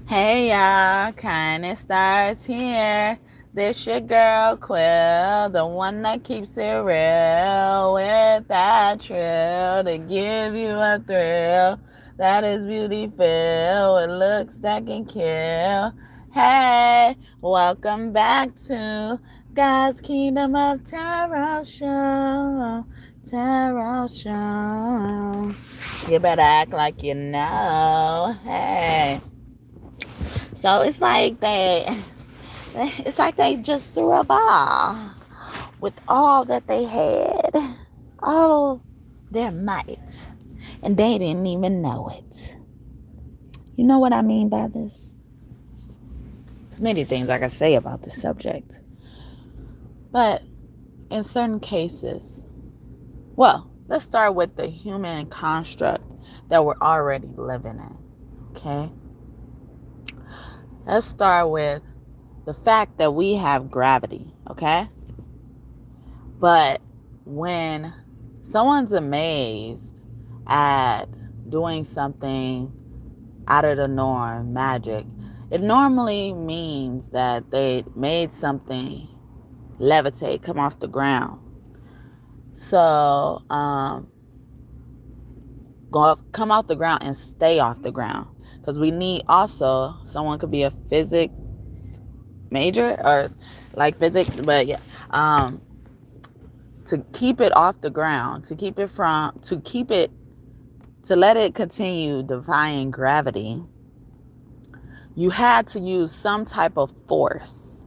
Hey y'all, Kindness starts here. This your girl Quill, the one that keeps it real with that trill to give you a thrill. That is beautiful. It looks that can kill. Hey, welcome back to God's Kingdom of Tarot Show. Tarot Show. You better act like you know. Hey. So it's like they just threw a ball with all that they had, all their might, and they didn't even know it. You know what I mean by this? There's many things I can say about this subject, but in certain cases, well, let's start with the human construct that we're already living in. Okay, let's start with the fact that we have gravity. Okay. But when someone's amazed at doing something out of the norm, magic, it normally means that they made something levitate, come off the ground. So, come off the ground and stay off the ground. Because we need also, someone could be a physics major or like physics, but yeah. To keep it off the ground, to let it continue defying gravity, you had to use some type of force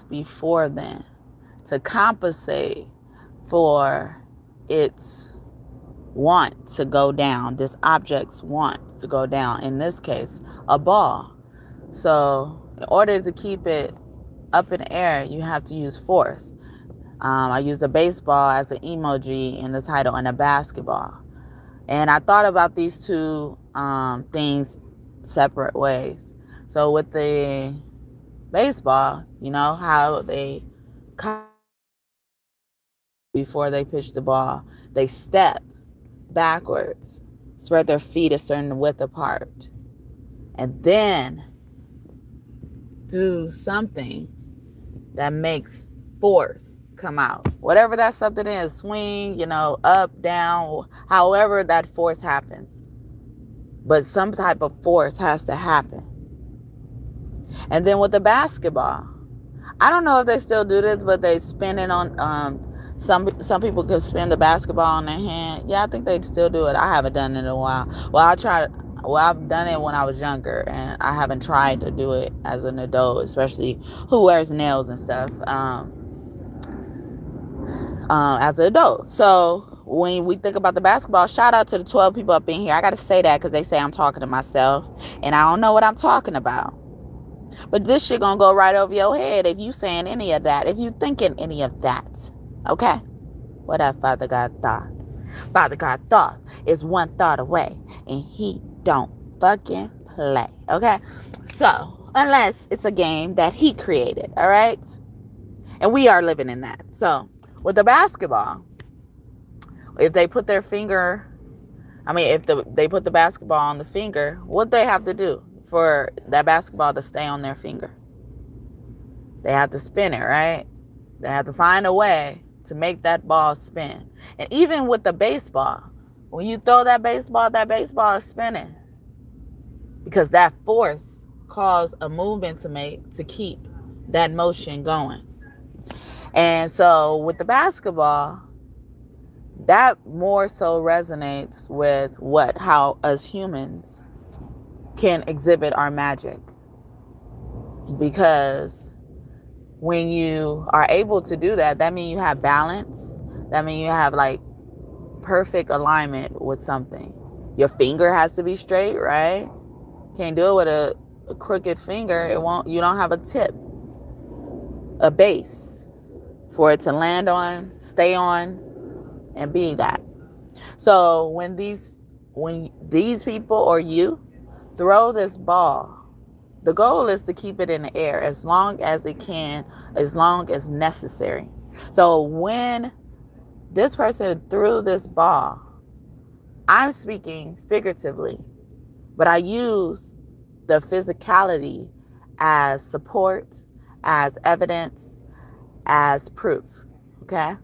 before then to compensate for its want to go down, this object's want to go down, in this case, a ball. So in order to keep it up in the air, you have to use force. I used a baseball as an emoji in the title and a basketball. And I thought about these two things separate ways. So with the baseball, you know how they before they pitch the ball, they step backwards, spread their feet a certain width apart, and then do something that makes force come out. Whatever that something is, swing, up, down, however that force happens. But some type of force has to happen. And then with the basketball, I don't know if they still do this, but they spin it on, some people could spin the basketball on their hand. Yeah, I think they still do it. I haven't done it in a while. I've done it when I was younger, and I haven't tried to do it as an adult, especially who wears nails and stuff. As an adult. So when we think about the basketball, shout out to the 12 people up in here. I got to say that because they say I'm talking to myself and I don't know what I'm talking about. But this shit gonna go right over your head if you saying any of that, if you thinking any of that. Okay? What up, Father God thought? Father God thought is one thought away and he don't fucking play. Okay? So, unless it's a game that he created, all right? And we are living in that. So, with the basketball, if they put their finger, they put the basketball on the finger, what they have to do for that basketball to stay on their finger? They have to spin it, right? They have to find a way to make that ball spin. And even with the baseball, when you throw that baseball is spinning. Because that force caused a movement to keep that motion going. And so with the basketball, that more so resonates with how us humans can exhibit our magic. Because when you are able to do that, that means you have balance. That means you have like perfect alignment with something. Your finger has to be straight, right? Can't do it with a crooked finger. You don't have a tip, a base for it to land on, stay on, and be that. So when these people or you throw this ball, the goal is to keep it in the air as long as it can, as long as necessary. So when this person threw this ball, I'm speaking figuratively, But I use the physicality as support, as evidence, as proof. Okay?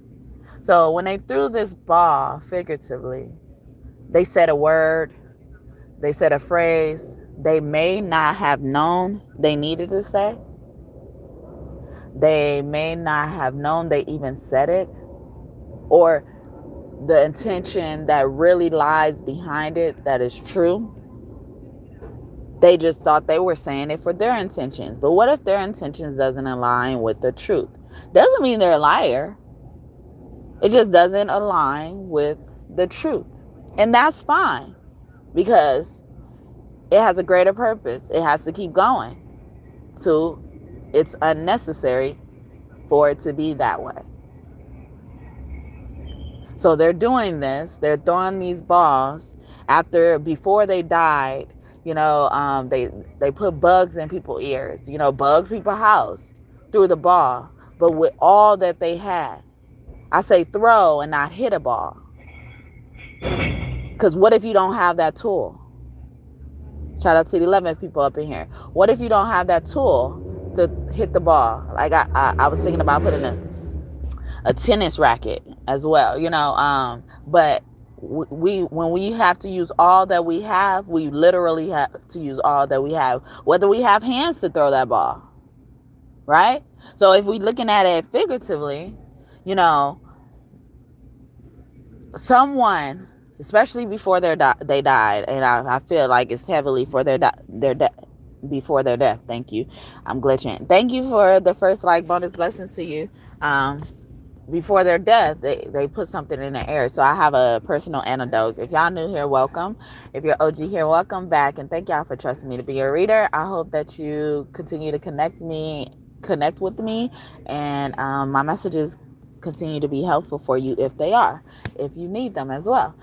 So when they threw this ball, figuratively, they said a word, they said a phrase they may not have known they needed to say. They may not have known they even said it, or the intention that really lies behind it that is true. They just thought they were saying it for their intentions. But what if their intentions doesn't align with the truth? Doesn't mean they're a liar. It just doesn't align with the truth. And that's fine, because it has a greater purpose. It has to keep going. So it's unnecessary for it to be that way. So they're doing this. They're throwing these balls before they died. They put bugs in people's ears. Bugged people's house through the ball. But with all that they had, I say throw and not hit a ball. Because what if you don't have that tool? Shout out to the 11 people up in here. What if you don't have that tool to hit the ball? Like I was thinking about putting a tennis racket as well, but when we have to use all that we have, we literally have to use all that we have, whether we have hands to throw that ball, right? So if we're looking at it figuratively, someone, especially before they died, and I feel like it's heavily for before their death. Thank you. I'm glitching. Thank you for the first bonus blessings to you. Before their death, they put something in the air. So I have a personal anecdote. If y'all new here, welcome. If you're OG here, welcome back. And thank y'all for trusting me to be your reader. I hope that you continue to connect with me, and my messages continue to be helpful for you if you need them as well.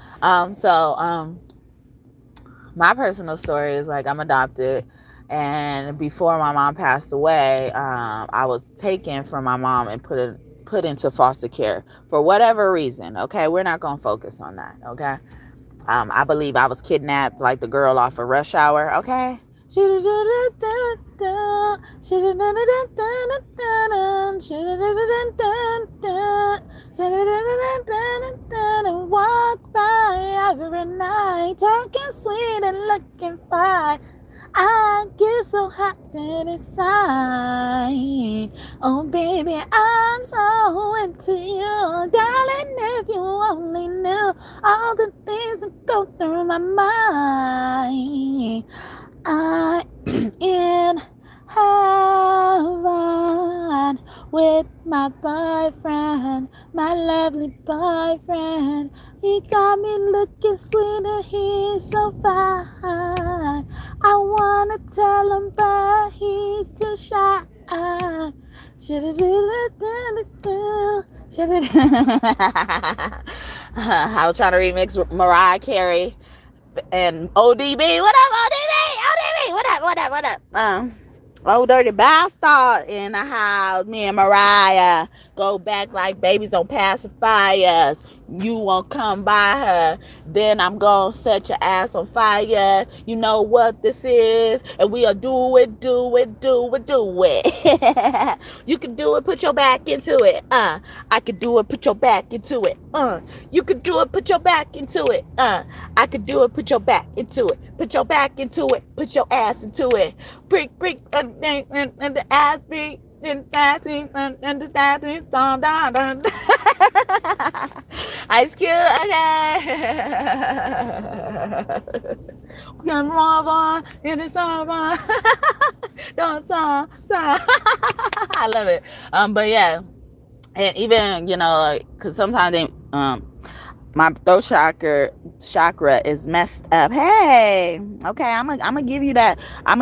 My personal story is I'm adopted. And before my mom passed away, I was taken from my mom and put into foster care for whatever reason. Okay, we're not gonna focus on that. Okay, I believe I was kidnapped, like the girl off of Rush Hour. Okay. Walk by every night, talking sweet and looking fine. I get so hot inside. Oh, baby, I'm so into you. Darling, if you only knew all the things that go through my mind. I in heaven with my boyfriend, my lovely boyfriend. He got me looking sweet and he's so fine. I wanna tell him, but he's too shy. I was trying to remix Mariah Carey and ODB. What up, ODB? ODB, what up? Old dirty bastard in the house. Me and Mariah go back like babies on pacifiers. You won't come by her, then I'm gonna set your ass on fire. You know what this is, and we'll do it. You can do it, put your back into it. I could do it, put your back into it. You could do it, put your back into it. I could do it, put your back into it. Put your back into it, put your ass into it. Break, and the ass beat. Ice Cube, okay. We got Marvin in the summer. Don't song. I love it. But yeah, and even because sometimes they my throat chakra is messed up. Hey, okay, I'm gonna give you that. I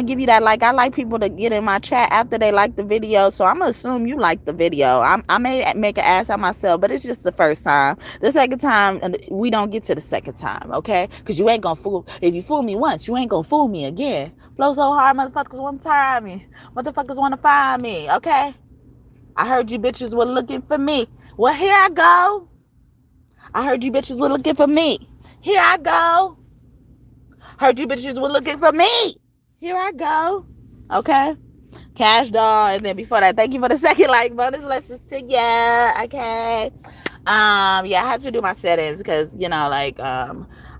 like people to get in my chat after they like the video, so I'm gonna assume you like the video. I may make an ass out myself, but it's just the first time. The second time, we don't get to the second time, okay? Because you ain't gonna fool. If you fool me once, you ain't gonna fool me again. Blow so hard, motherfuckers want to tire me. Motherfuckers want to find me, okay? I heard you bitches were looking for me. Well, here I go. I heard you bitches were looking for me. Here I go. Heard you bitches were looking for me. Here I go. Okay. Cash doll. And then before that, thank you for the second like bonus lessons to ya. Okay. Yeah, I have to do my settings because,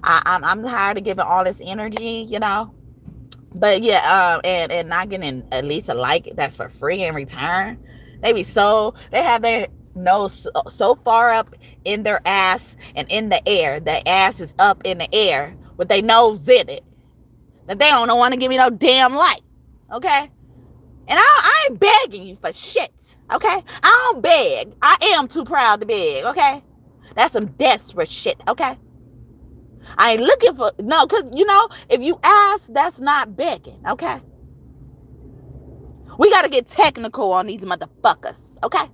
I'm tired of giving all this energy, But yeah, and not getting at least a like that's for free in return. They have their nose so far up in their ass and in the air. The ass is up in the air with their nose in it. That they don't want to give me no damn like. Okay? And I ain't begging you for shit. Okay? I don't beg. I am too proud to beg. Okay? That's some desperate shit. Okay? I ain't looking for, no, because, if you ask, that's not begging, okay? We got to get technical on these motherfuckers, okay?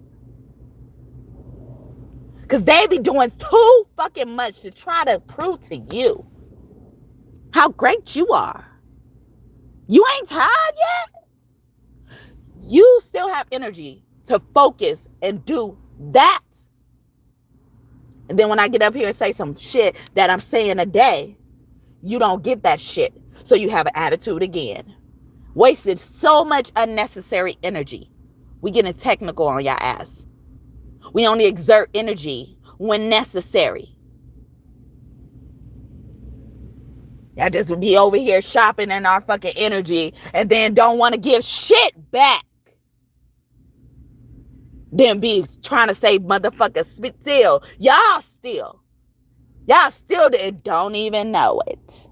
Because they be doing too fucking much to try to prove to you how great you are. You ain't tired yet? You still have energy to focus and do that. And then when I get up here and say some shit that I'm saying a day, you don't get that shit. So you have an attitude again. Wasted so much unnecessary energy. We getting technical on your ass. We only exert energy when necessary. Y'all just be over here shopping in our fucking energy and then don't want to give shit back. Then be trying to say motherfuckers still. Y'all still don't even know it.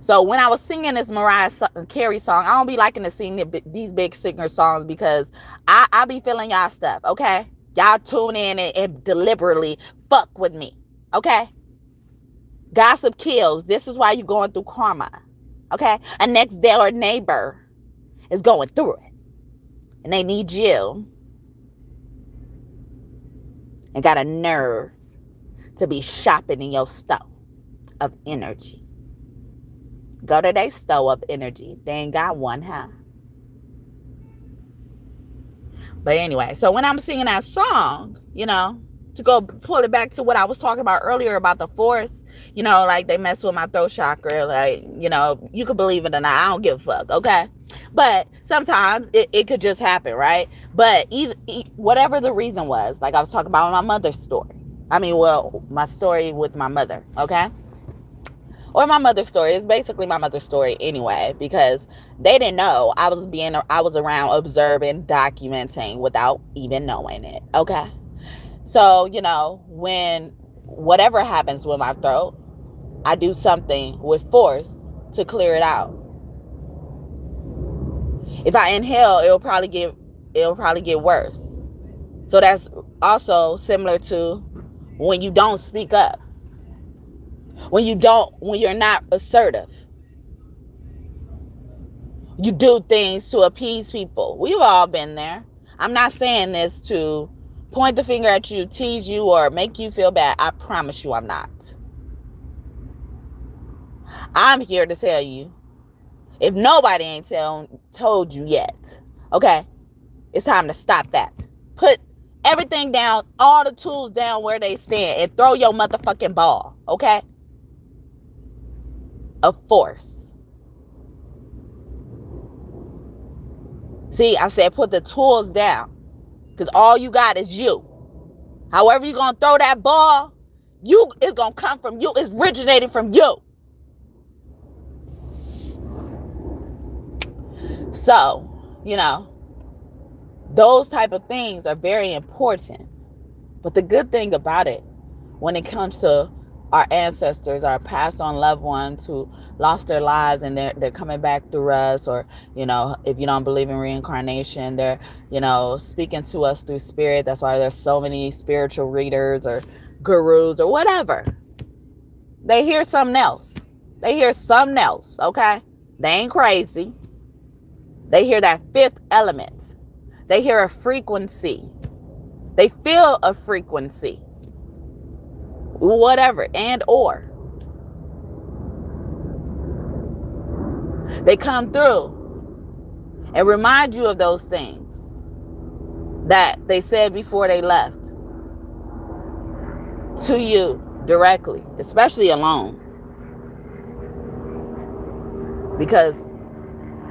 So when I was singing this Mariah Carey song, I don't be liking to sing these big singer songs because I be feeling y'all stuff, okay? Y'all tune in and deliberately fuck with me, okay? Gossip kills. This is why you going through karma, okay? A next door neighbor is going through it. And they need you. And got a nerve to be shopping in your store of energy. Go to their store of energy. They ain't got one, huh? But anyway, so when I'm singing that song, to go pull it back to what I was talking about earlier about the force, like they mess with my throat chakra, like, you could believe it or not, I don't give a fuck, okay? But sometimes it could just happen, right? But whatever the reason was, like I was talking about my mother's story. My story with my mother, okay? Or my mother's story. It's basically my mother's story anyway, because they didn't know I was around observing, documenting without even knowing it, okay? So, when whatever happens with my throat, I do something with force to clear it out. If I inhale, it'll probably get worse. So that's also similar to when you don't speak up. When you're not assertive. You do things to appease people. We've all been there. I'm not saying this to point the finger at you, tease you, or make you feel bad. I promise you I'm not. I'm here to tell you, if nobody ain't told you yet, okay, it's time to stop that. Put everything down, all the tools down where they stand, and throw your motherfucking ball, okay? Of force. See, I said put the tools down. Because all you got is you. However you're going to throw that ball, it's going to come from you. It's originating from you. So, those type of things are very important. But the good thing about it, when it comes to our ancestors, our passed on loved ones who lost their lives and they're coming back through us, or, if you don't believe in reincarnation, they're, speaking to us through spirit. That's why there's so many spiritual readers or gurus or whatever. They hear something else. Okay? They ain't crazy. They hear that fifth element. They hear a frequency. They feel a frequency. Whatever, and or. They come through and remind you of those things that they said before they left. to you directly, especially alone, because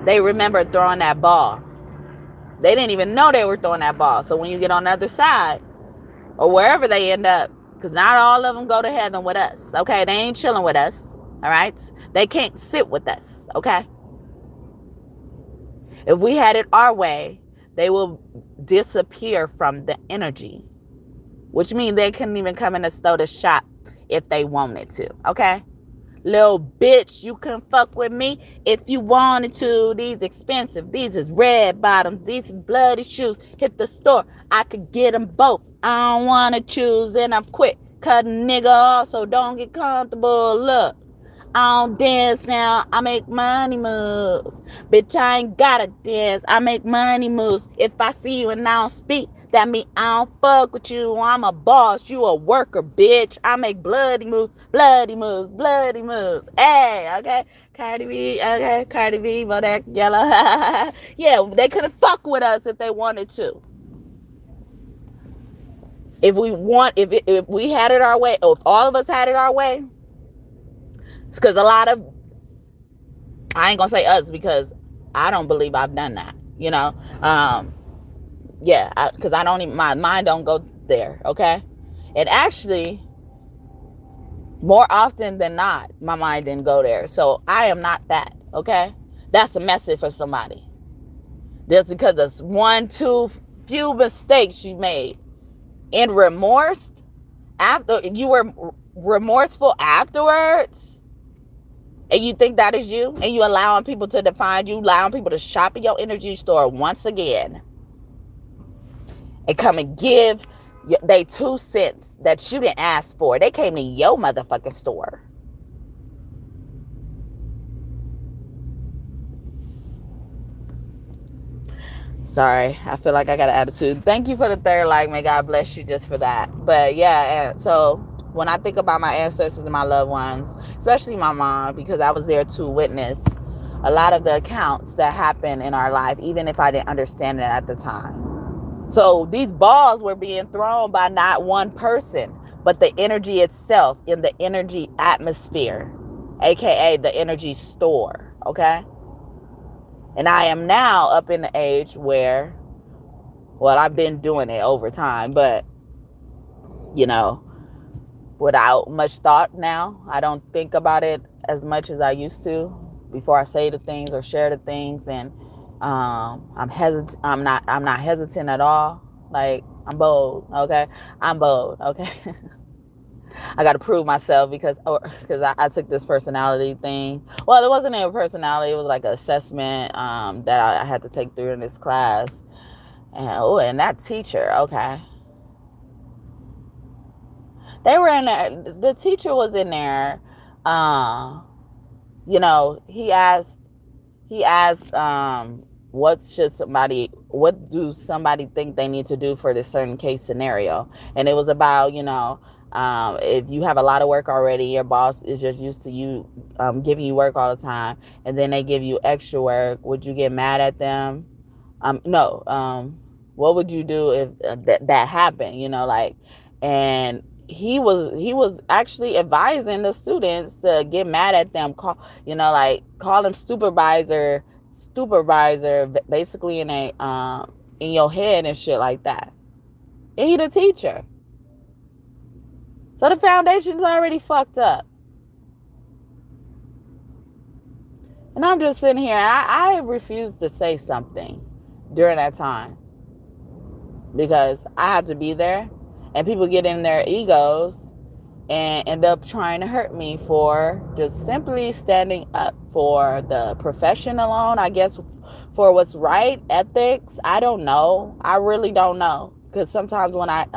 they remember throwing that ball. They didn't even know they were throwing that ball. So when you get on the other side, or wherever they end up, because not all of them go to heaven with us, okay? They ain't chilling with us, all right? They can't sit with us, okay? If we had it our way, they will disappear from the energy, which means they couldn't even come in the store to shop if they wanted to, okay? Little bitch, you can fuck with me if you wanted to. These expensive. These is red bottoms. These is bloody shoes. Hit the store. I could get them both. I don't want to choose, and I'm quick. Cut a nigga off, so don't get comfortable. Look, I don't dance now. I make money moves. Bitch, I ain't gotta dance. I make money moves. If I see you and I don't speak, that mean I don't fuck with you. I'm a boss. You a worker, bitch. I make bloody moves, bloody moves, bloody moves. Hey, okay? Cardi B, okay? Cardi B, Bodak Yellow. Yeah, they could have fucked with us if they wanted to. If we had it our way, or if all of us had it our way, it's because a lot of, I ain't gonna say us because I don't believe I've done that, you know. Yeah, because I don't even, my mind don't go there, okay? And actually, more often than not, my mind didn't go there. So I am not that, okay? That's a message for somebody. Just because of one, two, few mistakes you made. And remorse, after you were remorseful afterwards, and you think that is you, and you allowing people to define you, allowing people to shop at your energy store once again, and come and give they 2 cents that you didn't ask for. They came to your motherfucking store. Sorry, I feel like I got an attitude. Thank you for the third like. May God bless you just for that. But yeah, and so when I think about my ancestors and my loved ones, especially my mom, because I was there to witness a lot of the accounts that happened in our life, even if I didn't understand it at the time. So these balls were being thrown by not one person, but the energy itself in the energy atmosphere, aka the energy store, okay? And I am now up in the age where, well, I've been doing it over time, but, you know, without much thought now. I don't think about it as much as I used to before I say the things or share the things. And I'm hesitant. I'm not hesitant at all. Like, I'm bold, okay? I'm bold, okay? I got to prove myself because I took this personality thing. Well, it wasn't a personality. It was like an assessment that I had to take through in this class. And that teacher, okay. They were in there. The teacher was in there. You know, he asked, what do somebody think they need to do for this certain case scenario? And it was about, you know, if you have a lot of work already, your boss is just used to you giving you work all the time, and then they give you extra work, would you get mad at them? No. What would you do if that happened? You know, like, and he was actually advising the students to get mad at them, call them supervisor, basically in your head and shit like that. And he the teacher. So the foundation's already fucked up. And I'm just sitting here, and I refused to say something during that time because I had to be there, and people get in their egos and end up trying to hurt me for just simply standing up for the profession alone, I guess, for what's right, ethics. I don't know. I really don't know. Because sometimes when I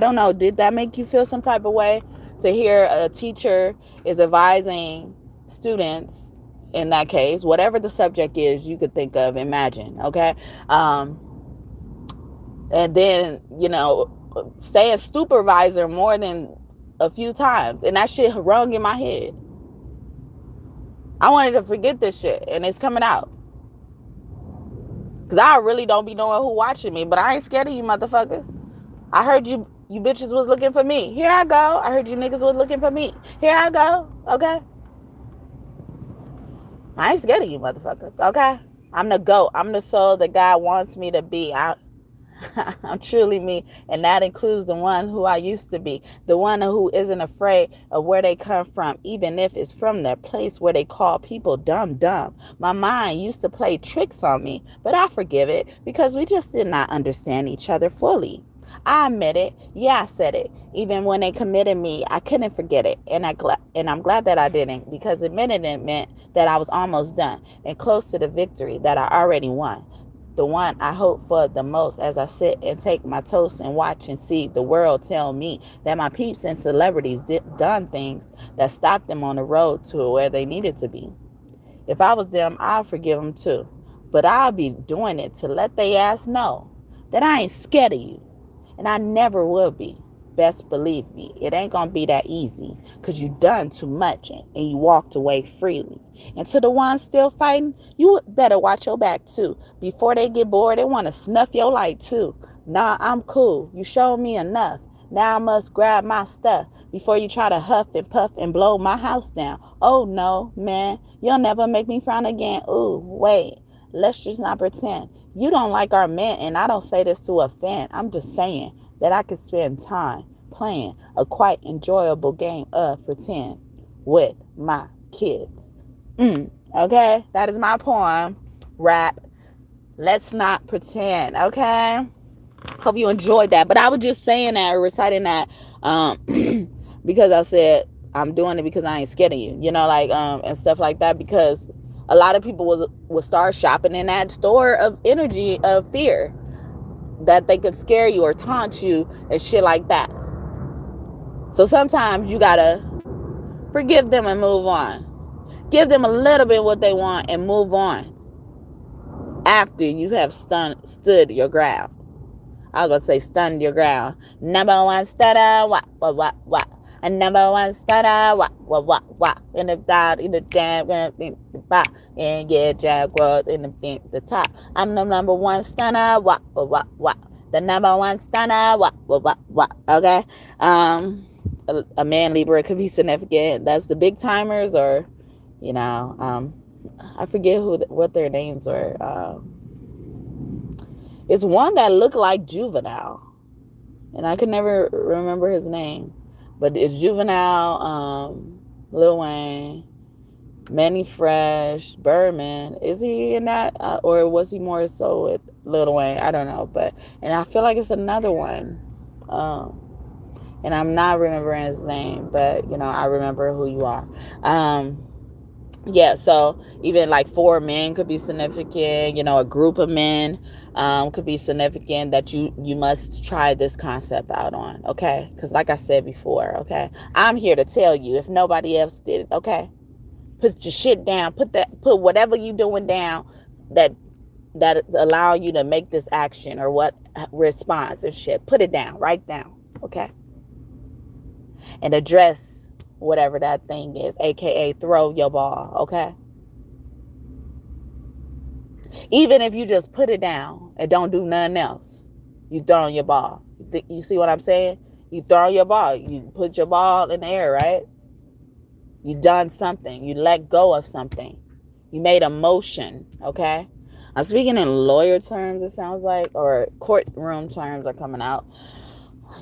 don't know, did that make you feel some type of way to hear a teacher is advising students, in that case, whatever the subject is you could think of, imagine, okay? And then, you know, saying supervisor more than a few times, and that shit rung in my head. I wanted to forget this shit, and it's coming out. Because I really don't be knowing who watching me, but I ain't scared of you motherfuckers. I heard you You bitches was looking for me. Here I go. I heard you niggas was looking for me. Here I go. Okay? I ain't scared of you motherfuckers. Okay? I'm the GOAT. I'm the soul that God wants me to be. I'm truly me, and that includes the one who I used to be, the one who isn't afraid of where they come from, even if it's from the place where they call people dumb. My mind used to play tricks on me, but I forgive it because we just did not understand each other fully. I admit it. Yeah, I said it. Even when they committed me, I couldn't forget it, and I'm glad that I didn't, because admitting it meant that I was almost done and close to the victory that I already won. The one I hope for the most, as I sit and take my toast and watch and see the world tell me that my peeps and celebrities done things that stopped them on the road to where they needed to be. If I was them, I'll forgive them too. But I'll be doing it to let they ass know that I ain't scared of you. And I never will be. Best believe me, it ain't gonna be that easy, because you done too much and you walked away freely. And to the ones still fighting, you better watch your back too. Before they get bored, they want to snuff your light too. Nah, I'm cool. You showed me enough. Now I must grab my stuff before you try to huff and puff and blow my house down. Oh no, man, you'll never make me frown again. Ooh, wait, let's just not pretend. You don't like our men, and I don't say this to offend. I'm just saying that I could spend time playing a quite enjoyable game of pretend with my kids. Okay, that is my poem. Rap. Let's not pretend. Okay. Hope you enjoyed that. But I was just saying that, or reciting that, because I said I'm doing it because I ain't scared of you. You know, like and stuff like that. Because a lot of people will start shopping in that store of energy of fear, that they can scare you or taunt you and shit like that. So sometimes you gotta forgive them and move on. Give them a little bit what they want and move on after you have stood your ground. I was about to say stunned your ground. Number one stutter, what. And number one stutter, what. In the dot, in the jam, in the bot, and yeah, jaguar in the top. I'm the number one stunner, what. The number one stunner, what. Okay? A man Libra could be significant. That's the big timers, or, you know, I forget what their names were. It's one that looked like Juvenile, and I could never remember his name, but it's Juvenile, Lil Wayne, Manny Fresh, Birdman. Is he in that, or was he more so with Lil Wayne? I don't know, and I feel like it's another one, and I'm not remembering his name, but you know, I remember who you are. Yeah, so even like 4 men could be significant. You know, a group of men could be significant that you must try this concept out on, okay? Because like I said before, okay, I'm here to tell you if nobody else did it, okay? Put your shit down. Put whatever you doing down that is allowing you to make this action or what response and shit. Put it down, right down, okay? And address whatever that thing is, aka throw your ball, okay? Even if you just put it down and don't do nothing else, you throwing your ball. You see what I'm saying? You throw your ball. You put your ball in the air, right? You done something. You let go of something. You made a motion, okay? I'm speaking in lawyer terms, it sounds like, or courtroom terms are coming out.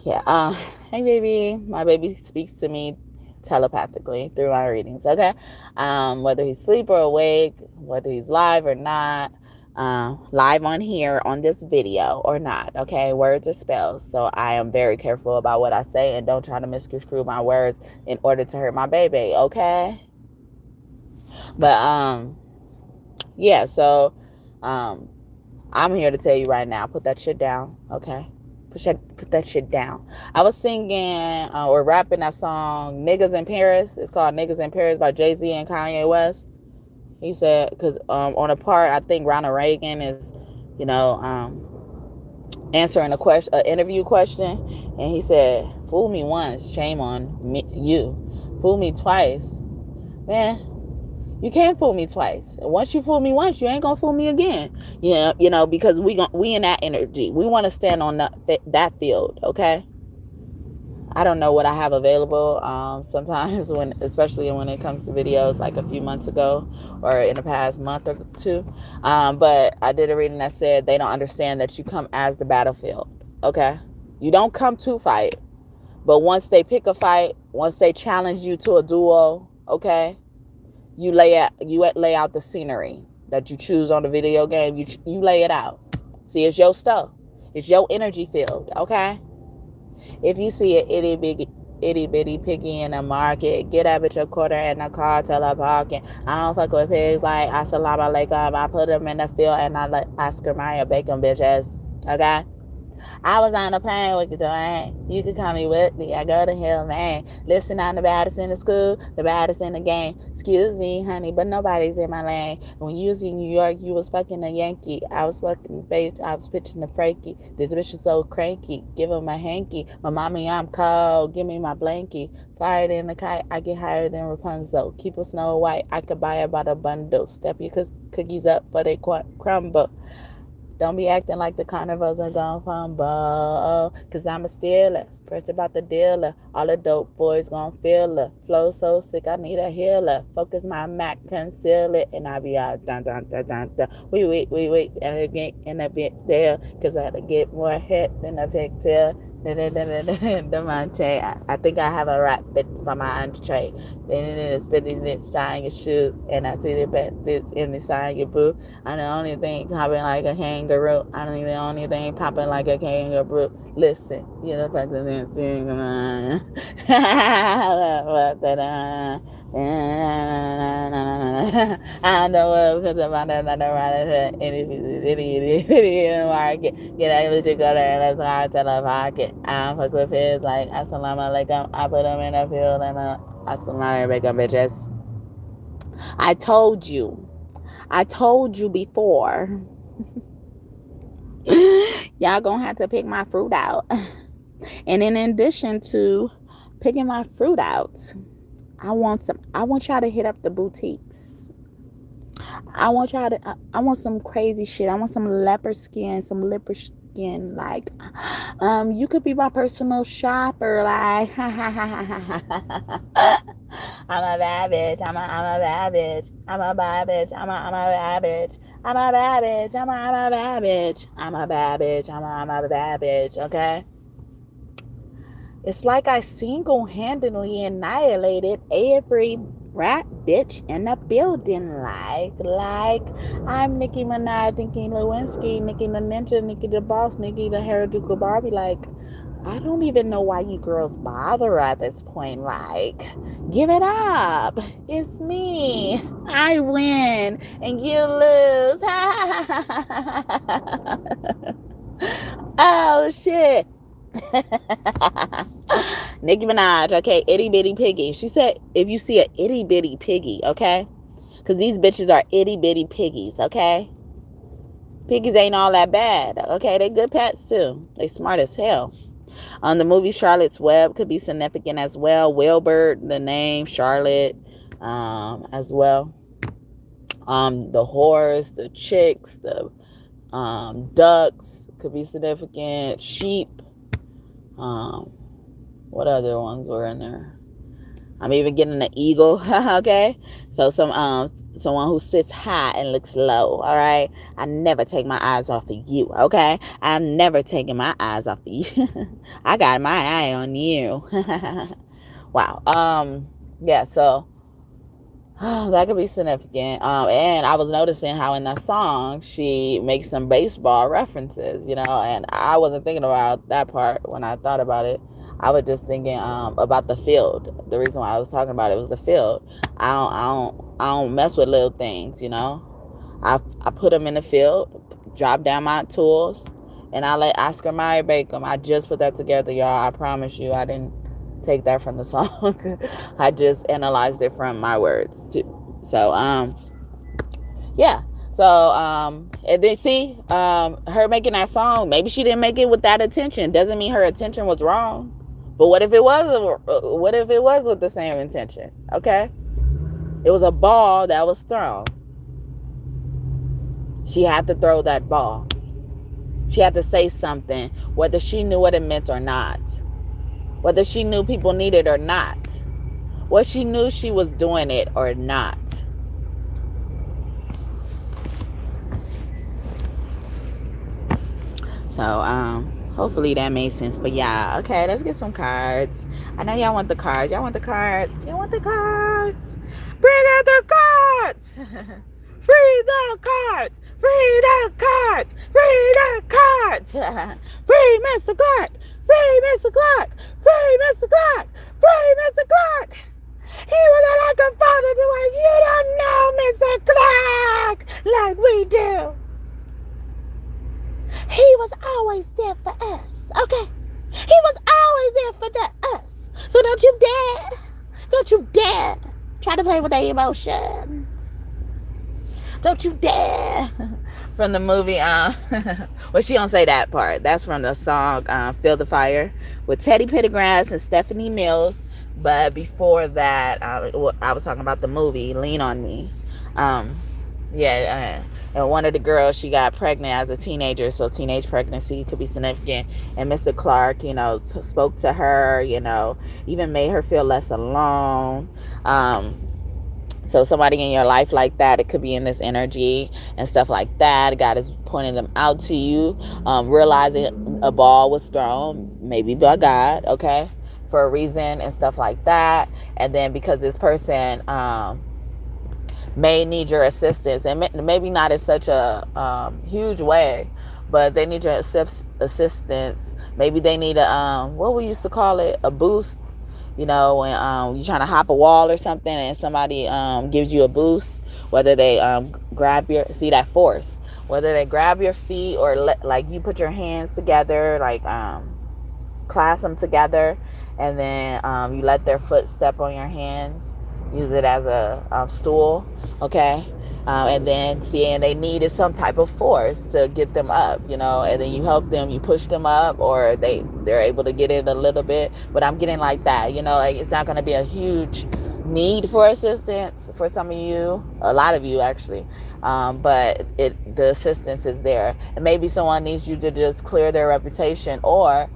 Yeah. Hey, baby. My baby speaks to me telepathically through my readings, okay? Whether he's asleep or awake, whether he's live or not, live on here on this video or not, okay? Words are spells, so I am very careful about what I say and don't try to misconstrue my words in order to hurt my baby, okay? But yeah, so I'm here to tell you right now, put that shit down, okay? Put that shit down. I was singing or rapping that song Niggas in Paris. It's called Niggas in Paris by Jay-Z and Kanye West. He said, because on a part, I think Ronald Reagan is, you know, answering an interview question, and he said, "Fool me once, shame on you. Fool me twice, man. You can't fool me twice. And once you fool me once, you ain't gonna fool me again. Yeah, you know, because we in that energy. We want to stand on that field, okay? I don't know what I have available. Sometimes especially when it comes to videos, like a few months ago or in the past month or two. But I did a reading that said they don't understand that you come as the battlefield. Okay. You don't come to fight, but once they pick a fight, once they challenge you to a duel, okay, you lay out the scenery that you choose on the video game. You lay it out. See, it's your stuff. It's your energy field, okay? If you see an itty bitty piggy in the market, get up at your quarter in the car, tell her parking. I don't fuck with pigs like assalamu alaikum. I put them in the field and I let Oscar Mayer bake them bitches, okay? I was on the plane with you, Dwayne. You could call me Whitney. I go to hell, man. Listen, I'm the baddest in the school, the baddest in the game. Excuse me, honey, but nobody's in my lane. When you was in New York, you was fucking a Yankee. I was fucking face. I was pitching the Frankie. This bitch is so cranky. Give him a hanky. My mommy, I'm cold. Give me my blankie. Flyer than a kite. I get higher than Rapunzel. Keep a Snow White. I could buy about a bundle. Step your cookies up for they crumble. Don't be acting like the carnivals are gonna fumble. Cause I'm a stealer. Press about the dealer. All the dope boys gonna feel it. Flow so sick, I need a healer. Focus my Mac, conceal it. And I be out. Dun, dun, dun, dun, dun. Wait. And again, in a bit there. Cause I had to get more hit than a pigtail. I think I have a rap bit for my entree. Then it is spitting it, shine your shoe, and I see the bits in the side your boo. I'm the only thing popping like a kangaroo. I don't need the only thing popping like a kangaroo. Listen, you know, practice and sing. I know what because I'm on another ride. Idiot in the market. Get out of your gutter and let's hard tell a pocket. I don't fuck with his like assalamu alaikum. I put them in the field and assalamu alaikum, bitches. I told you before. Y'all gonna have to pick my fruit out. And in addition to picking my fruit out, I want y'all to hit up the boutiques. I want some crazy shit. I want some leopard skin, like you could be my personal shopper, like I'm a bad bitch. I'm a bad bitch. I'm a bad bitch. I'm a bad bitch. I'm a bad bitch. I'm a bad bitch. I'm a bad bitch. I'm a bad bitch. Okay. It's like I single-handedly annihilated every rat bitch in the building. Like I'm Nicki Minaj, Nicki Lewinsky, Nicki the Ninja, Nicki the Boss, Nicki the Harajuku Barbie. Like, I don't even know why you girls bother at this point. Like, give it up. It's me. I win and you lose. Oh, shit. Nicki Minaj, okay, itty bitty piggy. She said, if you see an itty bitty piggy, okay, because these bitches are itty bitty piggies, okay. Piggies ain't all that bad, okay. They good pets too. They smart as hell. The movie Charlotte's Web could be significant as well. Wilbur, the name Charlotte, as well. The horse, the chicks, the ducks could be significant. Sheep. What other ones were in there? I'm even getting an eagle. Okay, so someone who sits high and looks low. All right, I never take my eyes off of you. Okay, I'm never taking my eyes off of you. I got my eye on you. Wow. Yeah. So that could be significant. And I was noticing how in that song she makes some baseball references, you know, and I wasn't thinking about that part when I thought about it. I was just thinking about the field. The reason why I was talking about it was the field. I don't mess with little things, you know. I put them in the field, drop down my tools, and I let Oscar Mayer bake them. I just put that together, y'all. I promise you, I didn't take that from the song. I just analyzed it from my words too. So yeah. So and then see her making that song, maybe she didn't make it with that intention. Doesn't mean her intention was wrong. But what if it was with the same intention? Okay? It was a ball that was thrown. She had to throw that ball. She had to say something, whether she knew what it meant or not. whether she knew people needed or not. What she knew she was doing it or not. So, hopefully that made sense for y'all. Okay, let's get some cards. I know y'all want the cards. Y'all want the cards. Y'all want the cards. Bring out the cards. Free the cards. Free the cards. Free the cards. Free Mr. Clark. Free Mr. Clark. Free Mr. Clark. Free Mr. Clark. He was like a father to us. You don't know Mr. Clark like we do. He was always there for us, okay? He was always there for us. So don't you dare try to play with their emotions. Don't you dare. From the movie, well, she don't say that part. That's from the song Feel the Fire with Teddy Pendergrass and Stephanie Mills. But before that, I was talking about the movie Lean on Me. And one of the girls, she got pregnant as a teenager, so teenage pregnancy could be significant. And Mr. Clark, spoke to her, even made her feel less alone. So somebody in your life like that, it could be in this energy and stuff like that. God is pointing them out to you, realizing a ball was thrown, maybe by God, okay, for a reason and stuff like that. And then because this person may need your assistance, and maybe not in such a huge way, but they need your assistance. Maybe they need what we used to call it, a boost. When you're trying to hop a wall or something and somebody gives you a boost, whether they grab that force, whether they grab your feet or like you put your hands together, like clasp them together, and then you let their foot step on your hands, use it as a stool, okay? And then and they needed some type of force to get them up, and then you help them, you push them up, or they're able to get it a little bit. But I'm getting like that, like it's not going to be a huge need for assistance for some of you, a lot of you actually, but the assistance is there. And maybe someone needs you to just clear their reputation or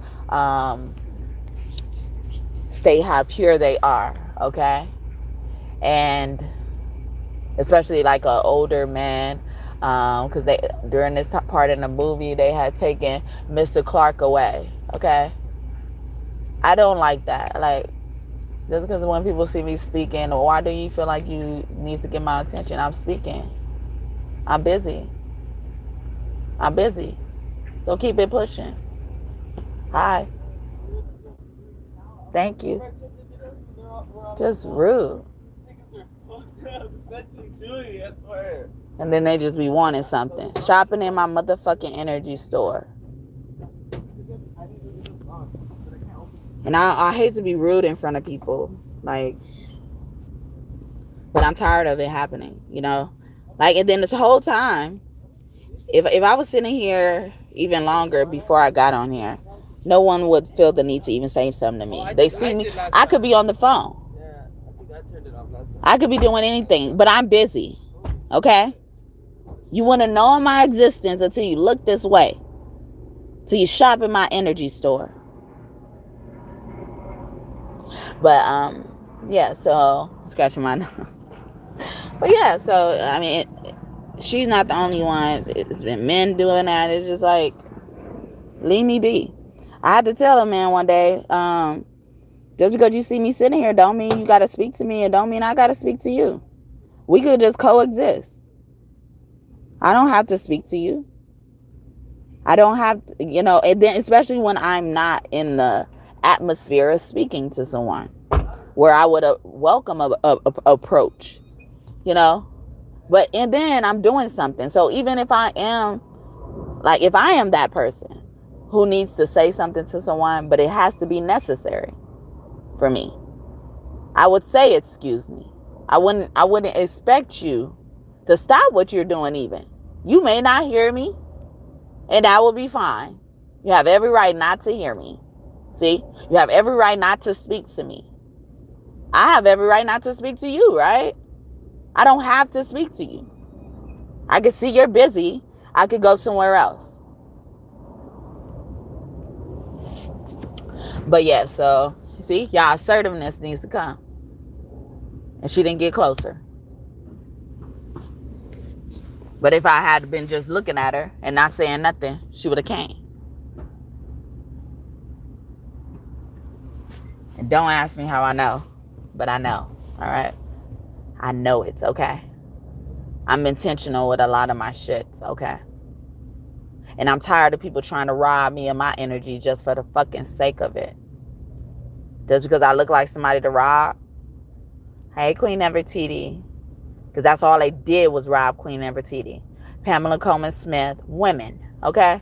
state how pure they are, okay? And especially like an older man, because during this part in the movie they had taken Mr. Clark away, okay? I don't like that. Like, just because when people see me speaking, why do you feel like you need to get my attention? I'm speaking. I'm busy. So keep it pushing. Hi. Thank you. Just rude. And then they just be wanting something. Shopping in my motherfucking energy store. And I hate to be rude in front of people. Like, but I'm tired of it happening, Like, and then this whole time, if I was sitting here even longer before I got on here, no one would feel the need to even say something to me. They see me. I could be on the phone. I could be doing anything, but I'm busy. Okay? You want to know my existence until you look this way. Till you shop in my energy store. But, yeah, so, scratching my nose. But, yeah, so, I mean, she's not the only one. It's been men doing that. It's just like, leave me be. I had to tell a man one day, just because you see me sitting here don't mean you got to speak to me, and don't mean I got to speak to you. We could just coexist. I don't have to speak to you. I don't have to, and then especially when I'm not in the atmosphere of speaking to someone where I would welcome a approach, but and then I'm doing something. So even if I am that person who needs to say something to someone, but it has to be necessary for me, I would say, excuse me. I wouldn't expect you to stop what you're doing even. You may not hear me, and that will be fine. You have every right not to hear me. See? You have every right not to speak to me. I have every right not to speak to you, right? I don't have to speak to you. I can see you're busy. I could go somewhere else. But yeah, so See, y'all assertiveness needs to come. And she didn't get closer. But if I had been just looking at her and not saying nothing, she would have came. And don't ask me how I know, but I know, all right? I know it's okay. I'm intentional with a lot of my shit, okay? And I'm tired of people trying to rob me of my energy just for the fucking sake of it. Just because I look like somebody to rob. Hey, Queen Nefertiti. Because that's all they did was rob Queen Nefertiti. Pamela Coleman Smith. Women, okay?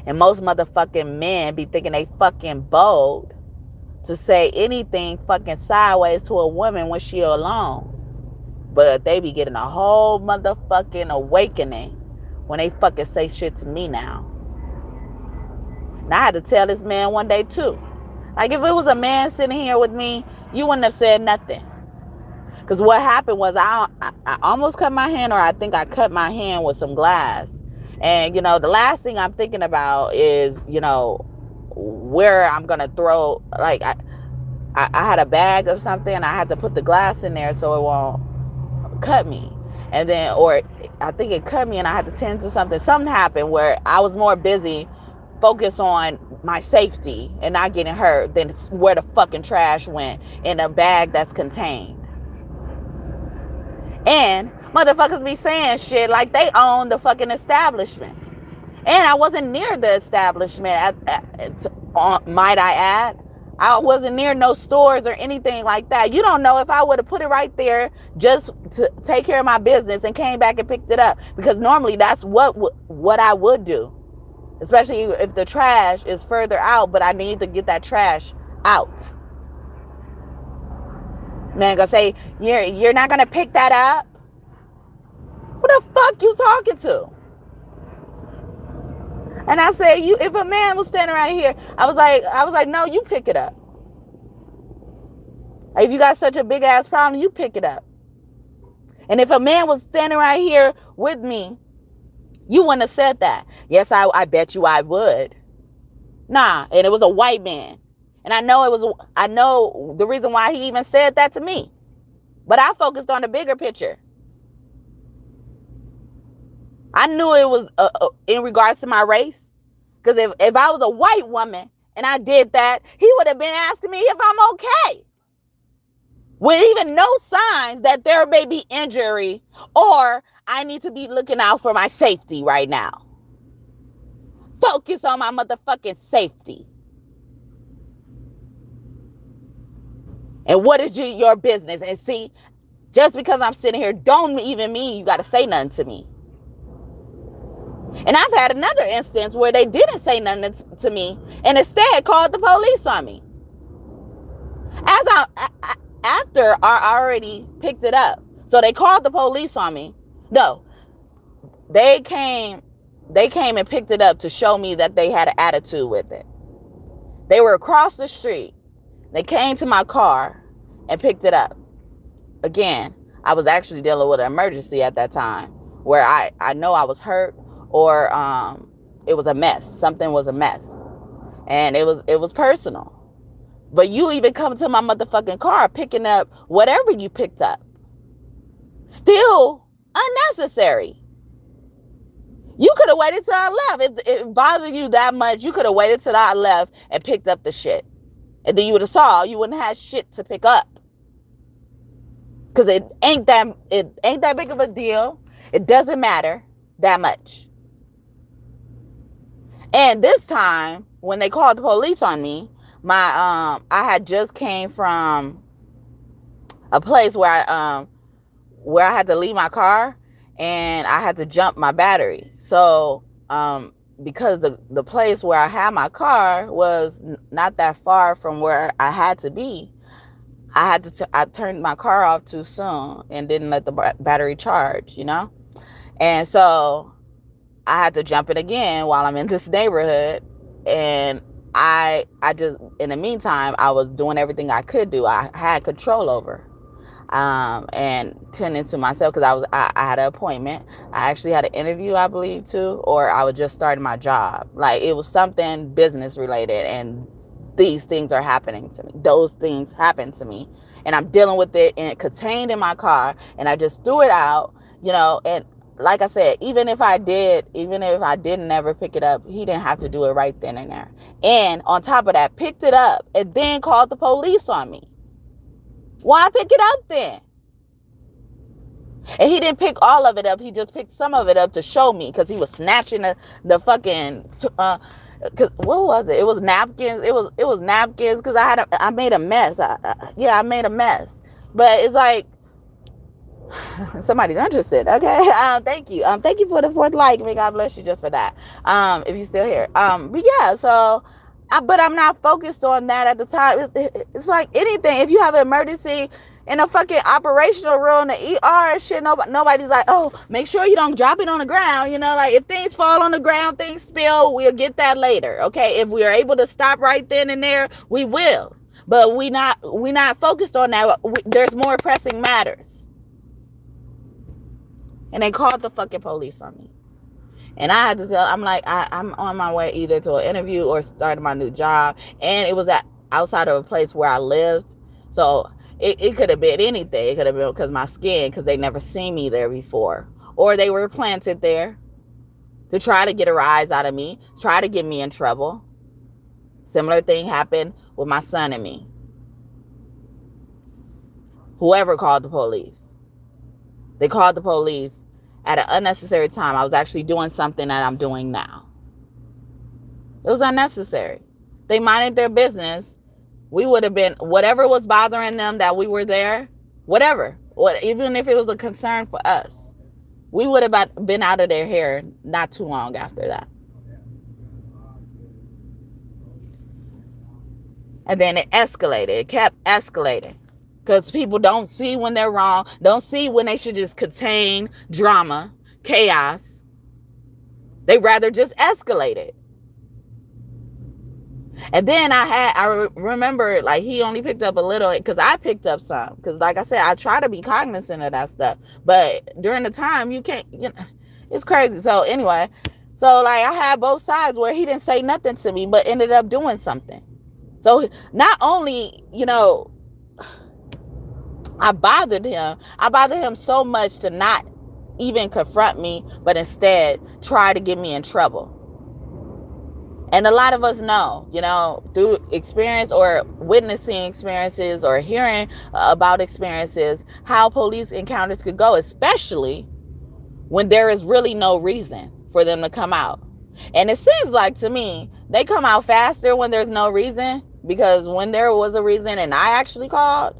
And most motherfucking men be thinking they fucking bold to say anything fucking sideways to a woman when she alone. But they be getting a whole motherfucking awakening when they fucking say shit to me now. And I had to tell this man one day too. Like, if it was a man sitting here with me, you wouldn't have said nothing. Because what happened was I almost cut my hand, or I think I cut my hand with some glass. And, the last thing I'm thinking about is, where I'm going to throw, like, I had a bag of something and I had to put the glass in there so it won't cut me. And then, or I think it cut me and I had to tend to something. Something happened where I was more busy focused on my safety and not getting hurt than where the fucking trash went in a bag that's contained. And motherfuckers be saying shit like they own the fucking establishment. And I wasn't near the establishment, might I add. I wasn't near no stores or anything like that. You don't know if I would have put it right there just to take care of my business and came back and picked it up. Because normally that's what I would do. Especially if the trash is further out, but I need to get that trash out. Man gonna say, you're not gonna pick that up? Who the fuck you talking to? And I said, if a man was standing right here, I was like, no, you pick it up. If you got such a big ass problem, you pick it up. And if a man was standing right here with me, you wouldn't have said that. Yes, I bet you I would. Nah, and it was a white man. And I know the reason why he even said that to me. But I focused on the bigger picture. I knew it was in regards to my race. Because if I was a white woman and I did that, he would have been asking me if I'm okay. With even no signs that there may be injury or I need to be looking out for my safety right now. Focus on my motherfucking safety. And what is your business? And see, just because I'm sitting here don't even mean you got to say nothing to me. And I've had another instance where they didn't say nothing to me and instead called the police on me. After I already picked it up. So they called the police on me. No, they came and picked it up to show me that they had an attitude with it. They were across the street. They came to my car and picked it up. Again, I was actually dealing with an emergency at that time where I know I was hurt or it was a mess. Something was a mess. And it was personal. But you even come to my motherfucking car picking up whatever you picked up. Still unnecessary. You could have waited till I left. If it bothered you that much, you could have waited till I left and picked up the shit. And then you would have saw you wouldn't have shit to pick up. Because it ain't that big of a deal. It doesn't matter that much. And this time, when they called the police on me, I had just came from a place where I had to leave my car and I had to jump my battery. So because the place where I had my car was not that far from where I had to be, I turned my car off too soon and didn't let the battery charge, And so I had to jump it again while I'm in this neighborhood. And I just, in the meantime, I was doing everything I could do. I had control over, and tending to myself because I had an appointment. I actually had an interview, I believe, too, or I was just starting my job. Like, it was something business related, and these things are happening to me. Those things happen to me. And I'm dealing with it and contained in my car. And I just threw it out, and like I said, even if I didn't ever pick it up, he didn't have to do it right then and there. And on top of that, picked it up and then called the police on me. Why pick it up then? And he didn't pick all of it up. He just picked some of it up to show me, because he was snatching the fucking, cause what was it? It was napkins. It was napkins, because I made a mess. I made a mess. But it's like, somebody's interested. Okay. Thank you. Thank you for the 4th like. May God bless you just for that. If you're still here. But yeah, so but I'm not focused on that at the time. It's like anything. If you have an emergency in a fucking operational room, the ER shit, nobody's like, oh, make sure you don't drop it on the ground. Like if things fall on the ground, things spill, we'll get that later. Okay. If we are able to stop right then and there, we will. But we not focused on that. There's more pressing matters. And they called the fucking police on me. And I had to tell, I'm like, I'm on my way either to an interview or starting my new job. And it was outside of a place where I lived. So it could have been anything. It could have been because my skin, because they never seen me there before. Or they were planted there to try to get a rise out of me, try to get me in trouble. Similar thing happened with my son and me. Whoever called the police. They called the police at an unnecessary time. I was actually doing something that I'm doing now. It was unnecessary. They minded their business. We would have been, whatever was bothering them that we were there, whatever, even if it was a concern for us, we would have been out of their hair not too long after that. And then it escalated. It kept escalating. Because people don't see when they're wrong, don't see when they should just contain drama, chaos. They rather just escalate it. And then I remember, like, he only picked up a little, because I picked up some. Because like I said, I try to be cognizant of that stuff. But during the time, you can't, it's crazy. So anyway, like I had both sides where he didn't say nothing to me, but ended up doing something. So not only, I bothered him so much to not even confront me, but instead try to get me in trouble. And a lot of us know, through experience or witnessing experiences or hearing about experiences, how police encounters could go, especially when there is really no reason for them to come out. And it seems like, to me, they come out faster when there's no reason, because when there was a reason and I actually called,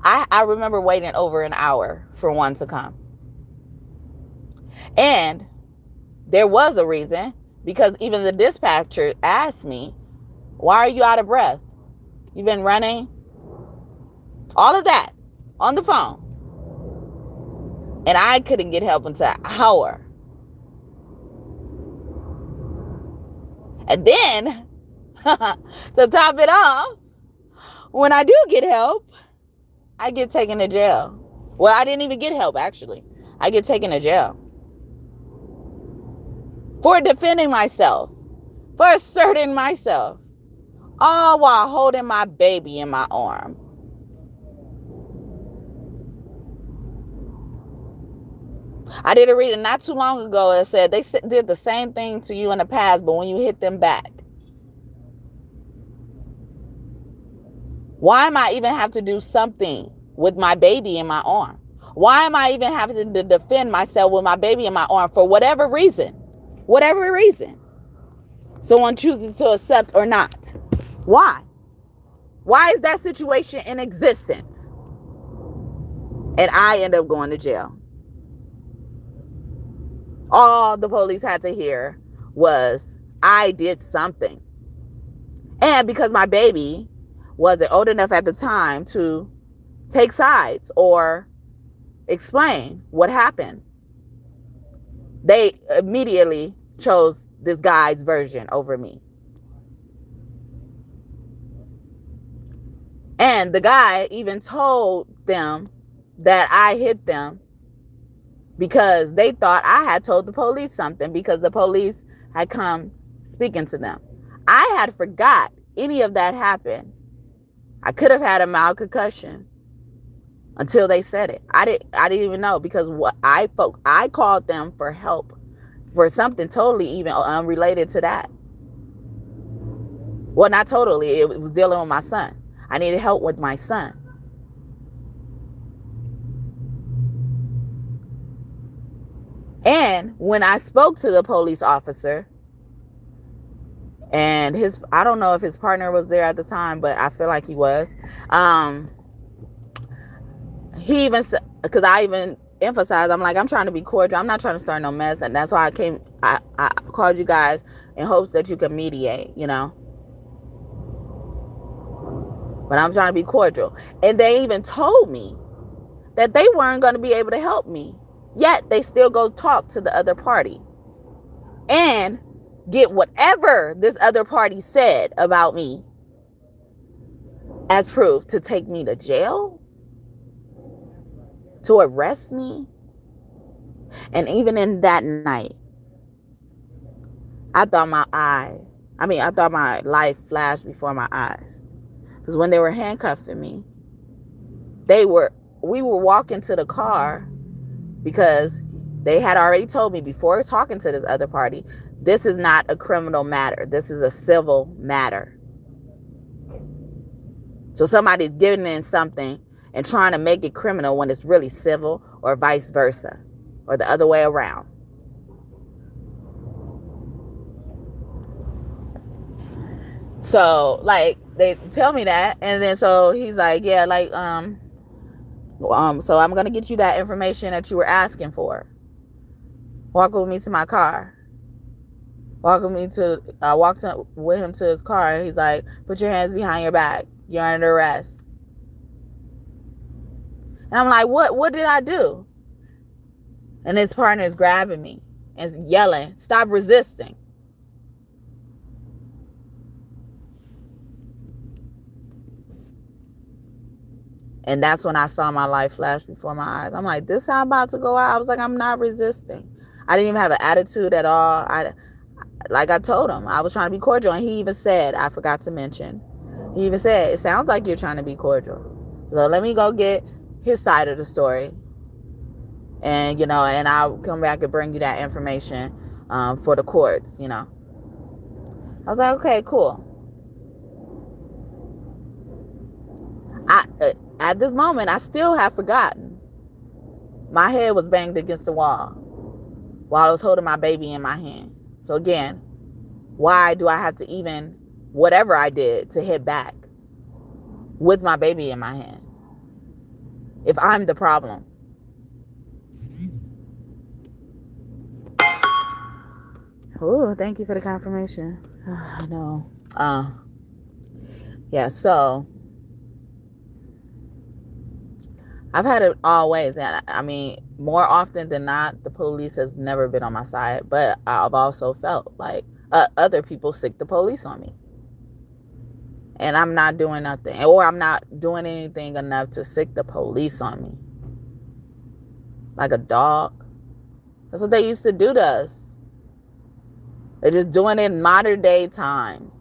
I remember waiting over an hour for one to come. And there was a reason, because even the dispatcher asked me, why are you out of breath? You've been running? All of that on the phone. And I couldn't get help until an hour. And then, to top it off, when I do get help, I get taken to jail. Well, I didn't even get help, actually. I get taken to jail. For defending myself. For asserting myself. All while holding my baby in my arm. I did a reading not too long ago that said they did the same thing to you in the past, but when you hit them back. Why am I even have to do something with my baby in my arm? Why am I even having to defend myself with my baby in my arm for whatever reason? Whatever reason. Someone chooses to accept or not. Why? Why is that situation in existence? And I end up going to jail. All the police had to hear was I did something. And because my baby wasn't old enough at the time to take sides or explain what happened, they immediately chose this guy's version over me. And the guy even told them that I hit them because they thought I had told the police something, because the police had come speaking to them. I had forgot any of that happen. I could have had a mild concussion until they said it. I didn't even know, because what I called them for help for something totally even unrelated to that. Well, not totally. It was dealing with my son. I needed help with my son. And when I spoke to the police officer, and I don't know if his partner was there at the time, but I feel like he was. He even said, because I even emphasized, I'm like, I'm trying to be cordial. I'm not trying to start no mess. And that's why I called you guys in hopes that you could mediate, you know. But I'm trying to be cordial. And they even told me that they weren't going to be able to help me. Yet they still go talk to the other party and get whatever this other party said about me as proof to take me to jail, to arrest me. And even in that night, I thought my life flashed before my eyes. Because when they were handcuffing me, we were walking to the car, because they had already told me before talking to this other party, this is not a criminal matter. This is a civil matter. So somebody's giving in something and trying to make it criminal when it's really civil, or vice versa, or the other way around. So, like, they tell me that, and then so he's like, yeah, like, so I'm gonna get you that information that you were asking for. Walk with me to my car. I walked with him to his car. He's like, put your hands behind your back. You're under arrest. And I'm like, what did I do? And his partner is grabbing me and yelling, stop resisting. And that's when I saw my life flash before my eyes. I'm like, this is how I'm about to go out. I was like, I'm not resisting. I didn't even have an attitude at all. Like I told him, I was trying to be cordial. And he even said, I forgot to mention, he even said, it sounds like you're trying to be cordial. So let me go get his side of the story. And, you know, and I'll come back and bring you that information for the courts, you know. I was like, okay, cool. At this moment, I still have forgotten. My head was banged against the wall while I was holding my baby in my hand. So again, why do I have to even, whatever I did, to hit back with my baby in my hand if I'm the problem? Oh, thank you for the confirmation. I know. Yeah, so I've had it always, and I mean, more often than not, the police has never been on my side, but I've also felt like other people sick the police on me. And I'm not doing nothing, or I'm not doing anything enough to sick the police on me. Like a dog. That's what they used to do to us. They're just doing it in modern day times.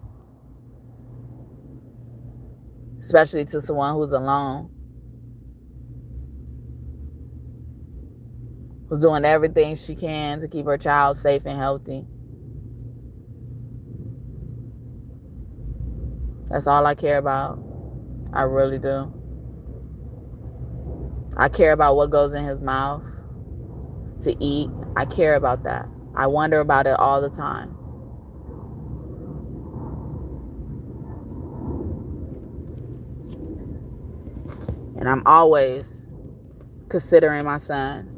Especially to someone who's alone. Who's doing everything she can to keep her child safe and healthy. That's all I care about. I really do. I care about what goes in his mouth to eat. I care about that. I wonder about it all the time. And I'm always considering my son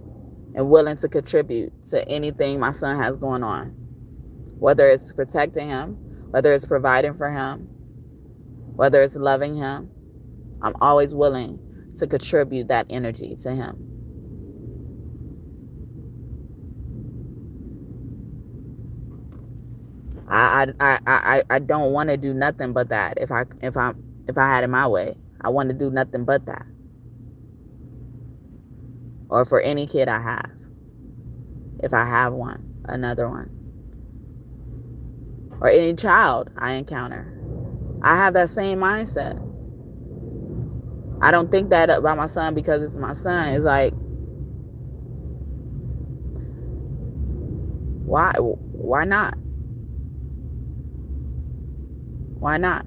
and willing to contribute to anything my son has going on. Whether it's protecting him, whether it's providing for him, whether it's loving him, I'm always willing to contribute that energy to him. I don't want to do nothing but that. If I had it my way, I want to do nothing but that. Or for any kid I have. If I have one, another one. Or any child I encounter. I have that same mindset. I don't think that about my son because it's my son. It's like, why not? Why not?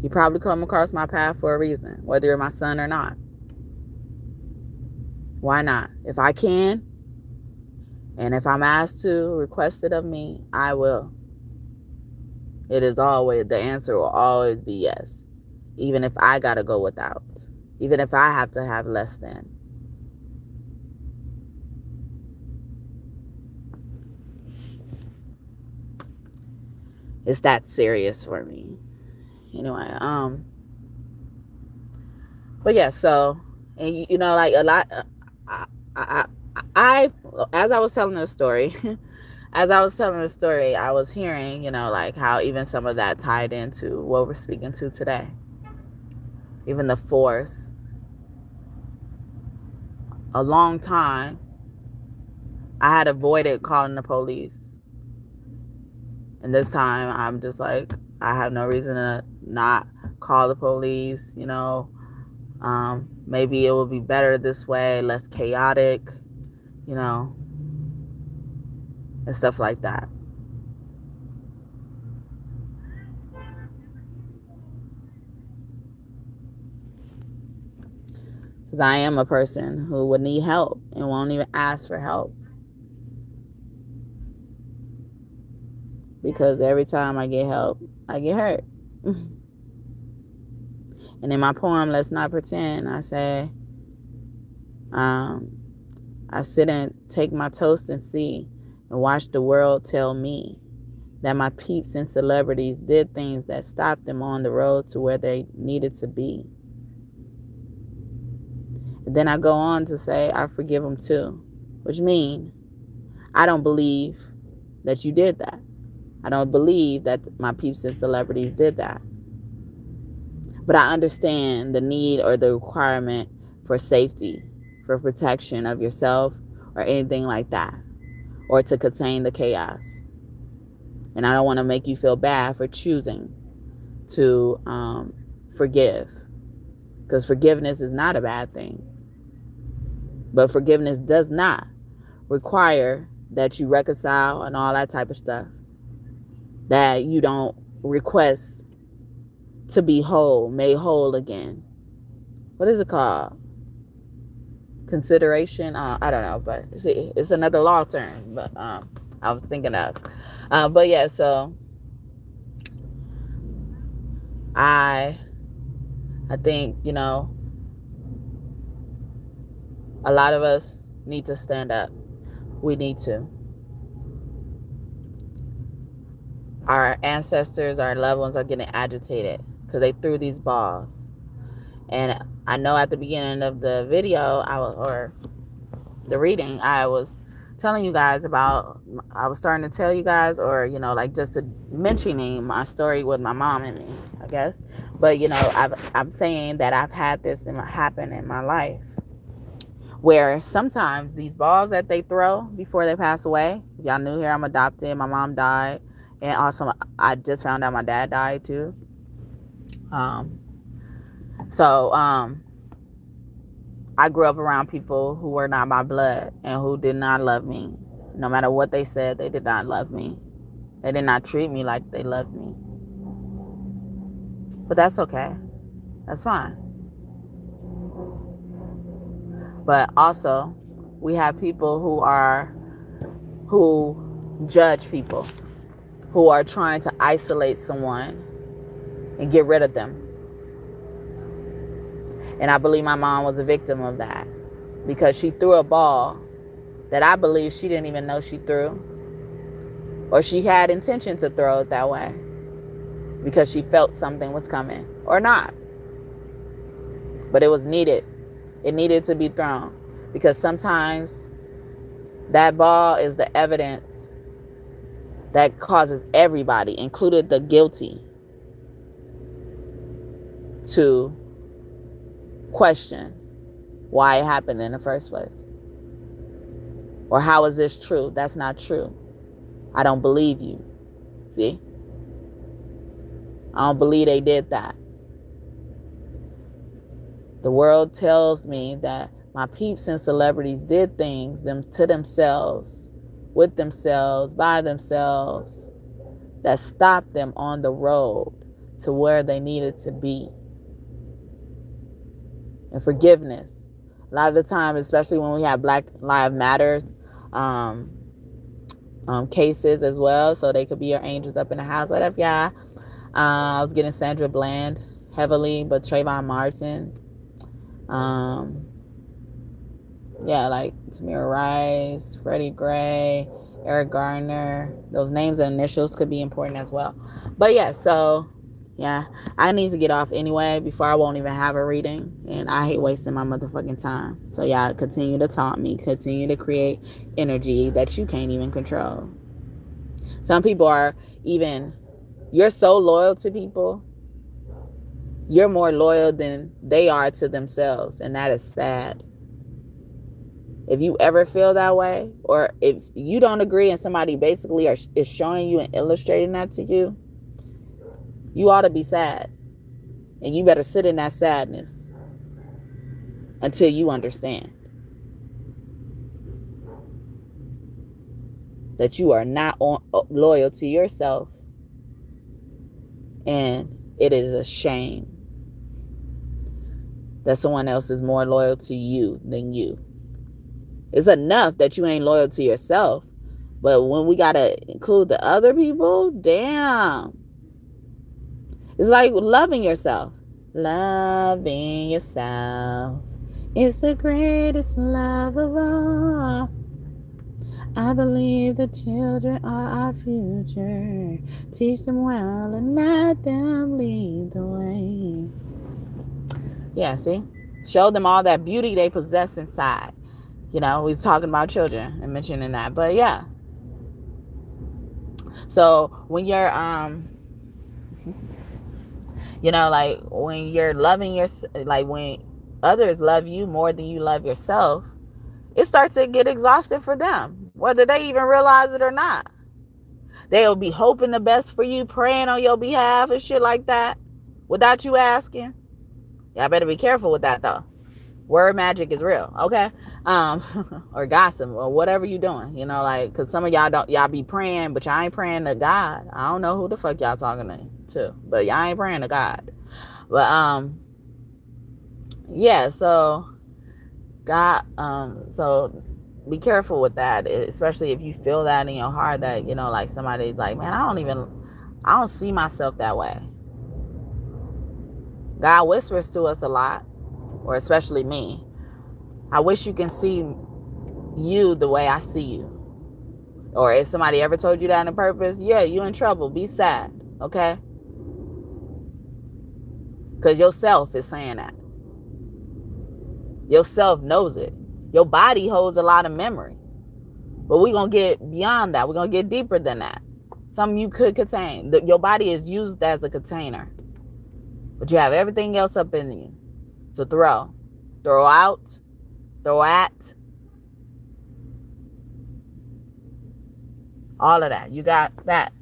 You probably come across my path for a reason, whether you're my son or not. Why not? If I can, and if I'm asked to, request it of me, I will. It is always, the answer will always be yes. Even if I gotta go without. Even if I have to have less than. It's that serious for me. Anyway, but yeah, so, and you know, like a lot, I as I was telling the story, I was hearing, you know, like how even some of that tied into what we're speaking to today. Even the force. A long time, I had avoided calling the police. And this time, I'm just like, I have no reason to not call the police, you know. Maybe it will be better this way, less chaotic, you know, and stuff like that. Because I am a person who would need help and won't even ask for help. Because every time I get help, I get hurt. And in my poem, Let's Not Pretend, I say, I sit and take my toast and see and watch the world tell me that my peeps and celebrities did things that stopped them on the road to where they needed to be. And then I go on to say, I forgive them too, which means I don't believe that you did that. I don't believe that my peeps and celebrities did that. But I understand the need or the requirement for safety, for protection of yourself or anything like that, or to contain the chaos. And I don't want to make you feel bad for choosing to forgive, because forgiveness is not a bad thing. But forgiveness does not require that you reconcile and all that type of stuff, that you don't request to be whole, made whole again. What is it called? Consideration? I don't know, but it's another law term, but I was thinking of. But yeah, so I think, you know, a lot of us need to stand up. We need to. Our ancestors, our loved ones are getting agitated because they threw these balls. And I know at the beginning of the video, or the reading, I was telling you guys about, I was starting to tell you guys, or, you know, like just mentioning my story with my mom and me, I guess. But, you know, I'm saying that I've had this happen in my life, where sometimes these balls that they throw before they pass away, y'all knew here I'm adopted, my mom died, and also I just found out my dad died too. I grew up around people who were not my blood and who did not love me. No matter what they said, they did not love me. They did not treat me like they loved me. But that's okay. That's fine. But also, we have people who judge people, who are trying to isolate someone and get rid of them. And I believe my mom was a victim of that, because she threw a ball that I believe she didn't even know she threw, or she had intention to throw it that way because she felt something was coming, or not. But it was needed. It needed to be thrown, because sometimes that ball is the evidence that causes everybody, including the guilty, to question why it happened in the first place. Or how is this true? That's not true. I don't believe you. See? I don't believe they did that. The world tells me that my peeps and celebrities did things to themselves, with themselves, by themselves, that stopped them on the road to where they needed to be. And forgiveness. A lot of the time, especially when we have Black Lives Matters cases as well, so they could be your angels up in the house. What up, y'all? I was getting Sandra Bland heavily, but Trayvon Martin. Yeah, like Tamir Rice, Freddie Gray, Eric Garner. Those names and initials could be important as well. But yeah, so yeah, I need to get off anyway before I won't even have a reading. And I hate wasting my motherfucking time. So yeah, continue to taunt me. Continue to create energy that you can't even control. Some people are even, you're so loyal to people. You're more loyal than they are to themselves. And that is sad. If you ever feel that way, or if you don't agree and somebody basically is showing you and illustrating that to you, you ought to be sad. And you better sit in that sadness until you understand that you are not loyal to yourself. And it is a shame that someone else is more loyal to you than you. It's enough that you ain't loyal to yourself. But when we got to include the other people, damn. It's like loving yourself. Loving yourself is the greatest love of all. I believe the children are our future. Teach them well and let them lead the way. Yeah, see? Show them all that beauty they possess inside. You know, we was talking about children and mentioning that. But yeah. So when you're, you know, like when you're loving like when others love you more than you love yourself, it starts to get exhausted for them, whether they even realize it or not. They'll be hoping the best for you, praying on your behalf and shit like that without you asking. Y'all better be careful with that though. Word magic is real, okay? Or gossip or whatever you doing, you know, like, because some of y'all be praying, but y'all ain't praying to God. I don't know who the fuck y'all talking to, but y'all ain't praying to God. But yeah, so God, so be careful with that, especially if you feel that in your heart that, you know, like somebody's like, man, I don't see myself that way. God whispers to us a lot, or especially me. I wish you can see you the way I see you. Or if somebody ever told you that on purpose, yeah, you in trouble. Be sad, okay? Because yourself is saying that. Yourself knows it. Your body holds a lot of memory. But we're going to get beyond that. We're going to get deeper than that. Something you could contain. Your body is used as a container. But you have everything else up in you to throw. Throw out. Throw at. All of that. You got that.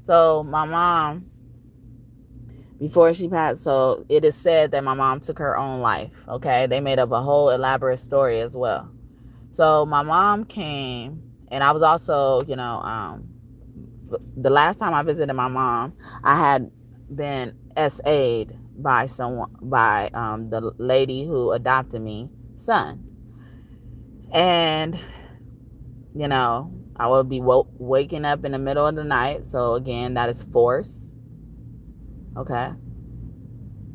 So my mom, before she passed, so it is said that my mom took her own life. Okay. They made up a whole elaborate story as well. So my mom came, and I was also, you know, the last time I visited my mom, I had been SA'd by the lady who adopted me son. And, you know, I would be waking up in the middle of the night. So again, that is force. Okay.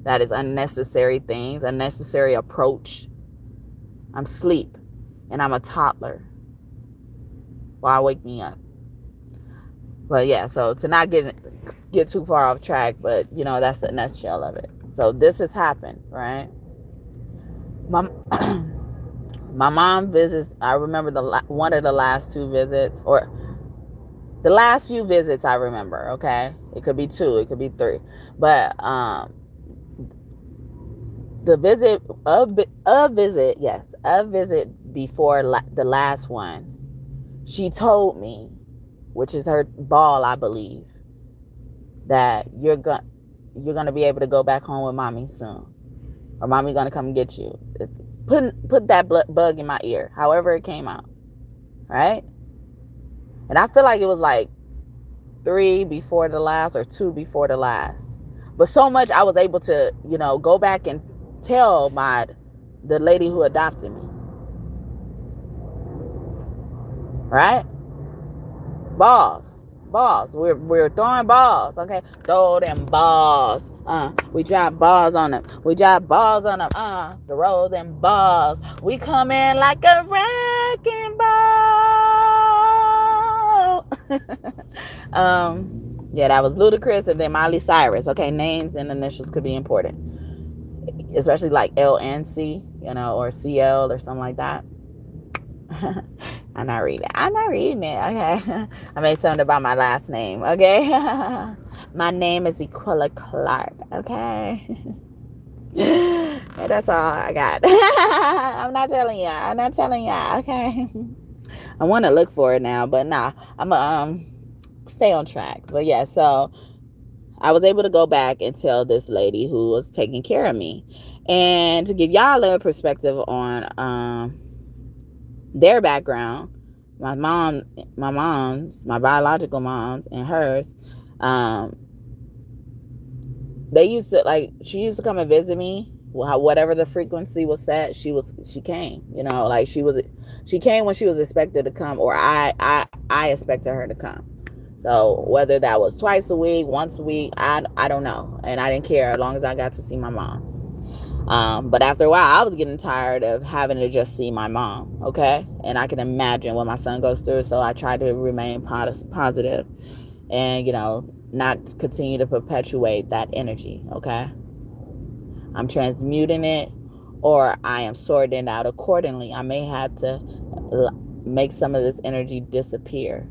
That is unnecessary things, unnecessary approach. I'm asleep and I'm a toddler. Why wake me up? But yeah, so to not get too far off track, but you know, that's the nutshell of it. So this has happened, right? My mom visits, I remember one of the last two visits, or the last few visits I remember, okay? It could be 2, it could be 3. But the visit, a visit before the last one, she told me, which is her ball, I believe, that you're going to be able to go back home with mommy soon, or mommy going to come and get you. Put that bug in my ear, however it came out, right? And I feel like it was like 3 before the last or 2 before the last. But so much I was able to, go back and tell the lady who adopted me. Right? Balls. We're throwing balls, okay? Throw them balls. We drop balls on them. To roll them balls. We come in like a wrecking ball. Yeah, that was Ludacris and then Miley Cyrus. Okay, names and initials could be important, especially like LNC, or CL or something like that. I'm not reading it. Okay. I made something about my last name. Okay. My name is Equilla Clark. Okay. That's all I got. I'm not telling y'all. Okay. I want to look for it now, but nah. I'm stay on track. But yeah, so I was able to go back and tell this lady who was taking care of me, and to give y'all a perspective on their background, my biological mom's and hers, they used to she used to come and visit me. Whatever the frequency was set, she came. She came when she was expected to come, or I expected her to come. So whether that was twice a week, once a week, I don't know, and I didn't care as long as I got to see my mom. But after a while, I was getting tired of having to just see my mom, okay? And I can imagine what my son goes through, so I try to remain positive and, not continue to perpetuate that energy, okay? I'm transmuting it, or I am sorting it out accordingly. I may have to make some of this energy disappear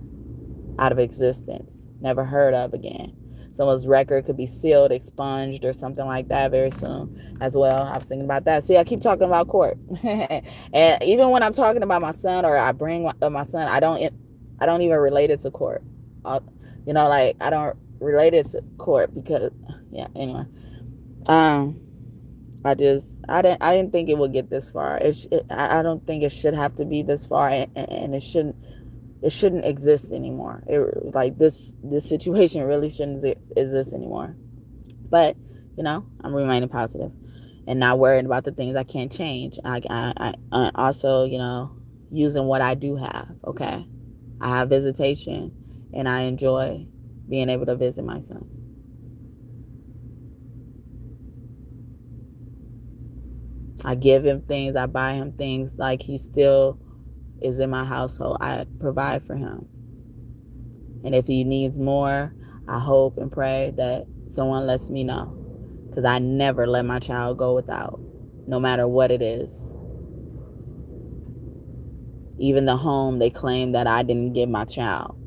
out of existence, never heard of again. Someone's record could be sealed, expunged, or something like that very soon as well. I was thinking about that. See, I keep talking about court. And even when I'm talking about my son, or I bring my son, I don't even relate it to court. I don't relate it to court because, yeah, anyway. I didn't think it would get this far. I don't think it should have to be this far, and it shouldn't exist anymore. This situation really shouldn't exist anymore. But, I'm remaining positive and not worrying about the things I can't change. I also, using what I do have, okay? I have visitation, and I enjoy being able to visit my son. I give him things. I buy him things. Like he still is in my household. I provide for him. And if he needs more, I hope and pray that someone lets me know. Because I never let my child go without, no matter what it is. Even the home they claim that I didn't give my child.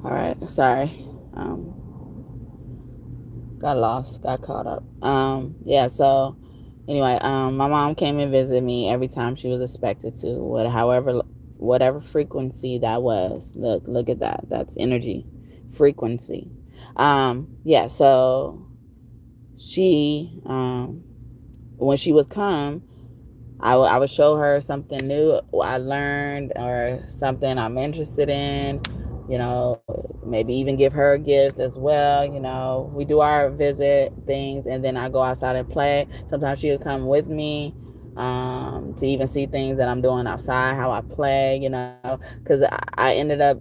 All right, sorry. Got caught up. Yeah, so anyway, my mom came and visited me every time she was expected to, whatever frequency that was. Look at that. That's energy, frequency. Yeah, so she, when she would come, I would show her something new I learned or something I'm interested in, maybe even give her a gift as well. We do our visit things, and then I go outside and play. Sometimes she'll come with me to even see things that I'm doing outside, how I play, because I ended up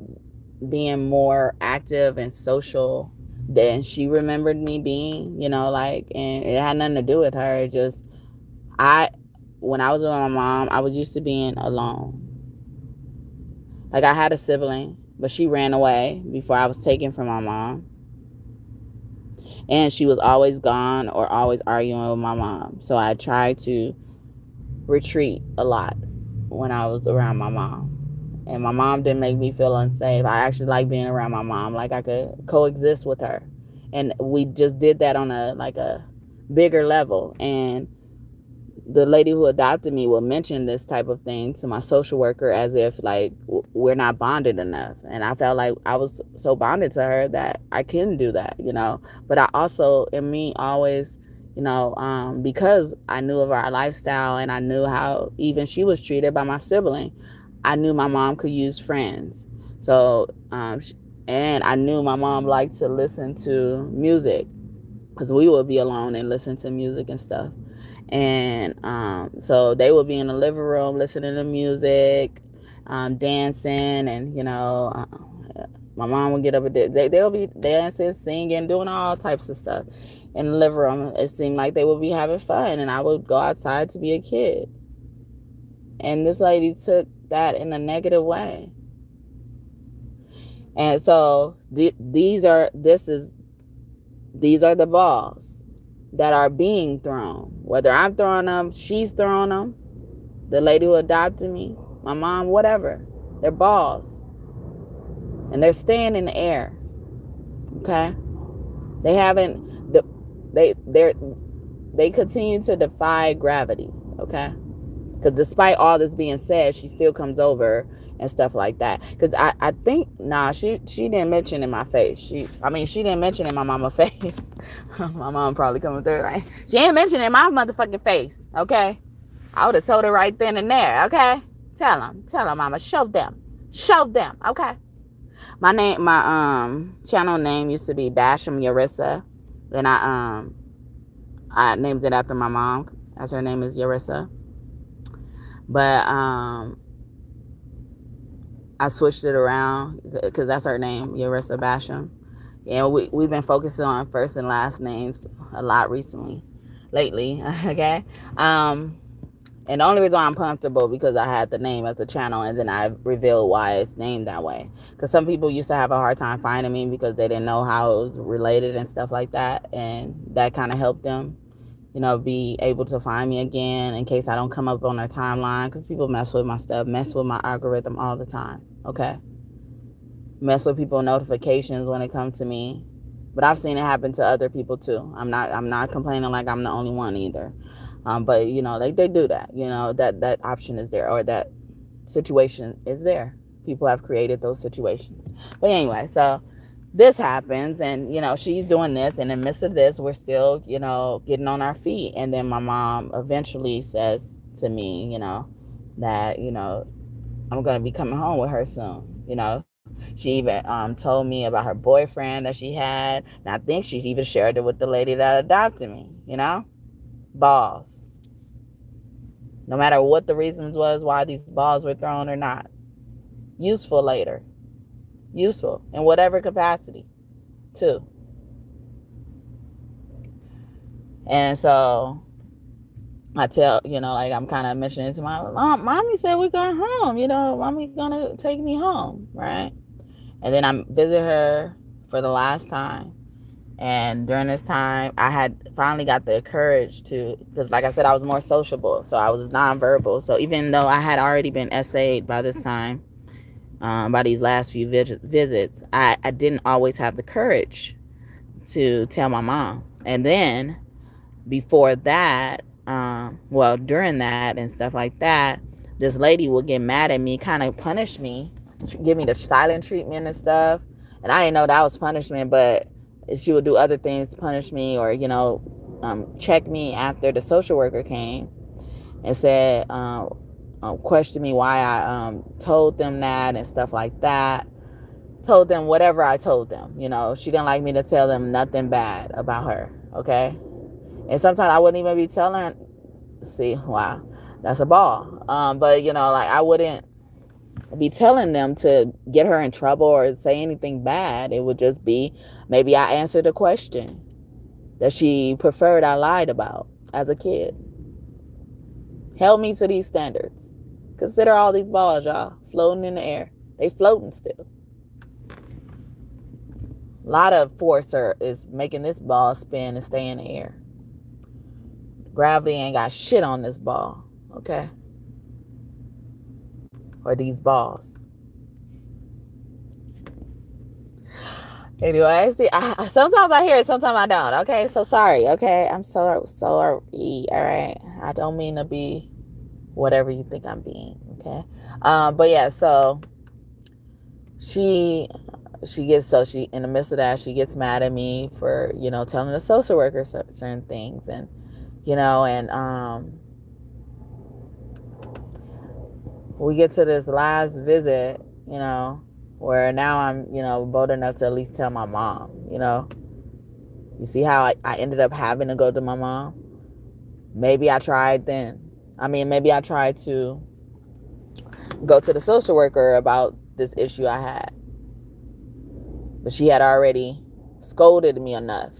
being more active and social than she remembered me being, and it had nothing to do with her. When I was with my mom, I was used to being alone. Like, I had a sibling, but she ran away before I was taken from my mom. And she was always gone or always arguing with my mom. So I tried to retreat a lot when I was around my mom. And my mom didn't make me feel unsafe. I actually like being around my mom. Like I could coexist with her. And we just did that on a bigger level. And the lady who adopted me would mention this type of thing to my social worker as if like we're not bonded enough. And I felt like I was so bonded to her that I couldn't do that, But I also, in me, always, because I knew of our lifestyle and I knew how even she was treated by my sibling, I knew my mom could use friends. So, and I knew my mom liked to listen to music because we would be alone and listen to music and stuff. And so they would be in the living room listening to music, dancing, and my mom would get up and they'll be dancing, singing, doing all types of stuff in the living room. It seemed like they would be having fun, and I would go outside to be a kid. And this lady took that in a negative way. And so these are the balls that are being thrown. Whether I'm throwing them, she's throwing them, the lady who adopted me, my mom, whatever. They're balls. And they're staying in the air. Okay? They haven't, they continue to defy gravity. Okay? Because despite all this being said, she still comes over and stuff like that. Because I think, she didn't mention in my face. She didn't mention in my mama's face. My mom probably coming through like, she ain't mentioning in my motherfucking face, okay? I would have told her right then and there, okay? Tell them, mama, show them, okay? My channel name used to be Basham Yarissa, and I named it after my mom, as her name is Yarissa. But I switched it around because that's her name, Yarissa Basham. And we've been focusing on first and last names a lot lately, okay? And the only reason why I'm comfortable because I had the name as a channel and then I revealed why it's named that way. Because some people used to have a hard time finding me because they didn't know how it was related and stuff like that. And that kind of helped them, be able to find me again in case I don't come up on their timeline. Because people mess with my stuff, mess with my algorithm all the time, okay? Mess with people's notifications when it comes to me. But I've seen it happen to other people too. I'm not complaining like I'm the only one either. But like they do that, that option is there, or that situation is there. People have created those situations. But anyway, so this happens and, she's doing this. And in the midst of this, we're still, getting on our feet. And then my mom eventually says to me, that, I'm going to be coming home with her soon, She even told me about her boyfriend that she had. And I think she's even shared it with the lady that adopted me, Balls. No matter what the reasons was why these balls were thrown or not. Useful later. Useful in whatever capacity, too. And so I tell, I'm kind of mentioning to my mom, mommy said we're going home, mommy gonna take me home, right? And then I visit her for the last time. And during this time, I had finally got the courage to, because like I said, I was more sociable. So I was nonverbal. So even though I had already been essayed by this time, by these last few visits, I didn't always have the courage to tell my mom. And then before that, during that and stuff like that, this lady would get mad at me, kind of punish me, give me the silent treatment and stuff. And I didn't know that was punishment, but she would do other things to punish me or, check me after the social worker came and said, questioned me why I told them that and stuff like that. Told them whatever I told them. She didn't like me to tell them nothing bad about her, okay? And sometimes I wouldn't even be telling, wow, that's a ball. But, I wouldn't be telling them to get her in trouble or say anything bad. It would just be maybe I answered a question that she preferred I lied about as a kid. Held me to these standards. Consider all these balls, y'all, floating in the air. They floating still. A lot of force is making this ball spin and stay in the air. Gravity ain't got shit on this ball, okay? or these balls. Anyway, see, sometimes I hear it, sometimes I don't. Okay, so sorry. Okay, I'm sorry. All right, I don't mean to be whatever you think I'm being. Okay, but yeah, so she gets in the midst of that, she gets mad at me for telling the social worker certain things, and we get to this last visit, where now I'm, bold enough to at least tell my mom, You see how I ended up having to go to my mom? Maybe I tried then. Maybe I tried to go to the social worker about this issue I had. But she had already scolded me enough.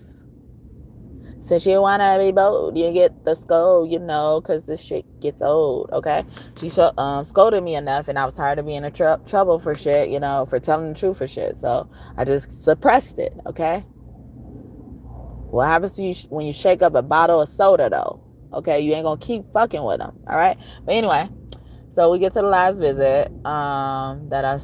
Since you want to be bold, you get the scold, because this shit gets old, okay? She scolded me enough, and I was tired of being in trouble for shit, for telling the truth for shit. So I just suppressed it, okay? What happens to you when you shake up a bottle of soda, though? Okay, you ain't gonna keep fucking with them, all right? But anyway, so we get to the last visit that I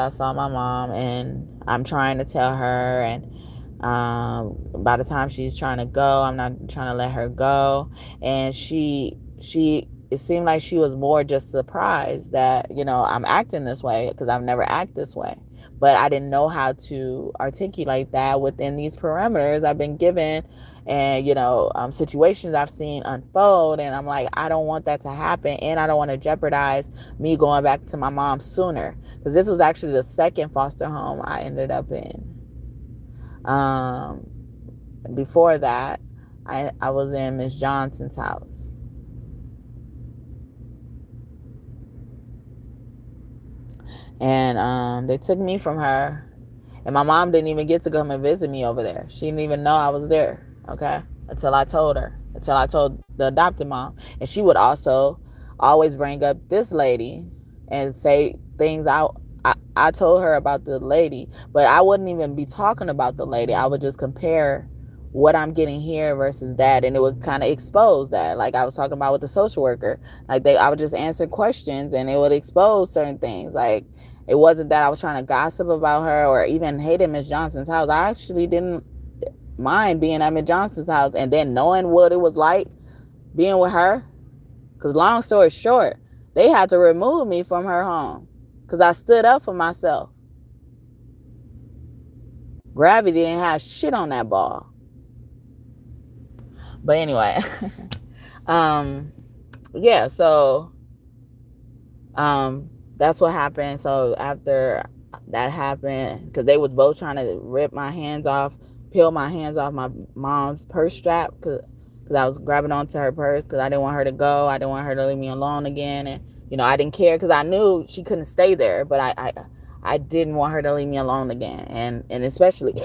saw my mom, and I'm trying to tell her, and by the time she's trying to go, I'm not trying to let her go, and it seemed like she was more just surprised that I'm acting this way, because I've never acted this way, but I didn't know how to articulate that within these parameters I've been given, and situations I've seen unfold, and I'm like, I don't want that to happen, and I don't want to jeopardize me going back to my mom sooner, because this was actually the second foster home I ended up in. Before that, I was in Miss Johnson's house. And they took me from her. And my mom didn't even get to come and visit me over there. She didn't even know I was there, okay? Until I told the adopted mom. And she would also always bring up this lady and say things I told her about the lady, but I wouldn't even be talking about the lady. I would just compare what I'm getting here versus that, and it would kind of expose that. Like I was talking about with the social worker, I would just answer questions, and it would expose certain things. Like it wasn't that I was trying to gossip about her or even hated Miss Johnson's house. I actually didn't mind being at Miss Johnson's house, and then knowing what it was like being with her. Because long story short, they had to remove me from her home. Because I stood up for myself. Gravity didn't have shit on that ball. But anyway. Yeah, so that's what happened. So after that happened, because they was both trying to rip my hands off, peel my hands off my mom's purse strap, because I was grabbing onto her purse, because I didn't want her to go. I didn't want her to leave me alone again. And I didn't care, because I knew she couldn't stay there, but I didn't want her to leave me alone again. And especially,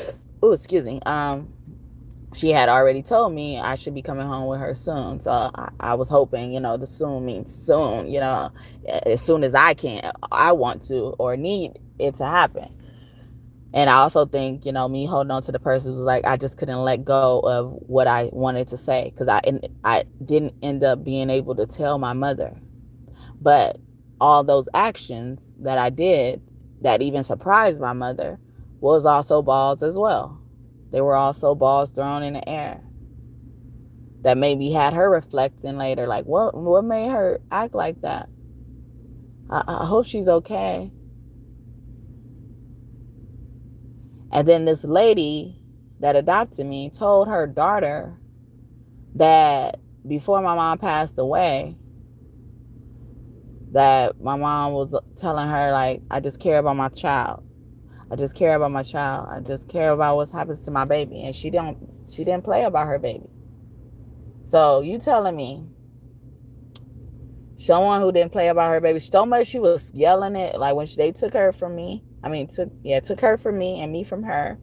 she had already told me I should be coming home with her soon. So I was hoping, the soon means soon, as soon as I want to or need it to happen. And I also think, me holding on to the purse was like, I just couldn't let go of what I wanted to say, because I didn't end up being able to tell my mother. But all those actions that I did that even surprised my mother was also balls as well. They were also balls thrown in the air that maybe had her reflecting later, like, what made her act like that? I hope she's okay. And then this lady that adopted me told her daughter that before my mom passed away, that my mom was telling her, like, I just care about my child. I just care about my child. I just care about what happens to my baby. And she didn't play about her baby. So you telling me someone who didn't play about her baby so much, she was yelling it, like when they took her from me. Took her from me and me from her.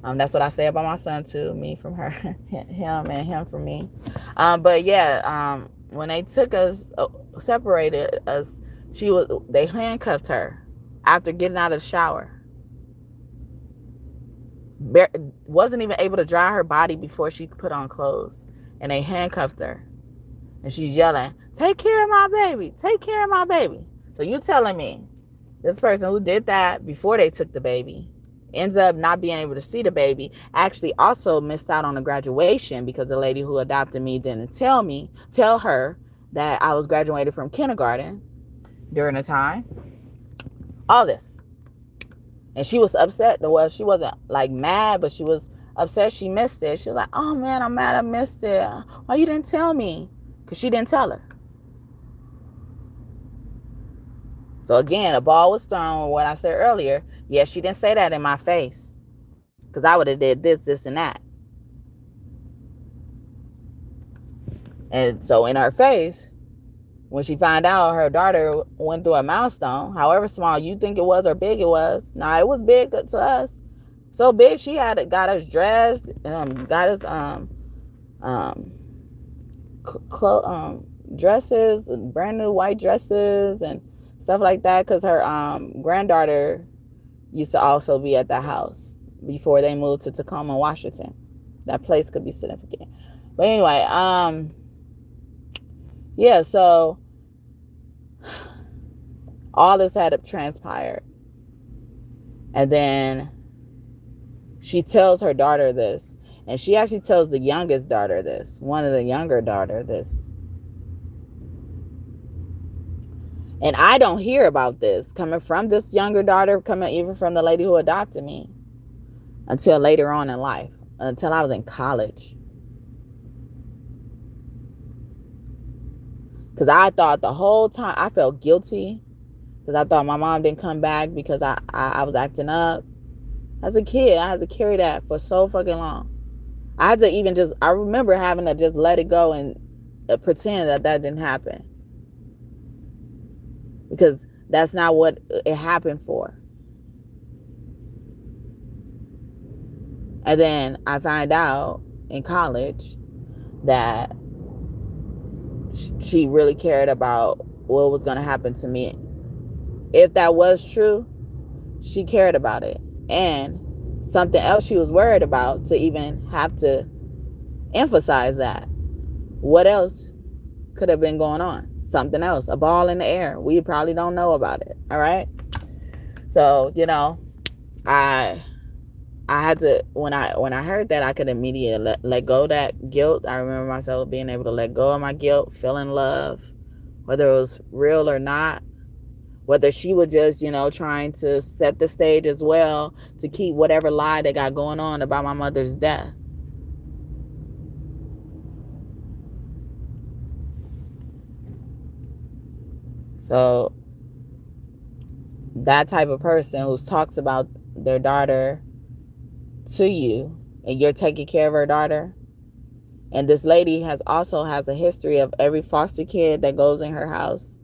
That's what I say about my son too. Me from her, him and him from me. But yeah, when they took us, separated us, they handcuffed her after getting out of the shower. Wasn't even able to dry her body before she put on clothes, and they handcuffed her, and she's yelling, "Take care of my baby! Take care of my baby!" So you telling me this person who did that before they took the baby ends up not being able to see the baby, actually also missed out on the graduation because the lady who adopted me didn't tell her that I was graduated from kindergarten during the time. All this. And she was upset. Well, she wasn't like mad, but she was upset she missed it. She was like, oh man, I'm mad I missed it. Why you didn't tell me? Because she didn't tell her. So again, a ball was thrown. What I said earlier, yes, she didn't say that in my face, because I would have did this, and that. And so in her face, when she found out her daughter went through a milestone, however small you think it was or big it was, it was big to us. So big, she got us dressed, got us dresses, brand new white dresses and stuff like that, because her granddaughter used to also be at the house before they moved to Tacoma, Washington. That place could be significant. But anyway, yeah, so all this had transpired. And then she tells her daughter this. And she actually tells the youngest daughter this. One of the younger daughter this. And I don't hear about this coming from this younger daughter, coming even from the lady who adopted me, until later on in life, until I was in college. Because I thought the whole time, I felt guilty, because I thought my mom didn't come back because I was acting up. As a kid, I had to carry that for so fucking long. I had to I remember having to just let it go and pretend that didn't happen. Because that's not what it happened for. And then I find out in college that she really cared about what was going to happen to me. If that was true, she cared about it. And something else she was worried about, to even have to emphasize that. What else could have been going on? Something else, a ball in the air. We probably don't know about it. All right. So, I had to, when I heard that, I could immediately let go of that guilt. I remember myself being able to let go of my guilt, feeling love, whether it was real or not, whether she was just, trying to set the stage as well to keep whatever lie they got going on about my mother's death. So that type of person who talks about their daughter to you, and you're taking care of her daughter, and this lady has a history of every foster kid that goes in her house,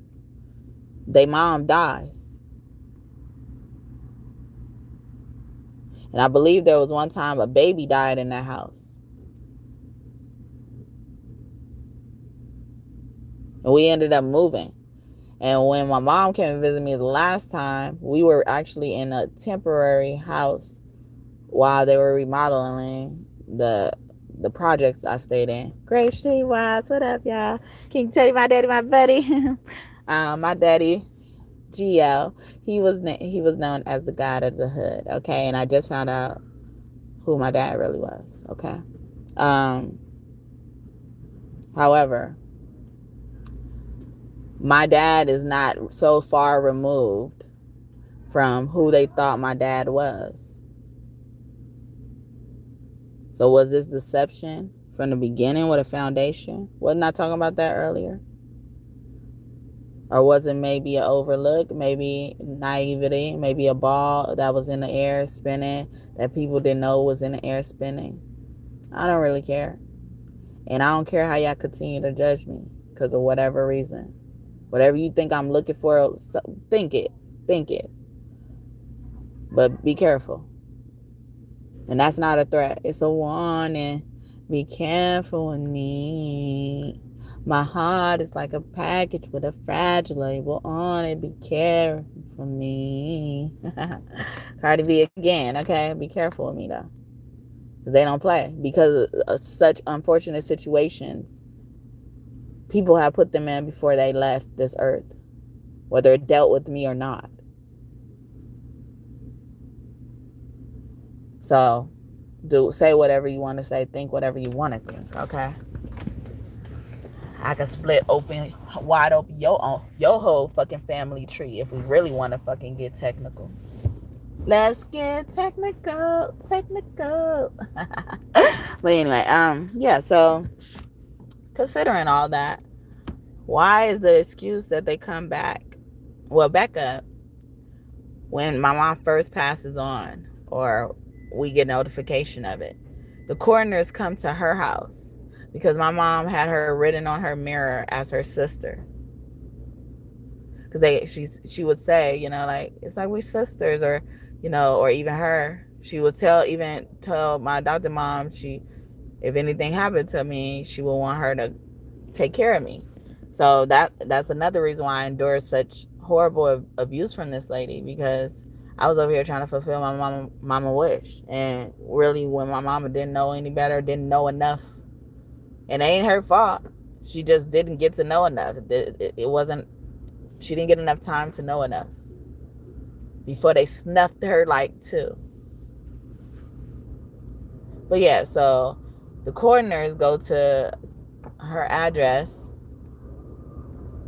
their mom dies. And I believe there was one time a baby died in that house. And we ended up moving. And when my mom came and visited me the last time, we were actually in a temporary house while they were remodeling the projects I stayed in. Grape Street Wise, what up, y'all? Can you tell you my daddy, my buddy? My daddy, GL, he was known as the God of the Hood, okay? And I just found out who my dad really was, okay? However, my dad is not so far removed from who they thought my dad was. So was this deception from the beginning with a foundation? Wasn't I talking about that earlier? Or was it maybe an overlook, maybe naivety, maybe a ball that was in the air spinning that people didn't know was in the air spinning? I don't really care. And I don't care how y'all continue to judge me because of whatever reason. Whatever you think I'm looking for, think it. But be careful. And that's not a threat. It's a warning. Be careful with me. My heart is like a package with a fragile label on it. Be careful for me. Cardi B again, okay? Be careful with me, though. They don't play. Because of such unfortunate situations people have put them in before they left this earth. whether it dealt with me or not. So say whatever you want to say, think whatever you want to think, okay? I can split wide open your whole fucking family tree if we really want to fucking get technical. Let's get technical. But anyway, yeah, so considering all that, why is the excuse that they come back up when my mom first passes on or we get notification of it? The coroners come to her house because my mom had her written on her mirror as her sister. Because she would say, you know, like, it's like we sisters, or, you know, or even her, she would tell my adopted mom, if anything happened to me, she would want her to take care of me. So that's another reason why I endured such horrible abuse from this lady, because I was over here trying to fulfill my mama wish. And really, when my mama didn't know any better, didn't know enough, and it ain't her fault. She just didn't get to know enough. It wasn't, she didn't get enough time to know enough before they snuffed her like two. But yeah, so the coroners go to her address,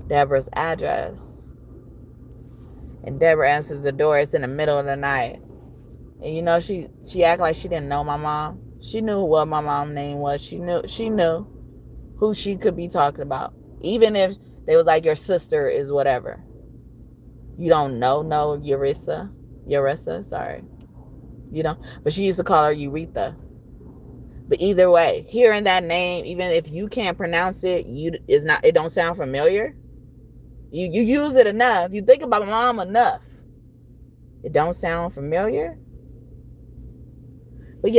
Deborah's address, and Deborah answers the door. It's in the middle of the night. And you know, she acted like she didn't know my mom. She knew what my mom's name was. She knew who she could be talking about. Even if they was like, your sister is whatever. You don't know Urissa, sorry. You know, but she used to call her Urethra. But either way, hearing that name, even if you can't pronounce it, it don't sound familiar. You use it enough. You think about mom enough. It don't sound familiar. But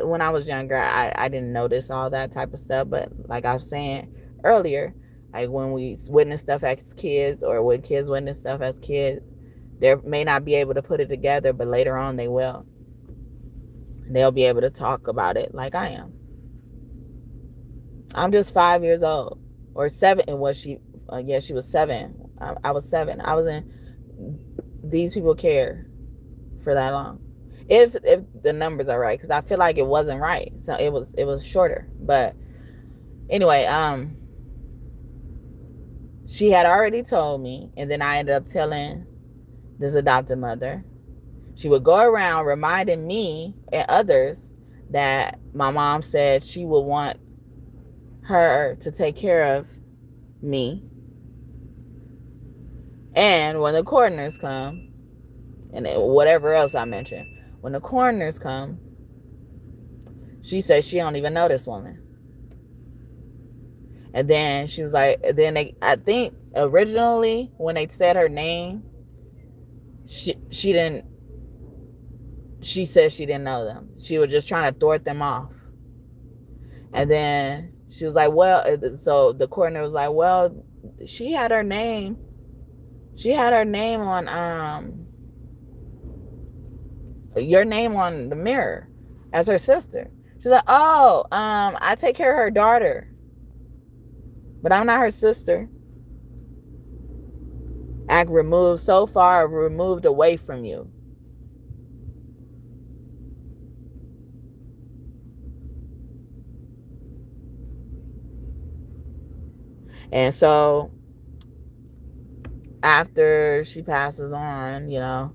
when I was younger, I didn't notice all that type of stuff. But like I was saying earlier, like when we witness stuff as kids, or when kids witness stuff as kids, they may not be able to put it together, but later on they will. And they'll be able to talk about it like I am. I'm just 5 years old, or 7. And was she? She was 7. I was 7. I was in. These people care for that long, if the numbers are right, because I feel like it wasn't right. So it was shorter. But anyway, she had already told me, and then I ended up telling this adopted mother. She would go around reminding me and others that my mom said she would want her to take care of me. And when the coroners come, and whatever else I mentioned, when the coroners come, she said she don't even know this woman. And then she was like, I think originally when they said her name, she said she didn't know them. She was just trying to thwart them off. And then she was like, well, so the coroner was like, well, she had her name on your name on the mirror as her sister. She's like, oh, I take care of her daughter, but I'm not her sister. Act so far removed away from you. And so after she passes on, you know,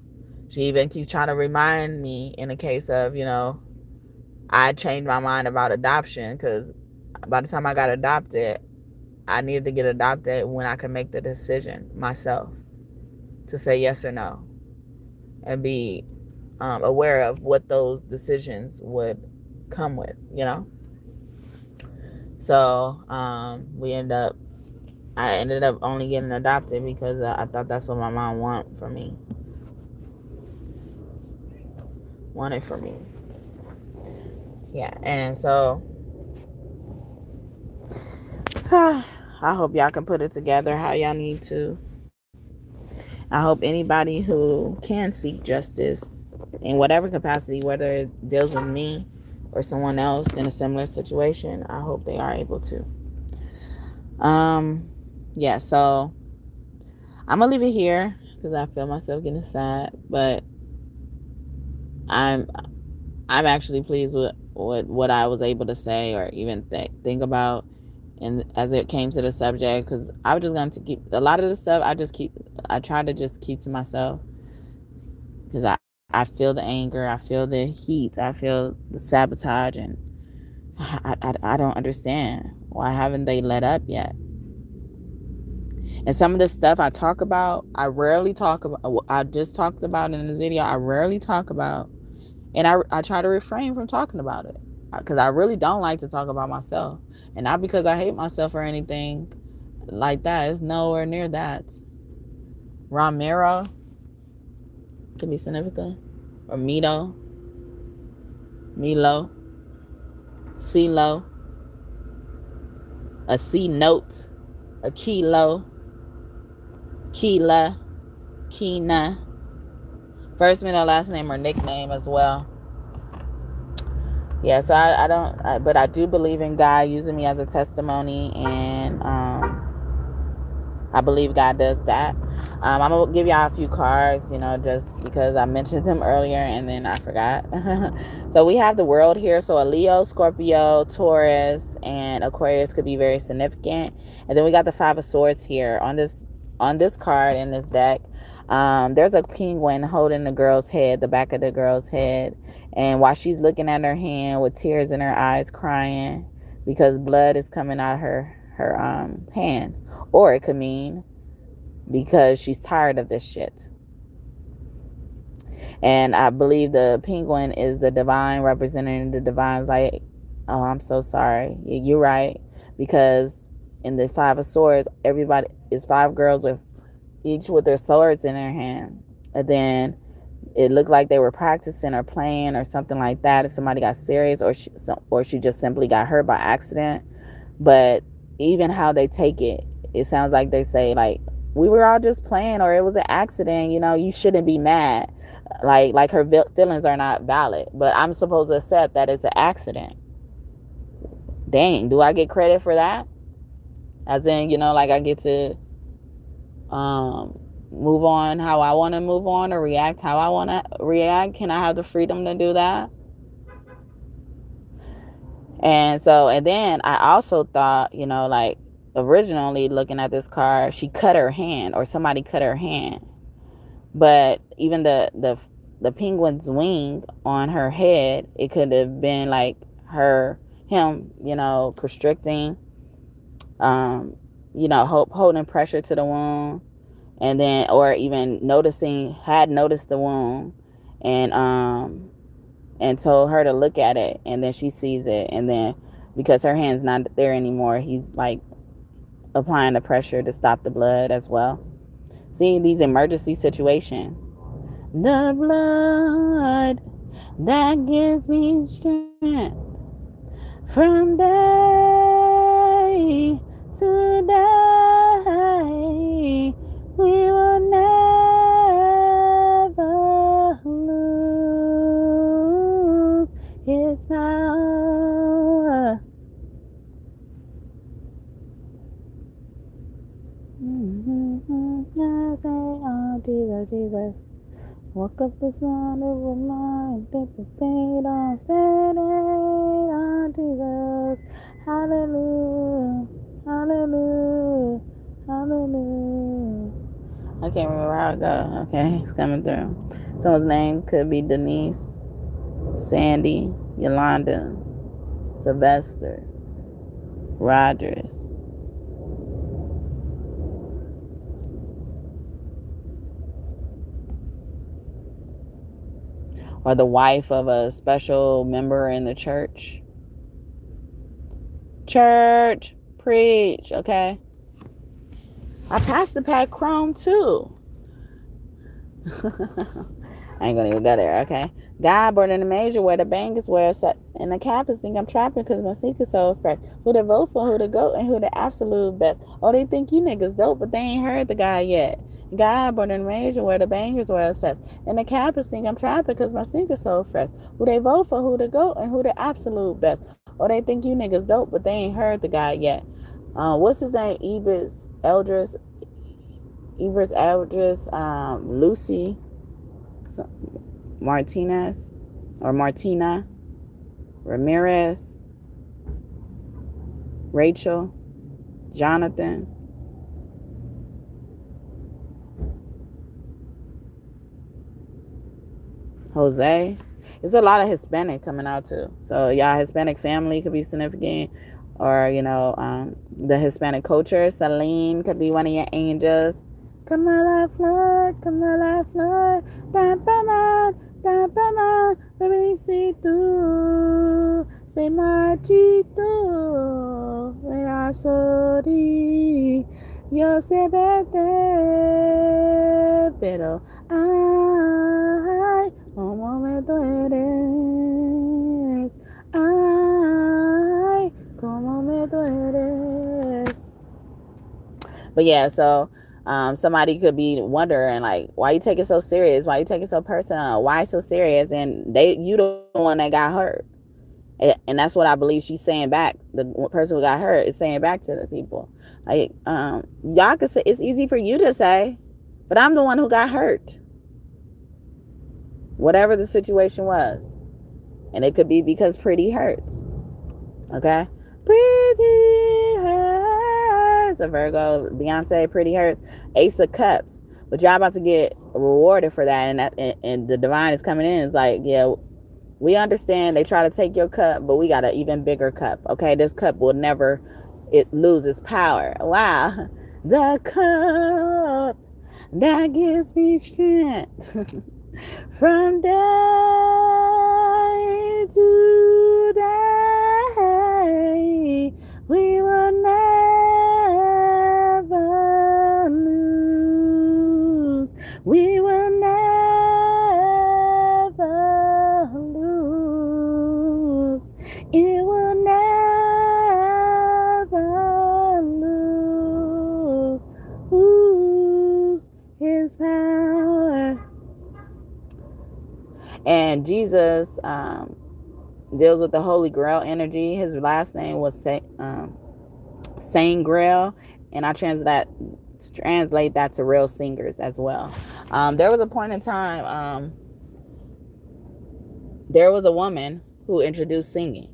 she even keeps trying to remind me in the case of, you know, I changed my mind about adoption, because by the time I got adopted, I needed to get adopted when I could make the decision myself to say yes or no, and be aware of what those decisions would come with, you know. So I ended up only getting adopted because I thought that's what my mom wanted for me. Yeah, and so I hope y'all can put it together how y'all need to. I hope anybody who can seek justice in whatever capacity, whether it deals with me or someone else in a similar situation, I hope they are able to. Yeah, so I'm gonna leave it here because I feel myself getting sad, but I'm actually pleased with what I was able to say or even think about, and as it came to the subject, because I was just going to keep a lot of the stuff. I try to just keep to myself because I feel the anger, I feel the heat, I feel the sabotage, and I don't understand why haven't they let up yet. And some of the stuff I talk about, I rarely talk about. I just talked about in this video. I rarely talk about, and I try to refrain from talking about it because I really don't like to talk about myself, and not because I hate myself or anything like that. It's nowhere near that. Ramiro could be significant, or Milo, CeeLo, a C note, a kilo, Keela, Keena. First, middle, last name, or nickname as well. Yeah, so but I do believe in God using me as a testimony, and I believe God does that. I'm going to give y'all a few cards, just because I mentioned them earlier and then I forgot. So we have the world here. So a Leo, Scorpio, Taurus, and Aquarius could be very significant. And then we got the Five of Swords here on this card in this deck. There's a penguin holding the girl's head, the back of the girl's head. And while she's looking at her hand with tears in her eyes, crying because blood is coming out her hand. Or it could mean because she's tired of this shit. And I believe the penguin is the divine, representing the divine's like, oh, I'm so sorry. You're right. Because in the Five of Swords, everybody is 5 girls with each with their swords in their hand. And then it looked like they were practicing or playing or something like that. And somebody got serious, or she just simply got hurt by accident. But even how they take it, it sounds like they say, like, we were all just playing, or it was an accident, you shouldn't be mad. Like her feelings are not valid, but I'm supposed to accept that it's an accident. Dang, do I get credit for that? As in, like I get to move on how I want to move on, or react how I want to react? Can I have the freedom to do that? And then I also thought, like originally looking at this card, she cut her hand, or somebody cut her hand. But even the penguin's wing on her head, it could have been like him, constricting, holding pressure to the wound, and then, or even noticed the wound, and told her to look at it, and then she sees it, and then because her hand's not there anymore, he's like applying the pressure to stop the blood as well. See, these emergency situations. The blood that gives me strength from day to day, we will never lose his power. I say, oh, Jesus, Jesus. Woke up this morning with my thing don't stand on Jesus. Hallelujah, hallelujah, hallelujah. I can't remember how it goes. Okay, it's coming through. Someone's name could be Denise, Sandy, Yolanda, Sylvester, Rogers. Or the wife of a special member in the church. Church, preach, okay? I passed the pack chrome too. I ain't gonna even go there, okay? God born in the major where the bangers wear sets. And the cappers think I'm trapping because my sneakers so fresh. Who to vote for, who to go, and who the absolute best. Oh, they think you niggas dope, but they ain't heard the guy yet. God born in the major where the bangers wear obsessed. And the cappers think I'm trapping because my sneakers so fresh. Who they vote for, who to go, and who the absolute best. Oh, they think you niggas dope, but they ain't heard the guy yet. What's his name? Eldris Empress actress Lucy Martinez or Martina Ramirez, Rachel, Jonathan, Jose. There's a lot of Hispanic coming out too. So y'all Hispanic family could be significant, or the Hispanic culture. Celine could be one of your angels. Como la flor, tapama, baby, si tú se marchito, verá sorry, yo sé verte, pero ay, como me dueles, ay, como me dueles. But yeah, so somebody could be wondering, like, why you take it so serious? Why you take it so personal? Why so serious? And you the one that got hurt. And that's what I believe she's saying back. The person who got hurt is saying back to the people. Like, y'all could say, it's easy for you to say, but I'm the one who got hurt. Whatever the situation was. And it could be because pretty hurts. Okay? Pretty hurts. A Virgo, Beyonce, pretty hurts. Ace of Cups. But y'all about to get rewarded for that. And the divine is coming in. It's like, yeah, we understand they try to take your cup, but we got an even bigger cup. Okay? This cup will never lose its power. Wow. The cup that gives me strength. From day to day, we will never lose. We will never lose. It will never lose his power. And Jesus deals with the Holy Grail energy. His last name was Saint Grail, and I translate that to real singers as well. There was a point in time, there was a woman who introduced singing.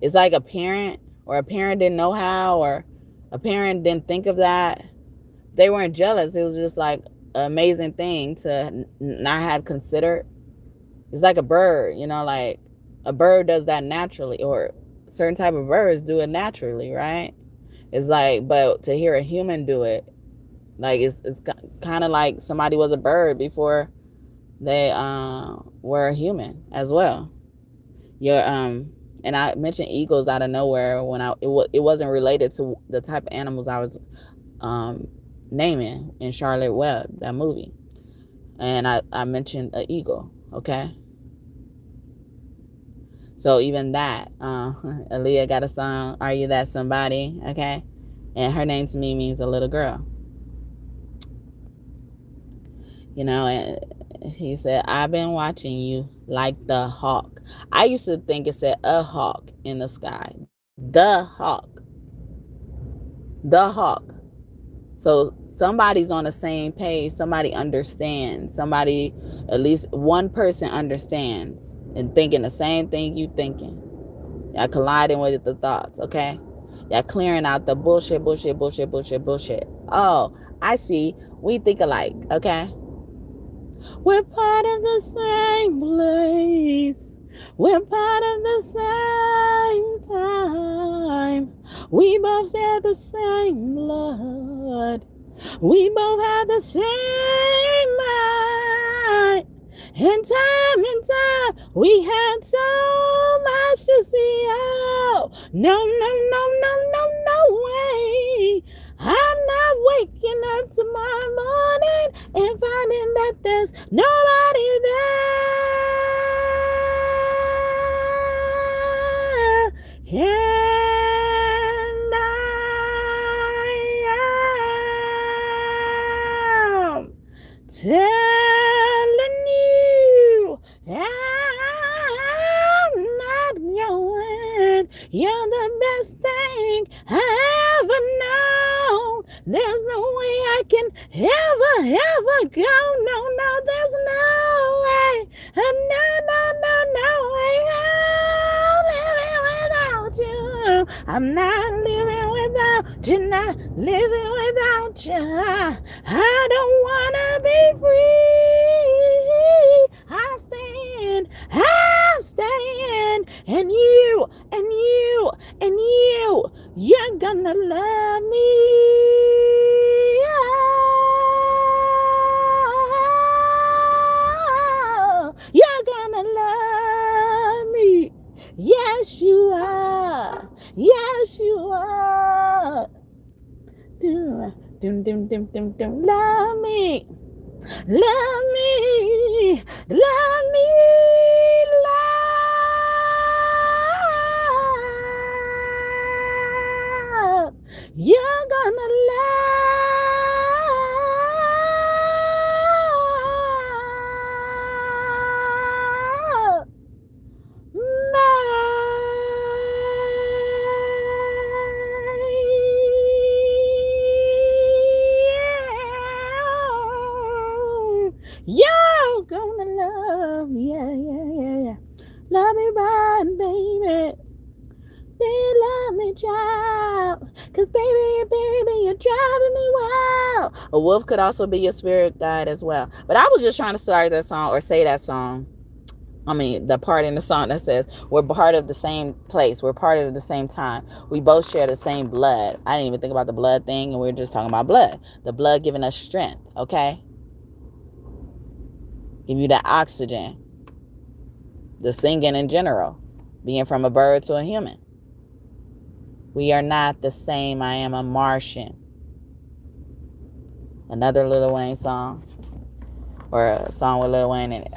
It's like a parent didn't know how, or a parent didn't think of that. They weren't jealous. It was just like an amazing thing to not have considered. It's like a bird, like a bird does that naturally, or certain type of birds do it naturally, right? It's like, but to hear a human do it, like it's kind of like somebody was a bird before they were a human as well. And I mentioned eagles out of nowhere when it wasn't related to the type of animals I was naming in Charlotte Webb, that movie. And I mentioned an eagle, okay? So even that, Aaliyah got a song, Are You That Somebody, okay? And her name to me means a little girl. And he said, I've been watching you like the hawk. I used to think it said a hawk in the sky. The hawk. The hawk. So somebody's on the same page. Somebody understands. Somebody, at least one person understands and thinking the same thing you thinking. Y'all colliding with the thoughts, okay? Y'all clearing out the bullshit. Oh, I see. We think alike, okay? We're part of the same place. We're part of the same time. We both share the same blood. We both have the same mind. In time, we had so much to see. Oh, no way. I'm not waking up tomorrow morning and finding that there's nobody there. And I am telling you, I'm not your best thing I ever known. There's no way I can ever go. No, there's no way. No way. I'm living without you. I'm not living without you. Not living without you. I don't wanna be free. I'm staying, and you're gonna love me. Oh, you're gonna love me. Yes, you are. Yes, you are. Love me. Love me, love me, love. You're gonna love me. You're gonna love me, yeah. Love me right, baby. They love me, child. Cause baby, you're driving me wild. A wolf could also be your spirit guide as well. But I was just trying to start that song or say that song. I mean, the part in the song that says, we're part of the same place. We're part of the same time. We both share the same blood. I didn't even think about the blood thing, and we were just talking about blood. The blood giving us strength, okay? Give you that oxygen. The singing in general. Being from a bird to a human. We are not the same. I am a Martian. Another Lil Wayne song. Or a song with Lil Wayne in it.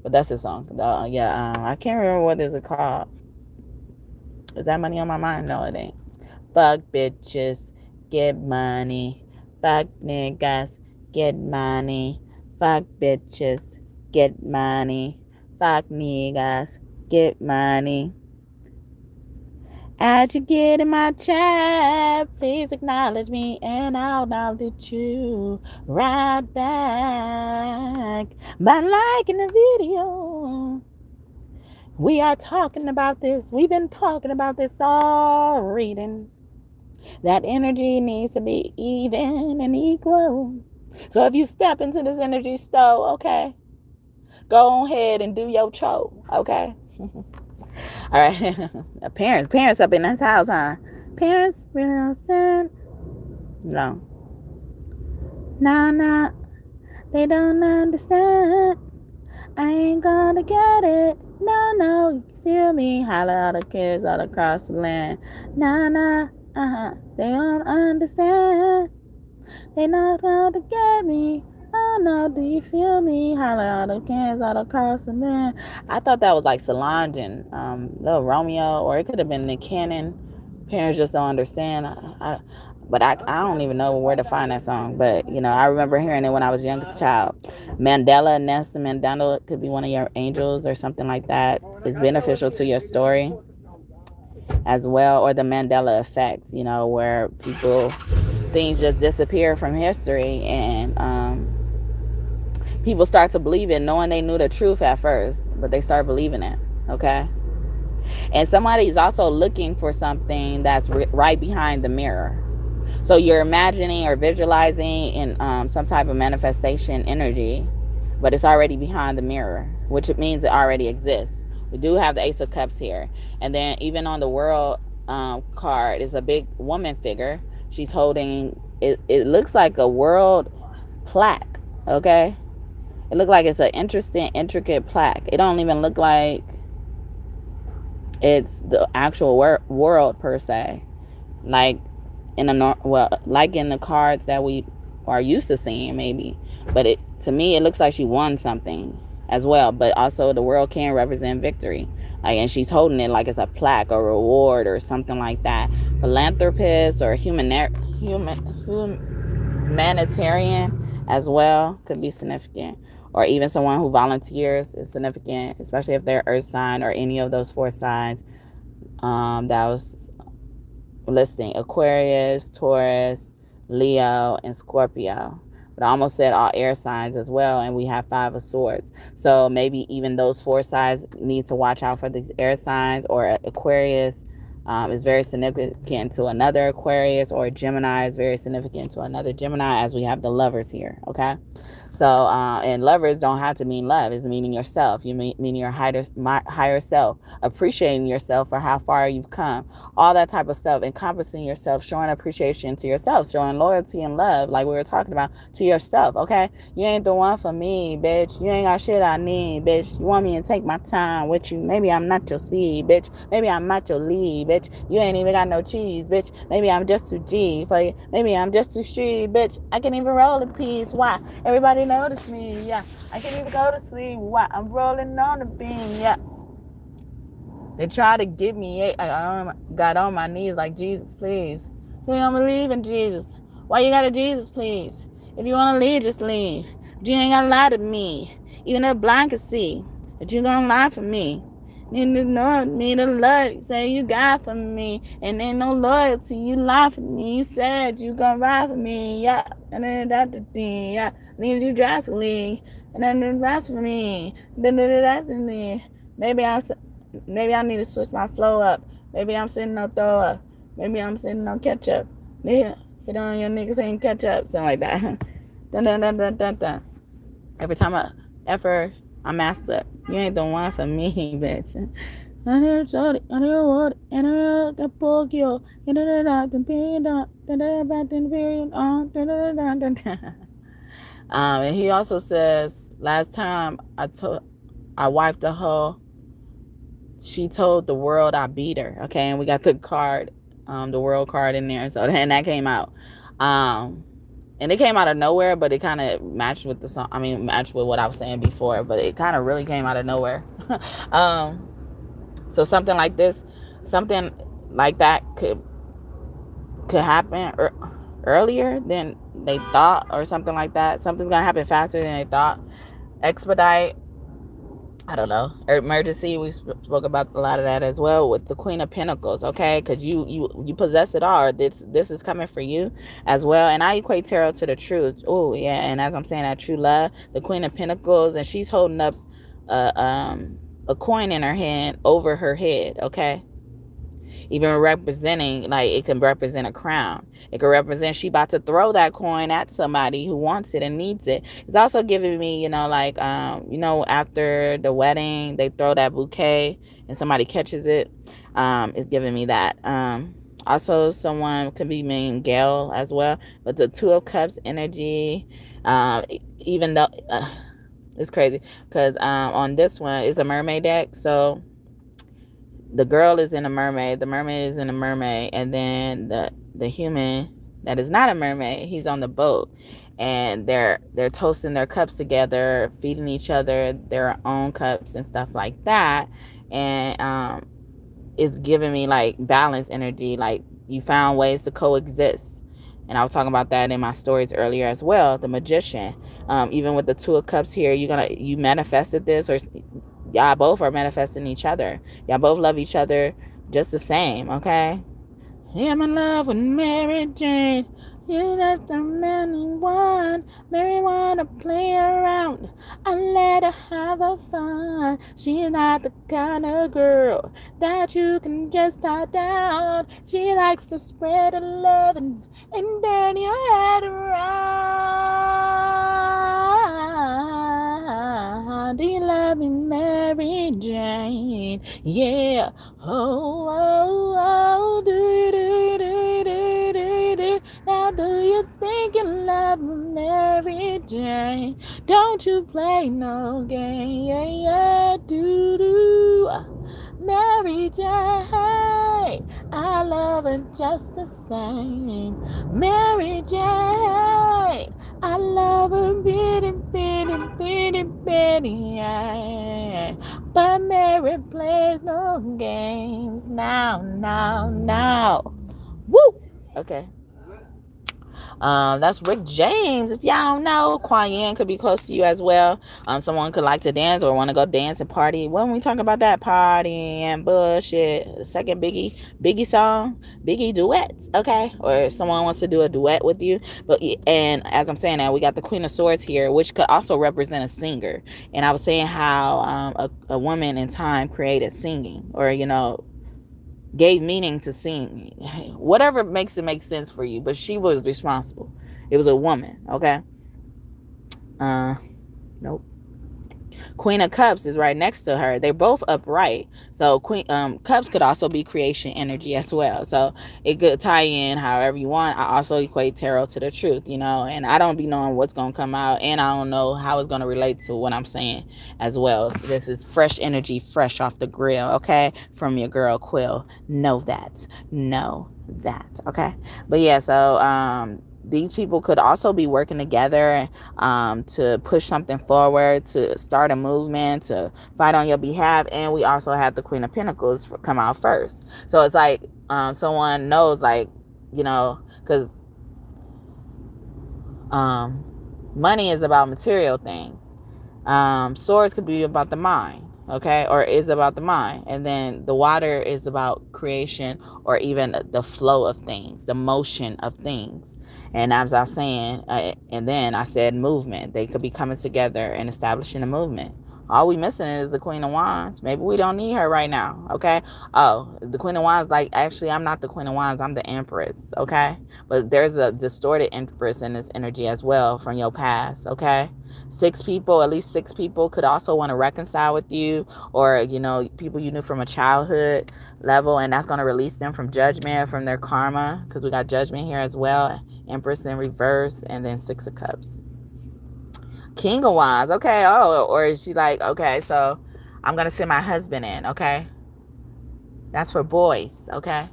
But that's his song. I can't remember what is it called. Is that Money on My Mind? No, it ain't. Fuck bitches, get money. Fuck niggas, get money. Fuck bitches, get money. Fuck niggas, get money. As you get in my chat, please acknowledge me and I'll acknowledge you right back by liking the video. We are talking about this. We've been talking about this all reading. That energy needs to be even and equal. So if you step into this energy stove, okay, go ahead and do your chore, okay? All right. Parents up in this house, huh? Parents really understand? No. Nah. They don't understand. I ain't gonna get it. No. You feel me? Holler all the kids all across the land. Nah. They don't understand. They not gonna get me. Oh no, do you feel me? Holler all the kids all across the land. I thought that was like Solange and Little Romeo, or it could have been Nick Cannon. Parents just don't understand. But I don't even know where to find that song. But, you know, I remember hearing it when I was a young child. Nelson Mandela could be one of your angels or something like that. It's beneficial to your story as well. Or the Mandela effect, you know, where things just disappear from history and people start to believe it, knowing they knew the truth at first, but they start believing it, okay? And somebody's also looking for something that's right behind the mirror. So you're imagining or visualizing in some type of manifestation energy, but it's already behind the mirror, which means it already exists. We do have the Ace of Cups here. And then even on the World card is a big woman figure. She's holding, it looks like a world plaque, okay? It looks like it's an interesting, intricate plaque. It don't even look like it's the actual world per se. Like in the cards that we are used to seeing, maybe. But to me, it looks like she won something as well. But also the world can represent victory. And she's holding it like it's a plaque or reward or something like that. Philanthropist or humanitarian as well could be significant. Or even someone who volunteers is significant, especially if they're earth sign or any of those 4 signs. That was listing: Aquarius, Taurus, Leo, and Scorpio. But I almost said all air signs as well, and we have 5 of swords. So maybe even those 4 signs need to watch out for these air signs, or Aquarius is very significant to another Aquarius, or Gemini is very significant to another Gemini, as we have the lovers here, okay? So, and lovers don't have to mean love. It's meaning yourself. You meaning your higher self, appreciating yourself for how far you've come, all that type of stuff, encompassing yourself, showing appreciation to yourself, showing loyalty and love, like we were talking about, to yourself, okay? You ain't the one for me, bitch. You ain't got shit I need, bitch. You want me to take my time with you. Maybe I'm not your speed, bitch. Maybe I'm not your lead, bitch. You ain't even got no cheese, bitch. Maybe I'm just too G for you. Maybe I'm just too street, bitch. I can't even roll in peace. Why? Everybody notice me, yeah. I can't even go to sleep. Why? I'm rolling on the beam, yeah. They try to get me. I got on my knees like, Jesus, please. You don't believe in Jesus. Why you gotta Jesus, please? If you want to leave, just leave. But you ain't gotta lie to me. Even if blind can see that you gonna lie for me. Need to know, need a love, say you got for me. And ain't no loyalty, you lie for me. You said you gonna ride for me, yeah. And then that's the thing, yeah. Need you drastically. And then that's for me. Then that's the thing. Maybe I need to switch my flow up. Maybe I'm sitting on throw up. Maybe I'm sitting on ketchup. Hit on your niggas ain't ketchup. Something like that. Dun, dun, dun, dun, dun, dun. Every time I messed up. You ain't the one for me, bitch. And he also says, last time I wiped the hoe, she told the world I beat her. Okay, and we got the card, the world card in there. So then that came out. And it came out of nowhere, but it kind of matched with the song. I mean, matched with what I was saying before, but it kind of really came out of nowhere. So something like this, something like that could happen earlier than they thought, or something like that. Something's gonna happen faster than they thought. Expedite. I don't know. Emergency. We spoke about a lot of that as well with the Queen of Pentacles, okay? Because you possess it all. This is coming for you as well. And I equate tarot to the truth. Oh yeah. And as I'm saying, that true love, the Queen of Pentacles, and she's holding up a coin in her hand over her head, okay? Even representing, like, it can represent a crown. It can represent she about to throw that coin at somebody who wants it and needs it. It's also giving me, like, after the wedding, they throw that bouquet and somebody catches it. It's giving me that. Also, someone could be named Gail as well. But the Two of Cups energy, even though it's crazy, because on this one, it's a mermaid deck. So the girl is in a mermaid, the mermaid is in a mermaid, and then the human that is not a mermaid, he's on the boat, and they're toasting their cups together, feeding each other their own cups and stuff like that. And it's giving me like balance energy, like you found ways to coexist. And I was talking about that in my stories earlier as well. The Magician, even with the Two of Cups here, you manifested this, or y'all both are manifesting each other. Y'all both love each other just the same, okay? I'm in love with Mary Jane. You let the many one. Mary wanna play around. I let her have her fun. She's not the kind of girl that you can just tie down. She likes to spread her love and turn your head around. Do you love me, Mary Jane? Yeah. Oh, oh, oh, do, do, do, do, do, do. Now do you think you love me, Mary Jane? Don't you play no game, yeah, yeah, do, do. Mary Jane, I love her just the same. Mary Jane, I love her bitty, bitty, bitty, bitty, yeah. But Mary plays no games now. Woo! Okay. That's Rick James. If y'all don't know, Kuan Yin could be close to you as well. Someone could like to dance or want to go dance and party. When we talking about that party and bullshit, the second Biggie song, Biggie duets, okay? Or someone wants to do a duet with you. And as I'm saying that, we got the Queen of Swords here, which could also represent a singer. And I was saying how a woman in time created singing, or gave meaning to singing. Whatever makes it make sense for you, but she was responsible. It was a woman, okay? Nope. Queen of Cups is right next to her. They're both upright. So Cups could also be creation energy as well. So it could tie in however you want. I also equate tarot to the truth, and I don't be knowing what's going to come out, and I don't know how it's going to relate to what I'm saying as well. So this is fresh energy, fresh off the grill, okay? From your girl Quill. Know that. Okay? But yeah, so these people could also be working together to push something forward, to start a movement, to fight on your behalf. And we also have the Queen of Pentacles come out first. So it's like someone knows, like, because money is about material things. Swords could be about the mind, okay, or is about the mind. And then the water is about creation, or even the flow of things, the motion of things. And as I was saying, and then I said movement. They could be coming together and establishing a movement. All we missing is the Queen of Wands. Maybe we don't need her right now, okay? Oh, the Queen of Wands, like, actually, I'm not the Queen of Wands. I'm the Empress, okay? But there's a distorted Empress in this energy as well from your past, okay? At least six people could also want to reconcile with you, or, people you knew from a childhood level, and that's going to release them from judgment, from their karma, because we got judgment here as well. Empress in reverse, and then Six of Cups. King of Wands, okay. Oh, or is she like, okay, so I'm going to send my husband in, okay? That's for boys, okay?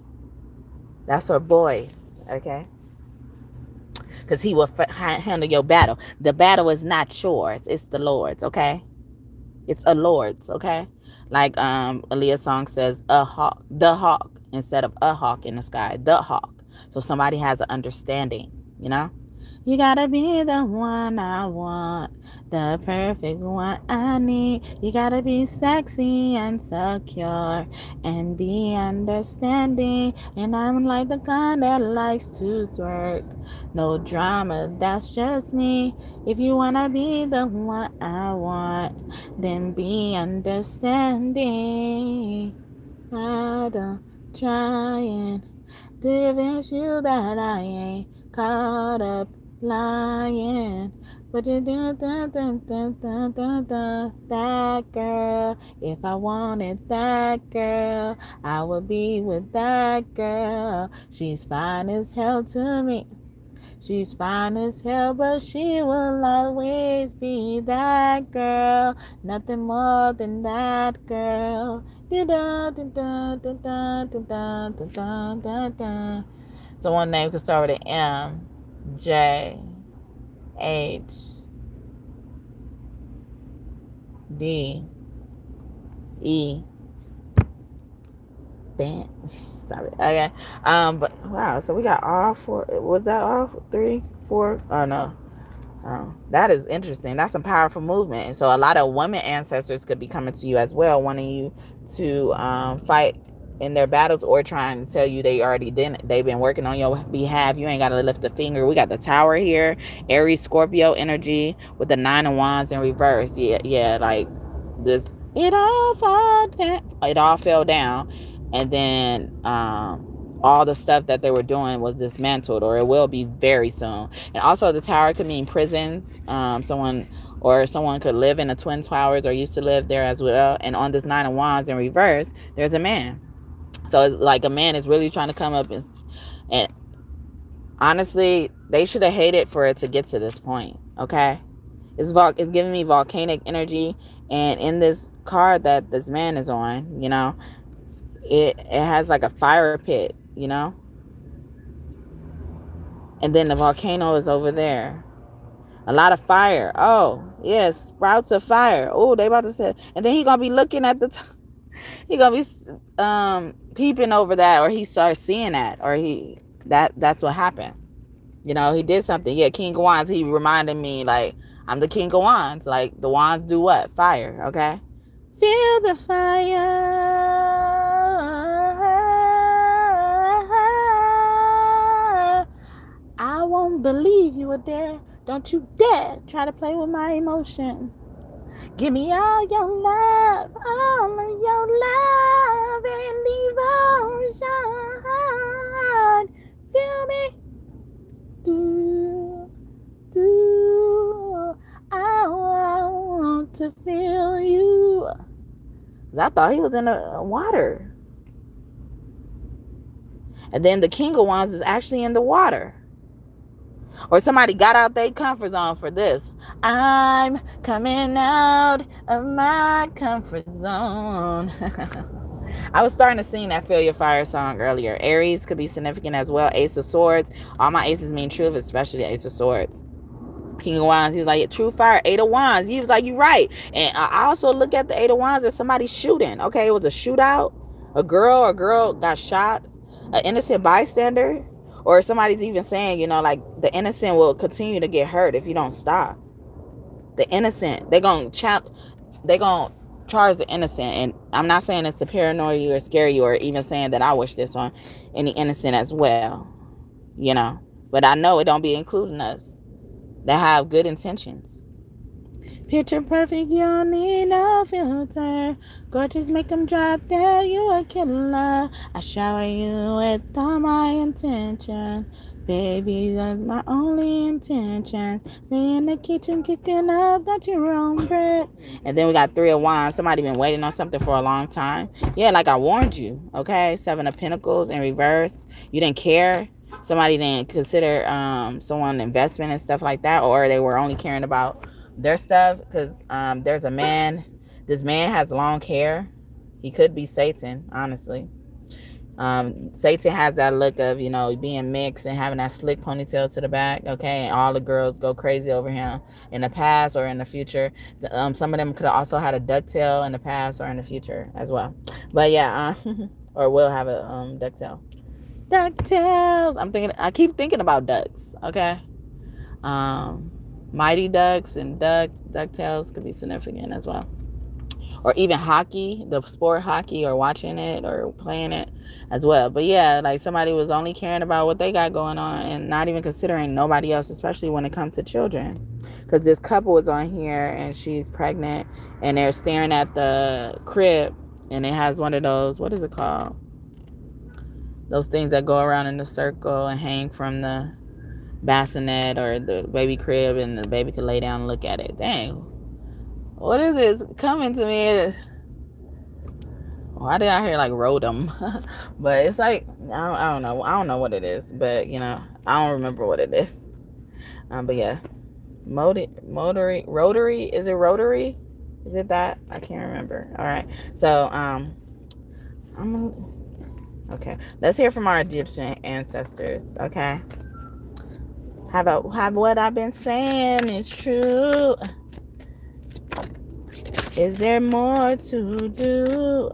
That's for boys, okay? Because he will handle your battle. The battle is not yours. It's the Lord's, okay? It's a Lord's, okay? Like Aaliyah's song says, the hawk, instead of a hawk in the sky, the hawk. So somebody has an understanding, You gotta be the one I want, the perfect one I need. You gotta be sexy and secure and be understanding. And I'm like the kind that likes to twerk. No drama, that's just me. If you wanna be the one I want, then be understanding. I don't try and convince you that I ain't caught up lying, but you do that girl. If I wanted that girl, I would be with that girl. She's fine as hell to me. She's fine as hell, but she will always be that girl. Nothing more than that girl. So one name could start with an M, J, H, D, E, Ben. Sorry. Okay. But wow, so we got all four. Was that all 3, 4? Oh no. That is interesting. That's some powerful movement. And so a lot of women ancestors could be coming to you as well, wanting you to fight in their battles, or trying to tell you they already did. They've been working on your behalf. You ain't got to lift a finger. We got the Tower here, Aries Scorpio energy with the 9 of Wands in reverse. Yeah, like this. It all fell down, and then all the stuff that they were doing was dismantled, or it will be very soon. And also the Tower could mean prisons. Someone could live in the Twin Towers, or used to live there as well. And on this 9 of Wands in reverse, there's a man. So it's like a man is really trying to come up, and honestly, they should have hated for it to get to this point, okay? It's giving me volcanic energy, and in this card that this man is on, it has like a fire pit, and then the volcano is over there. A lot of fire. Oh, yes, sprouts of fire. Oh, they about to say, and then he gonna be looking at the he gonna be peeping over that, or he starts seeing that, or that's what happened. You know, he did something. Yeah, King of Wands. He reminded me, like, I'm the King of Wands. Like, the wands do what? Fire, okay? Feel the fire. I won't believe you were there. Don't you dare try to play with my emotion. Give me all your love, all of your love and devotion. Feel me? I want to feel you. I thought he was in the water. And then the King of Wands is actually in the water. Or somebody got out their comfort zone for this. I'm coming out of my comfort zone. I was starting to sing that Feel Your Fire song earlier. Aries could be significant as well. Ace of Swords. All my aces mean truth, especially the Ace of Swords. King of Wands, he was like, true fire. Eight of Wands, he was like, you're right. And I also look at the Eight of Wands as somebody shooting. Okay, it was a shootout. A girl got shot. An innocent bystander. Or somebody's even saying, you know, like, the innocent will continue to get hurt if you don't stop. The innocent, they're going to charge the innocent. And I'm not saying it's to paranoid you or scare you, or even saying that I wish this on any innocent as well, you know. But I know it don't be including us that have good intentions. Picture perfect, you don't need no filter. Gorgeous, make them drop dead, you a killer. I shower you with all my intention. Baby, that's my only intention. Stay in the kitchen, kicking up, got your own bread. And then we got Three of Wands. Somebody been waiting on something for a long time. Yeah, like I warned you, okay? Seven of Pentacles in reverse. You didn't care. Somebody didn't consider someone investment and stuff like that, or they were only caring about their stuff. Because there's a man. This man has long hair. He could be Satan, honestly. Satan has that look of, you know, being mixed and having that slick ponytail to the back, okay? And all the girls go crazy over him in the past or in the future. Some of them could have also had a ducktail in the past or in the future as well. But yeah, or will have a ducktail. DuckTales. I keep thinking about ducks, okay? Mighty Ducks and DuckTales could be significant as well. Or even hockey, the sport hockey, or watching it or playing it as well. But yeah, like somebody was only caring about what they got going on and not even considering nobody else, especially when it comes to children. Because this couple was on here and she's pregnant and they're staring at the crib and it has one of those, what is it called? Those things that go around in a circle and hang from the bassinet or the baby crib, and the baby could lay down and look at it. Dang. What is this coming to me? Why did I hear like Rodum? But it's like, I don't know. I don't know what it is. But, you know, I don't remember what it is. But yeah. Rotary. Is it rotary? Is it that? I can't remember. All right. So, okay. Let's hear from our Egyptian ancestors. Okay. Have what I've been saying is true? Is there more to do?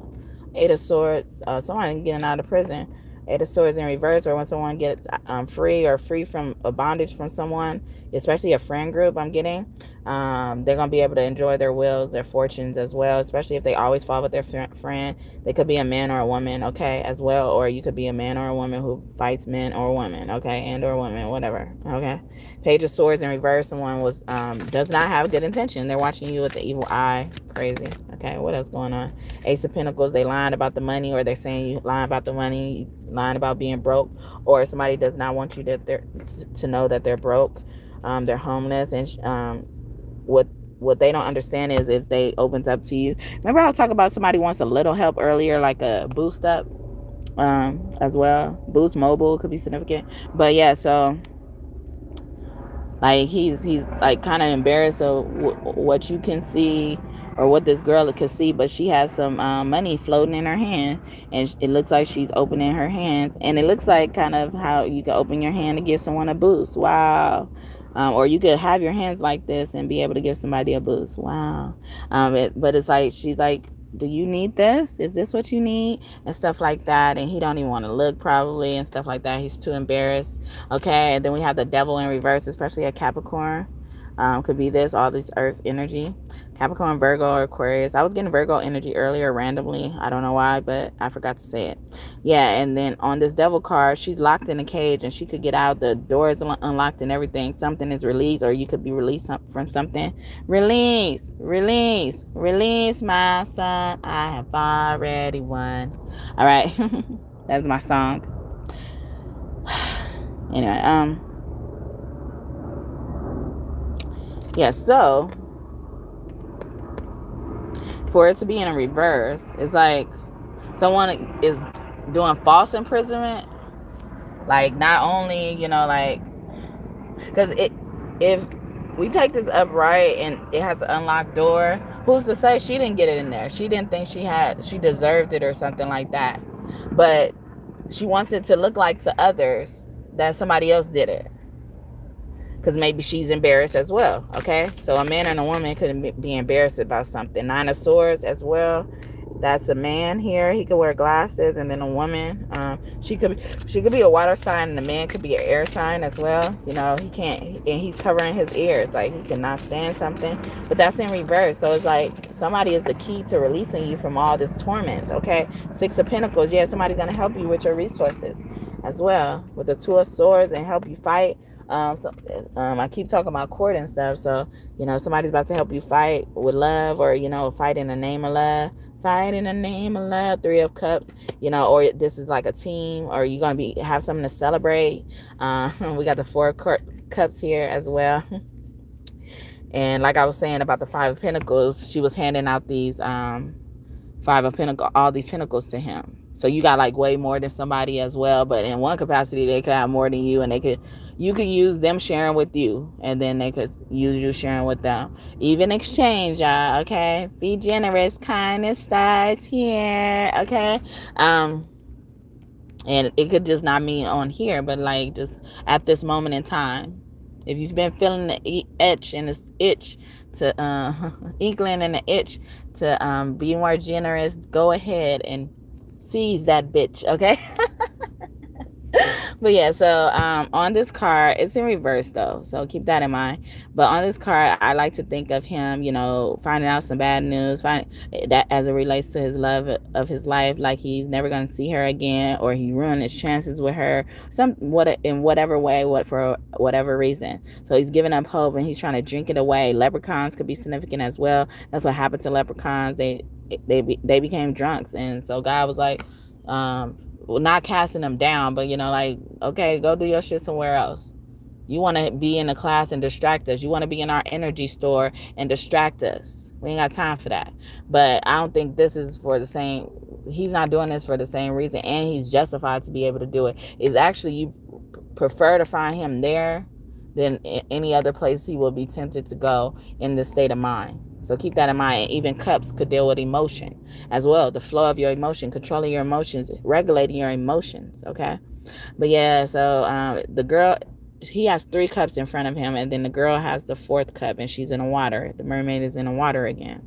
Eight of Swords. Someone getting out of prison. Eight of Swords in reverse, or when someone gets free from a bondage from someone, especially a friend group. I'm getting. They're gonna be able to enjoy their wills, their fortunes as well. Especially if they always fall with their friend. They could be a man or a woman, okay, as well. Or you could be a man or a woman who fights men or women, okay, and or women, whatever, okay. Page of Swords in reverse. Someone was does not have good intention. They're watching you with the evil eye. Crazy. Okay, what else going on? Ace of Pentacles. They lying about the money, or they saying you lying about the money, lying about being broke, or somebody does not want you to know that they're broke. They're homeless, and what they don't understand is if they opens up to you. Remember I was talking about somebody wants a little help earlier, like a boost up as well. Boost mobile could be significant. But yeah, so like he's like kind of embarrassed of what you can see, or what this girl could see, but she has some money floating in her hand, and it looks like she's opening her hands, and it looks like kind of how you can open your hand to give someone a boost. Wow. Or you could have your hands like this and be able to give somebody a boost. Wow. But it's like she's like do you need this? Is this what you need? And stuff like that. And he don't even want to look probably and stuff like that. He's too embarrassed. Okay. And then we have the devil in reverse, especially at Capricorn. Could be this, all this earth energy. Capricorn, Virgo, or Aquarius. I was getting Virgo energy earlier randomly. I don't know why, but I forgot to say it. Yeah, and then on this devil card, she's locked in a cage and she could get out. The door is unlocked and everything. Something is released, or you could be released from something. Release, release, release, my son. I have already won. All right, that's my song. Anyway, yeah, so for it to be in a reverse, it's like someone is doing false imprisonment. Like, not only, like, because if we take this upright and it has an unlocked door, who's to say she didn't get it in there? She didn't think she deserved it or something like that. But she wants it to look like to others that somebody else did it. Because maybe she's embarrassed as well, okay? So a man and a woman could be embarrassed about something. 9 of Swords as well. That's a man here. He could wear glasses. And then a woman, she could be a water sign, and the man could be an air sign as well. He can't, and he's covering his ears, like he cannot stand something. But that's in reverse. So it's like somebody is the key to releasing you from all this torment, okay? 6 of Pentacles. Yeah, somebody's going to help you with your resources as well. With the 2 of Swords and help you fight. I keep talking about court and stuff. So, somebody's about to help you fight with love, or, fight in the name of love. Fight in the name of love. 3 of Cups, or this is like a team, or you're going to have something to celebrate. We got the 4 of Cups here as well. And like I was saying about the 5 of Pentacles, she was handing out these 5 of Pentacles, all these pentacles to him. So you got like way more than somebody as well. But in one capacity, they could have more than you, and you could use them sharing with you, and then they could use you sharing with them. Even exchange, y'all, okay? Be generous. Kindness starts here, okay? And it could just not mean on here, but like just at this moment in time. If you've been feeling the itch and this itch to inkling and the itch to be more generous, go ahead and seize that bitch, okay? But yeah, so on this card, it's in reverse though, so keep that in mind. But on this card, I like to think of him, finding out some bad news, find that as it relates to his love of his life, like he's never going to see her again, or he ruined his chances with her, in whatever way, for whatever reason. So he's giving up hope and he's trying to drink it away. Leprechauns could be significant as well. That's what happened to leprechauns. They became drunks, and so God was like, not casting them down, but like, okay, go do your shit somewhere else. You want to be in a class and distract us. You want to be in our energy store and distract us. We ain't got time for that. But I don't think this is for the same. He's not doing this for the same reason, and he's justified to be able to do it. It's actually, you prefer to find him there than any other place he will be tempted to go in this state of mind. So keep that in mind. Even Cups could deal with emotion as well. The flow of your emotion, controlling your emotions, regulating your emotions, okay? But yeah, so the girl, he has 3 cups in front of him, and then the girl has the 4th cup, and she's in the water. The mermaid is in the water again.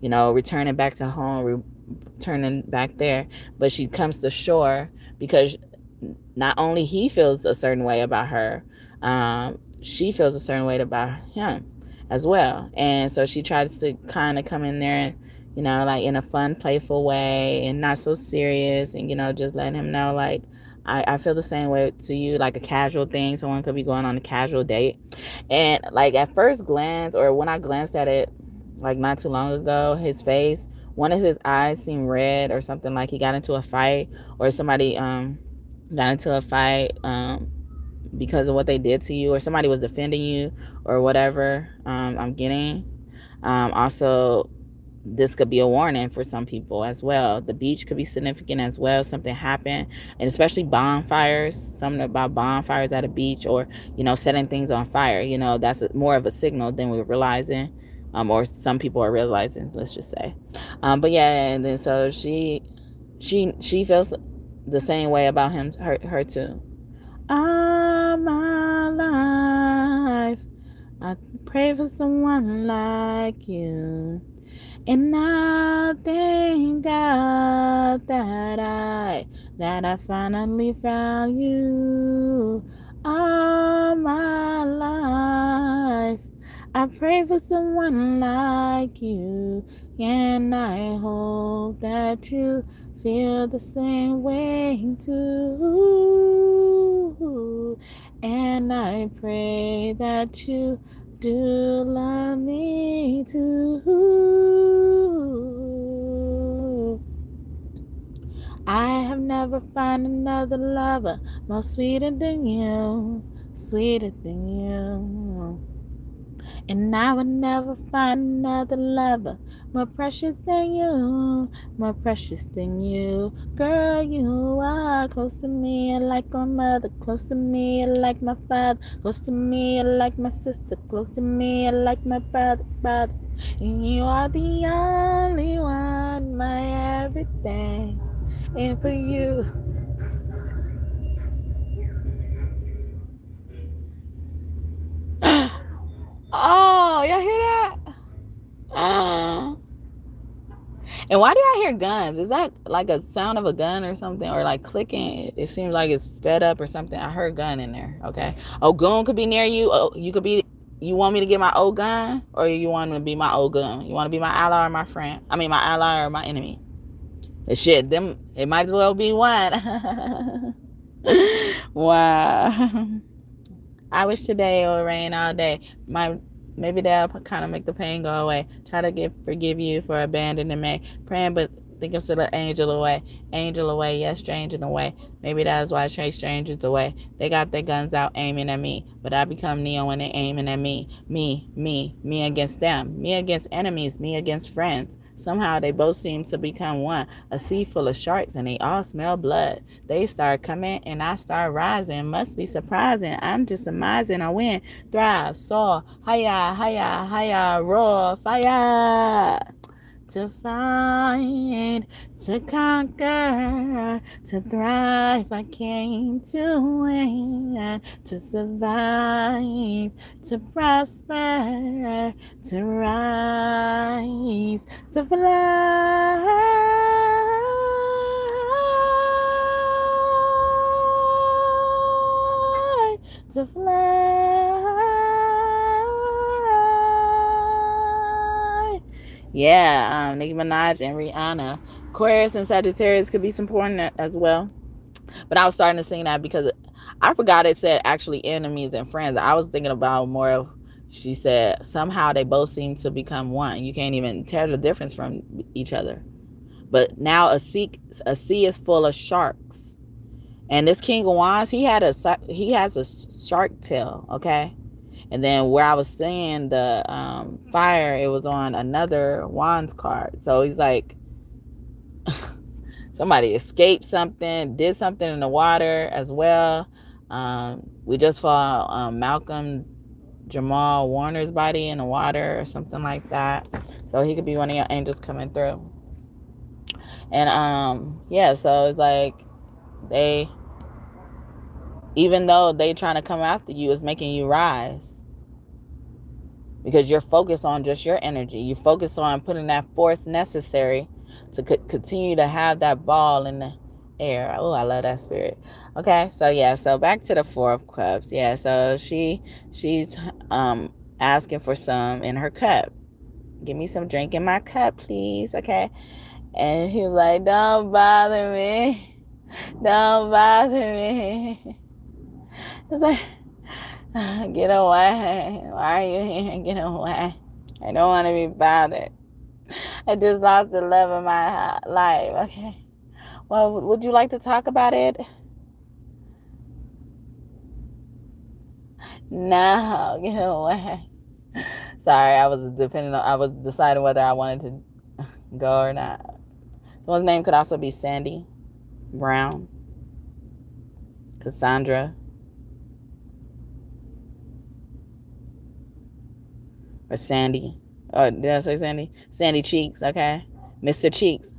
Returning back to home, returning back there. But she comes to shore because not only he feels a certain way about her, she feels a certain way about him as well. And so she tries to kind of come in there and, like in a fun, playful way and not so serious, and, just letting him know, like, I feel the same way to you, like a casual thing. Someone could be going on a casual date. And like at first glance, or when I glanced at it like not too long ago, his face, one of his eyes seemed red or something, like he got into a fight, or somebody got into a fight because of what they did to you, or somebody was defending you or whatever. I'm getting also, this could be a warning for some people as well. The beach could be significant as well. Something happened, and especially bonfires, something about bonfires at a beach, or setting things on fire. That's more of a signal than we're realizing, or some people are realizing, let's just say. But yeah, and then so she feels the same way about him, her too. All my life I pray for someone like you. And I thank God that I finally found you all my life. I pray for someone like you, and I hope that you feel the same way too. And I pray that you do love me too. I have never found another lover more sweeter than you, sweeter than you. And I would never find another lover more precious than you, more precious than you. Girl, you are close to me like my mother, close to me like my father, close to me like my sister, close to me like my brother. And you are the only one, my everything. And for you, oh, y'all hear that? And why do I hear guns? Is that like a sound of a gun or something? Or like clicking? It seems like it's sped up or something. I heard gun in there. Okay. Oh, goon could be near you. Oh, you could be. You want me to get my old gun? Or you want me to be my old gun? You want to be my ally or my friend? I mean, my ally or my enemy? Shit, them. It might as well be one. Wow. I wish today it would rain all day. Maybe that'll kind of make the pain go away. Try to forgive you for abandoning me. Praying, but thinking still an angel away. Angel away, yes, stranger away. Maybe that is why I chase strangers away. They got their guns out aiming at me, but I become Neo when they aiming at me. Me against them. Me against enemies, me against friends. Somehow they both seem to become one. A sea full of sharks and they all smell blood. They start coming and I start rising. Must be surprising. I'm just amazing. I win, thrive, soar, higher, roar, fire. To find, to conquer, to thrive. I came to win, to survive, to prosper, to rise, to fly, to fly. Yeah, Nicki Minaj and Rihanna. Aquarius and Sagittarius could be important as well. But I was starting to sing that because I forgot it said actually enemies and friends. I was thinking about more of, she said, somehow they both seem to become one. You can't even tell the difference from each other. But now a sea is full of sharks. And this King of Wands, he has a shark tail, okay? And then where I was seeing the fire, it was on another Wands card. So he's like, somebody escaped something, did something in the water as well. We just saw Malcolm Jamal Warner's body in the water or something like that. So he could be one of your angels coming through. And yeah, so it's like even though they trying to come after you, it's making you rise. Because you're focused on just your energy. You focus on putting that force necessary to continue to have that ball in the air. Oh, I love that spirit. Okay, so yeah, so back to the Four of Cups. Yeah, so she's asking for some in her cup. Give me some drink in my cup, please. Okay. And he's like, don't bother me. Don't bother me. It's like, get away. Why are you here? Get away. I don't want to be bothered. I just lost the love of my life. Okay. Well, would you like to talk about it? No, get away. Sorry, I was deciding whether I wanted to go or not. Someone's name could also be Sandy Brown, Cassandra, or Sandy. Oh, did I say Sandy? Sandy Cheeks, okay. Mr. Cheeks.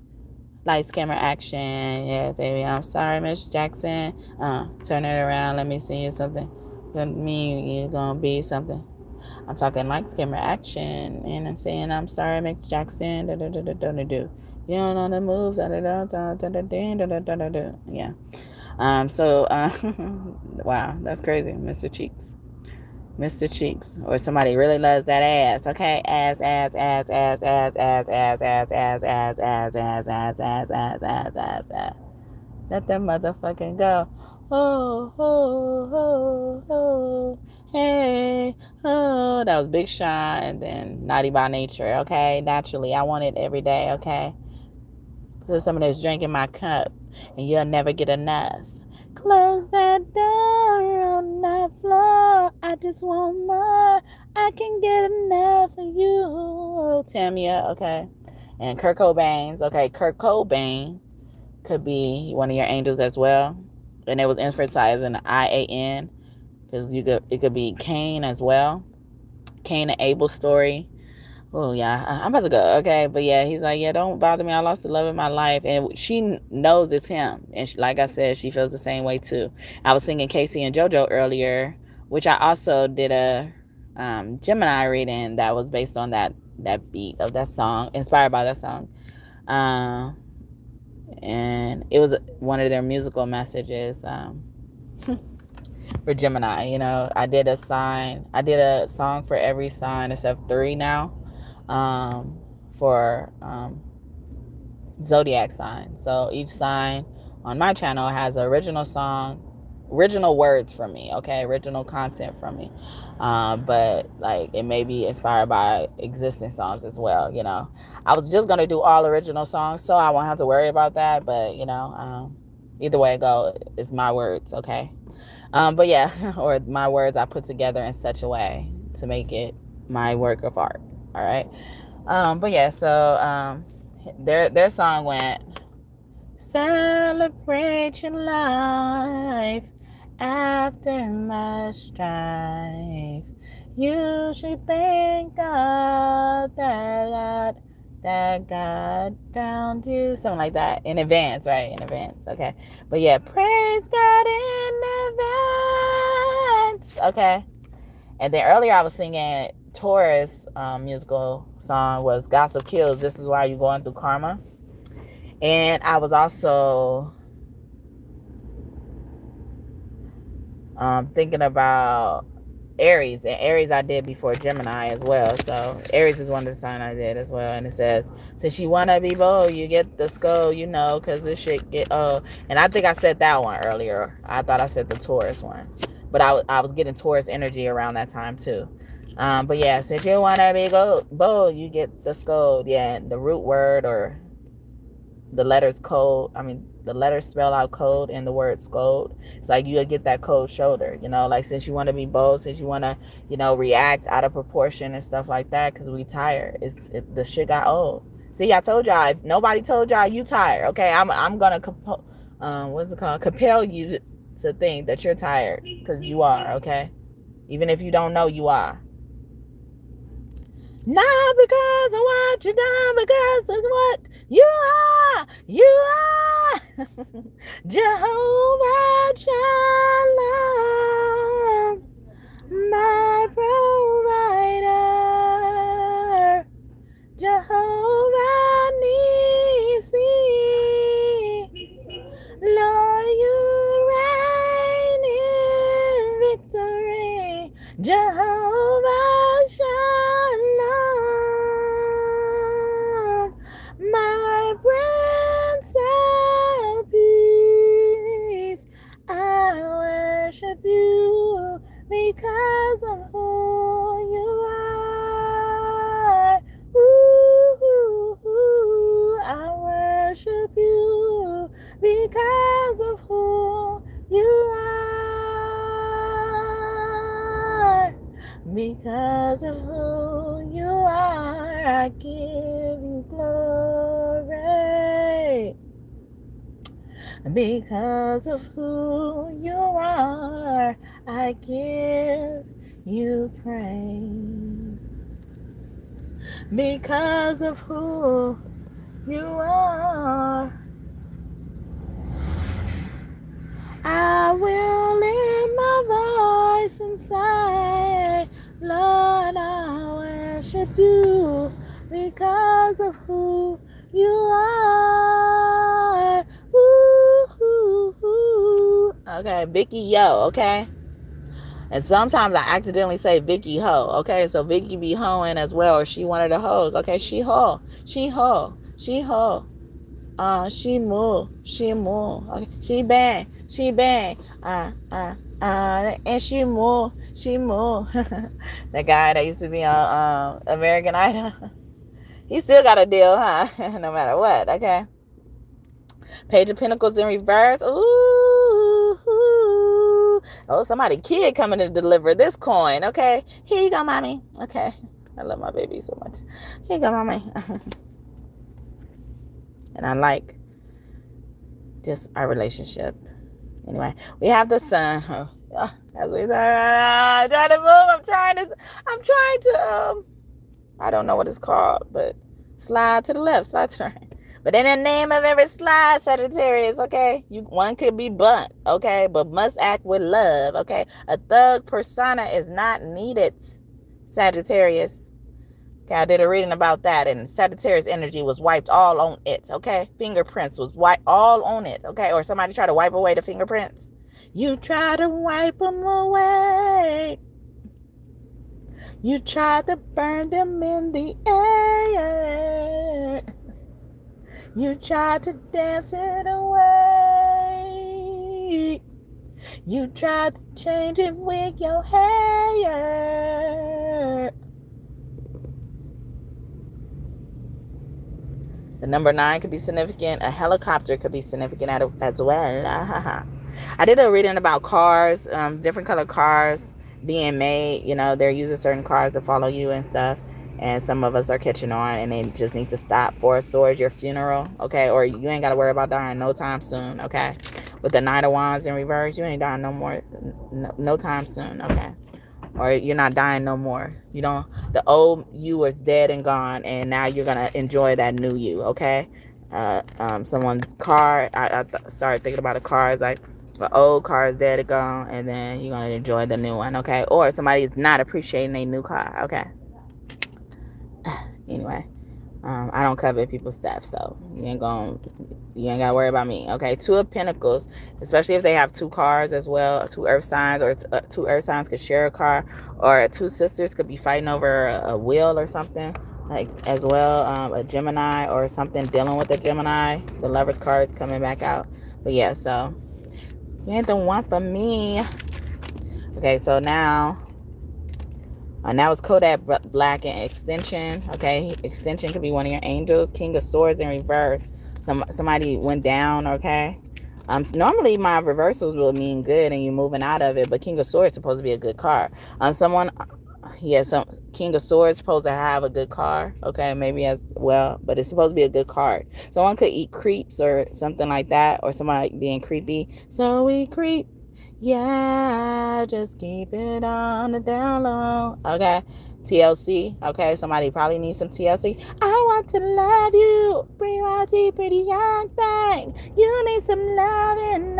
Lights, camera, action. Yeah, baby. I'm sorry, Miss Jackson. Turn it around. Let me see you something. Doesn't mean you're gonna be something. I'm talking lights, camera, action, and I'm saying I'm sorry, Mick Jackson. Do. You don't know the moves. Yeah. So, wow, that's crazy, Mr. Cheeks. Mr. Cheeks, or somebody really loves that ass, okay? Ass. Let that motherfucking go. Oh, hey, oh. That was Big Sean, and then Naughty by Nature, okay? Naturally, I want it every day, okay? Put some of this drink in my cup, and you'll never get enough. Close that door on the floor. I just want more. I can get enough of you. Tamia, okay? And Kurt Cobain's, okay? Kurt Cobain could be one of your angels as well. And it was emphasizing the IAN, because it could be Cain as well. Cain and Abel's story. Oh, yeah, I'm about to go, okay? But yeah, he's like, yeah, don't bother me. I lost the love of my life. And she knows it's him. And like I said, she feels the same way too. I was singing Casey and JoJo earlier, which I also did a Gemini reading that was based on that beat of that song, inspired by that song. And it was one of their musical messages for Gemini. You know, I did a song for every sign except 3 now, for zodiac sign. So each sign on my channel has an original song, original words from me, okay, original content from me, but like it may be inspired by existing songs as well. You know, I was just gonna do all original songs, so I won't have to worry about that, but you know, either way it go, it's my words, okay? But yeah, or my words I put together in such a way to make it my work of art. All right. But yeah, so their song went, celebrate your life after much strife. You should thank God that God found you. Something like that. In advance, right? In advance. Okay. But yeah, praise God in advance. Okay. And then earlier I was singing Taurus musical song was Gossip Kills. This is why you're going through karma. And I was also thinking about Aries. And Aries I did before Gemini as well. So Aries is one of the signs I did as well. And it says, since you want to be bold, you get the skull, you know, because this shit get old. And I think I said that one earlier. I thought I said the Taurus one. But I was getting Taurus energy around that time too. But yeah, since you want to be bold, you get the scold. Yeah, the root word or the letters code. I mean, the letters spell out code and the word scold. It's like you'll get that cold shoulder, you know, like since you want to be bold, since you want to, you know, react out of proportion and stuff like that, because we tired. The shit got old. See, I told y'all, if nobody told y'all you tired, okay, I'm gonna what's it called? Compel you to think that you're tired, because you are, okay? Even if you don't know, you are. Not because of what you done, because of what you are. You are Jehovah Shalom, my provider. Jehovah Nissi, Lord, you reign in victory. Jehovah Shalom, my Prince of Peace. I worship you because of who you are. Ooh, I worship you because of who you are. Because of who you are, I give you glory. Because of who you are, I give you praise. Because of who you are, I will lift my voice and say, Lord, with you because of who you are. Ooh, ooh, ooh. Okay, Vicky Yo, okay? And sometimes I accidentally say Vicky Ho, okay? So Vicky be hoeing as well, or she one of the hoes, okay? She ho, she ho, she ho. She move, okay? She bang, and she move. That guy that used to be on American Idol, he still got a deal, huh? No matter what, okay? Page of Pentacles in reverse. Ooh, oh, somebody kid coming to deliver this coin, okay? Here you go, mommy. Okay, I love my baby so much. Here you go, mommy. And I like just our relationship. Anyway, we have the sun. As we trying to move. I'm trying to I don't know what it's called, but slide to the left, slide to the right. But in the name of every slide, Sagittarius, okay? One could be blunt, okay? But must act with love, okay? A thug persona is not needed, Sagittarius. Okay, I did a reading about that, and Sagittarius energy was wiped all on it, okay? Fingerprints was wiped all on it, okay? Or somebody tried to wipe away the fingerprints. You try to wipe them away. You try to burn them in the air. You try to dance it away. You try to change it with your hair. The number 9 could be significant. A helicopter could be significant as well. I did a reading about cars, different color cars being made. You know, they're using certain cars to follow you and stuff. And some of us are catching on, and they just need to stop. 4 of Swords, your funeral, okay? Or you ain't got to worry about dying no time soon, okay? With the 9 of Wands in reverse, you ain't dying no more, no time soon, okay? Or you're not dying no more. You don't, the old you is dead and gone, and now you're going to enjoy that new you, okay? Someone's car, I started thinking about a car. It's like the old car is dead and gone, and then you're going to enjoy the new one, okay? Or somebody is not appreciating a new car, okay? Anyway, I don't covet people's stuff, so you ain't gotta worry about me, okay? 2 of Pentacles, especially if they have 2 cars as well, 2 earth signs, or 2 earth signs could share a car, or 2 sisters could be fighting over a wheel or something, like, as well. A Gemini or something dealing with a Gemini. The Lover's card is coming back out. But yeah, so you ain't the one for me. Okay, so now it's Kodak Black and Extension. Okay, Extension could be one of your angels. King of Swords in reverse. Somebody went down. Okay. Normally my reversals will mean good and you're moving out of it, but King of Swords is supposed to be a good card. King of Swords supposed to have a good car. Okay, maybe as well, but it's supposed to be a good card. Someone could eat creeps or something like that, or somebody being creepy. So we creep. Yeah, just keep it on the down low. Okay, TLC. Okay, somebody probably needs some TLC. I want to love you, pretty young thing. You need some loving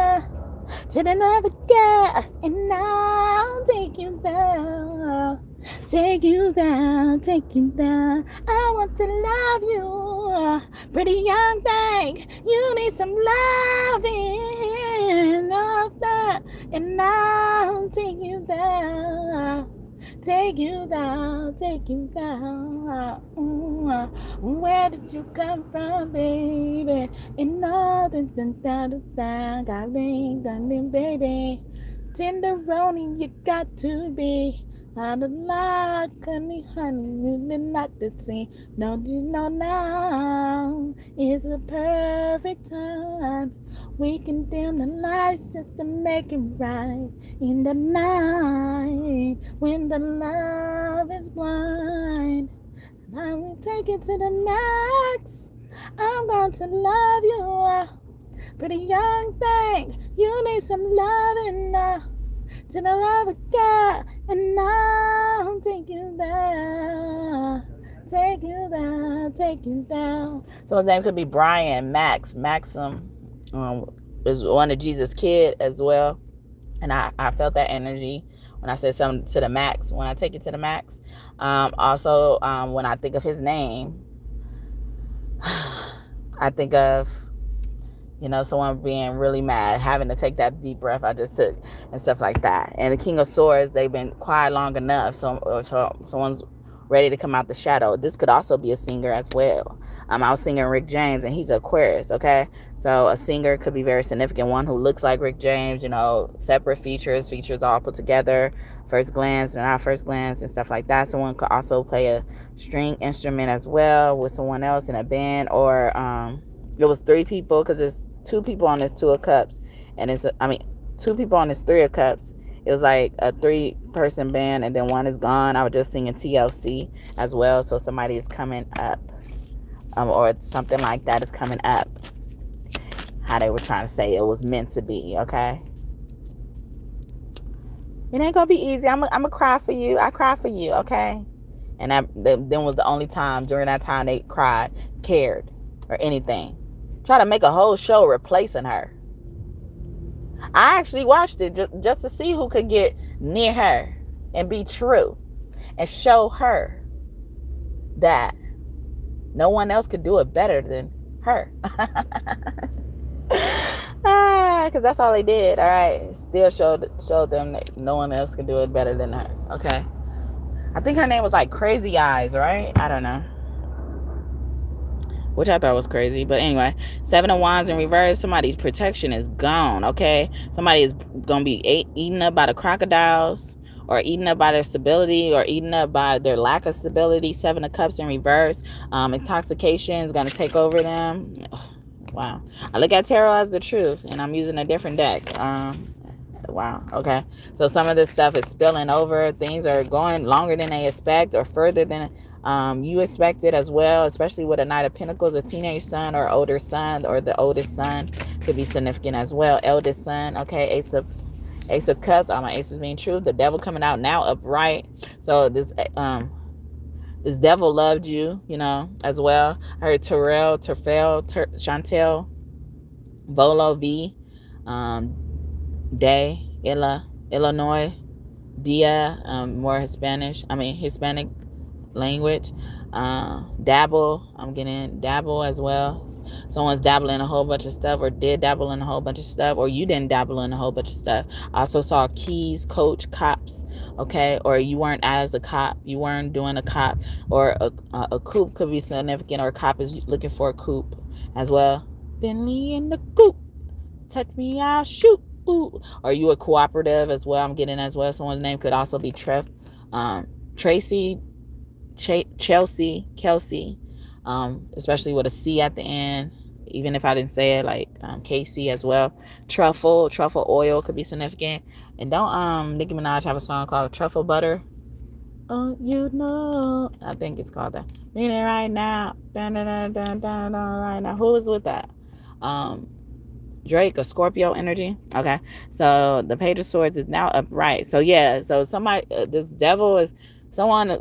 till I never get, and I'll take you down, take you down, take you down. I want to love you, pretty young thing. You need some loving, love that, and I'll take you down, take you down, take you down. Where did you come from, baby? In all the darling, baby. Tenderoni, you got to be. Out of luck, honey, you did not see. Don't you know now is a perfect time. We can dim the lights just to make it right. In the night, when the love is blind, and I will take it to the max. I'm going to love you, pretty young thing. You need some loving till the love of God, and I'll take you down, take you down, take you down. So his name could be Brian, Maxim, is one of Jesus' kid as well. And I felt that energy when I said something to the max, when I take it to the max. Also, when I think of his name, I think of, someone being really mad, having to take that deep breath I just took and stuff like that. And the King of Swords, they've been quiet long enough, so someone's ready to come out the shadow. This could also be a singer as well. I was singing Rick James, and he's Aquarius, okay? So a singer could be very significant, one who looks like Rick James, separate features all put together, first glance, not first glance, and stuff like that. Someone could also play a string instrument as well with someone else in a band, or it was 3 people, because it's 2 people on this 2 of Cups, and 2 people on this 3 of Cups. It was like a 3-person band, and then one is gone. I was just singing TLC as well, so somebody is coming up, or something like that is coming up. How they were trying to say it was meant to be, okay? It ain't gonna be easy. I'm gonna cry for you. I cry for you, okay? And that then was the only time during that time they cried, cared, or anything. Try to make a whole show replacing her. I actually watched it just to see who could get near her and be true and show her that no one else could do it better than her. Because that's all they did. All right, still showed them that no one else could do it better than her. Okay, I think her name was like Crazy Eyes, right? I don't know, which I thought was crazy. But anyway, 7 of Wands in reverse. Somebody's protection is gone, okay? Somebody is going to be eaten up by the crocodiles, or eaten up by their stability, or eaten up by their lack of stability. 7 of Cups in reverse. Intoxication is going to take over them. Wow. I look at tarot as the truth, and I'm using a different deck. Wow. Okay. So some of this stuff is spilling over. Things are going longer than they expect, or further than you expected as well, especially with a Knight of Pentacles. A teenage son or older son, or the oldest son could be significant as well. Eldest son. Okay. Ace of Cups. All my aces being true. The devil coming out now upright. So this devil loved you, as well. I heard Terrell, Chantel, Volo, V, Day, Illinois, Dia, more Hispanic language. Dabble, I'm getting dabble as well. Someone's dabbling a whole bunch of stuff, or did dabble in a whole bunch of stuff, or you didn't dabble in a whole bunch of stuff. I also saw keys, coach, cops, okay? Or you weren't as a cop, you weren't doing a cop, or a coupe could be significant, or a cop is looking for a coupe as well. Bentley in the coupe, touch me, I'll shoot. Ooh. Or you a cooperative as well, I'm getting as well. Someone's name could also be Tracy, Chelsea, Kelsey, especially with a C at the end, even if I didn't say it, like KC as well. Truffle oil could be significant. And don't Nicki Minaj have a song called Truffle Butter? Oh, I think it's called that. Mean it right now. Dun, dun, dun, dun, dun, dun, right now. Who is with that? Drake, or Scorpio energy. Okay, so the Page of Swords is now upright. So yeah, so somebody, this devil is someone that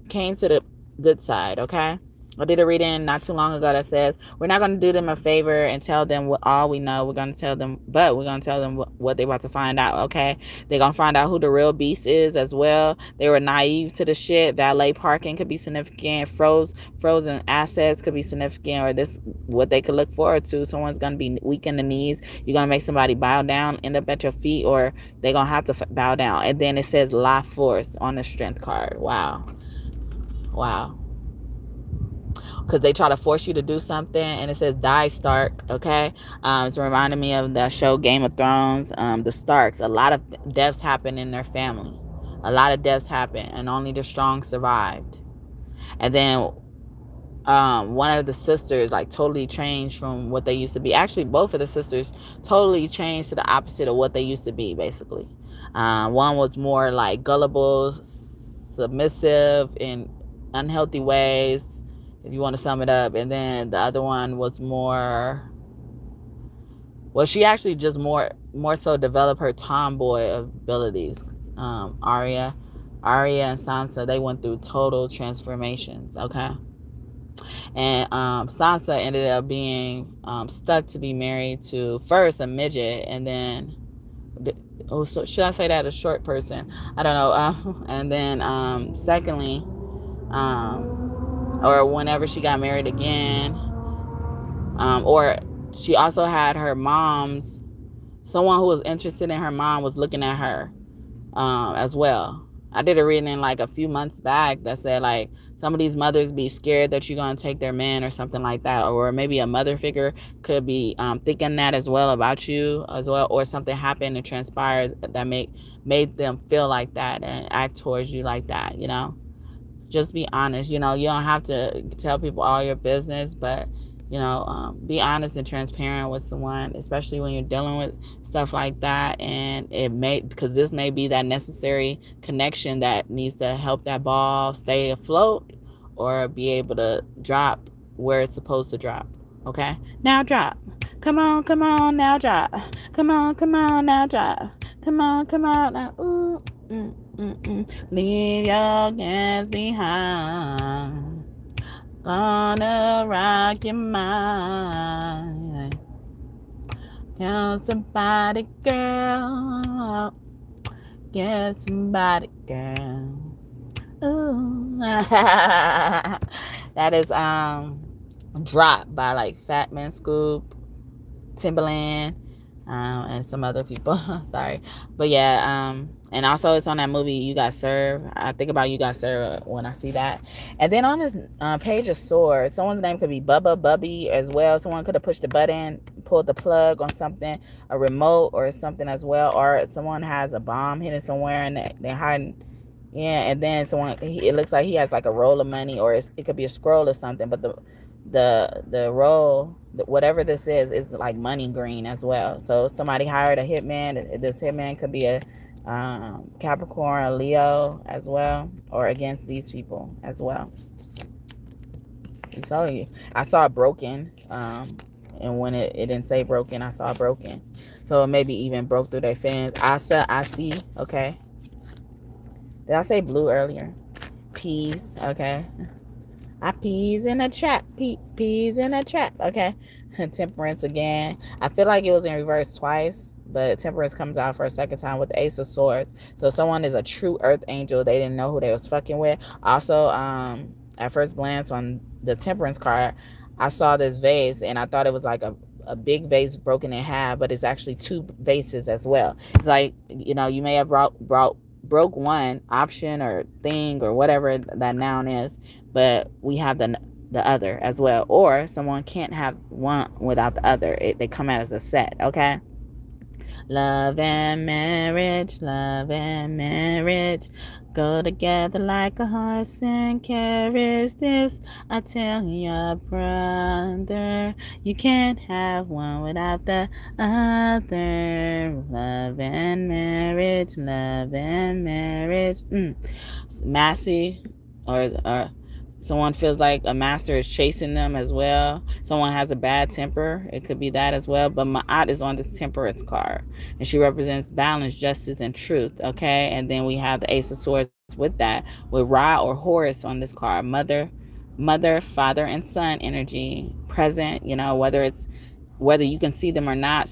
came to the good side. Okay, I did a reading not too long ago that says we're not going to do them a favor and tell them what all we know. We're going to tell them, but we're going to tell them what they're about to find out. Okay, they're going to find out who the real beast is as well. They were naive to the shit. Valet parking could be significant. Frozen assets could be significant, or this what they could look forward to. Someone's going to be weak in the knees. You're going to make somebody bow down, end up at your feet, or they're going to have to bow down. And then it says La Force on the strength card. Wow. Because they try to force you to do something, and it says die Stark. Okay, it's reminding me of the show Game of Thrones. The Starks, a lot of deaths happen in their family. A lot of deaths happen, and only the strong survived. And then one of the sisters like totally changed from what they used to be. Actually, both of the sisters totally changed to the opposite of what they used to be, basically. One was more like gullible, submissive in unhealthy ways, if you want to sum it up. And then the other one was more, well, she actually just more so developed her tomboy abilities. Arya and Sansa, they went through total transformations. Okay, and Sansa ended up being stuck to be married to first a midget, and then oh, so should I say that a short person? I don't know. And then secondly, or whenever she got married again, or she also had her mom's, someone who was interested in her mom was looking at her as well. I did a reading like a few months back that said like some of these mothers be scared that you're going to take their man or something like that, or maybe a mother figure could be thinking that as well about you as well, or something happened and transpired that made them feel like that and act towards you like that. Just be honest. You don't have to tell people all your business, but be honest and transparent with someone, especially when you're dealing with stuff like that. And because this may be that necessary connection that needs to help that ball stay afloat or be able to drop where it's supposed to drop. Okay, now drop. Come on, now drop. Come on, now drop. Come on, now. Ooh. Leave your gas behind. Gonna rock your mind. Tell somebody, girl. Get somebody, girl. Ooh. That is Drop by like Fat Man Scoop, Timbaland, and some other people. Sorry. But yeah, and also it's on that movie You Got Served. I think about You Got Served when I see that. And then on this Page of Swords, someone's name could be Bubba Bubby as well. Someone could have pushed the button, pulled the plug on something, a remote or something as well. Or someone has a bomb hidden somewhere and they're hiding. Yeah, and then it looks like he has like a roll of money, or it could be a scroll or something. But the roll, whatever this is like money green as well. So somebody hired a hitman. This hitman could be a Capricorn, a Leo as well, or against these people as well. So I saw it broken, and when it didn't say broken, I saw it broken. So maybe even broke through their fence. I see. Okay. Did I say blue earlier? Peas. Okay. I peas in a trap. Peas in a trap. Okay. Temperance again. I feel like it was in reverse twice, but Temperance comes out for a second time with the Ace of Swords. So someone is a true earth angel. They didn't know who they was fucking with. Also, at first glance on the Temperance card, I saw this vase and I thought it was like a big vase broken in half, but it's actually two vases as well. It's like, you may have broke one option or thing or whatever that noun is, but we have the other as well. Or someone can't have one without the other. They come out as a set. Okay. Love and marriage go together like a horse and carriage. This I tell your brother, you can't have one without the other. Love and marriage. Massy, or someone feels like a master is chasing them as well. Someone has a bad temper. It could be that as well. But Ma'at is on this Temperance card. And she represents balance, justice, and truth. Okay? And then we have the Ace of Swords with that. With Ra or Horus on this card. Mother, father, and son energy. Present, whether you can see them or not.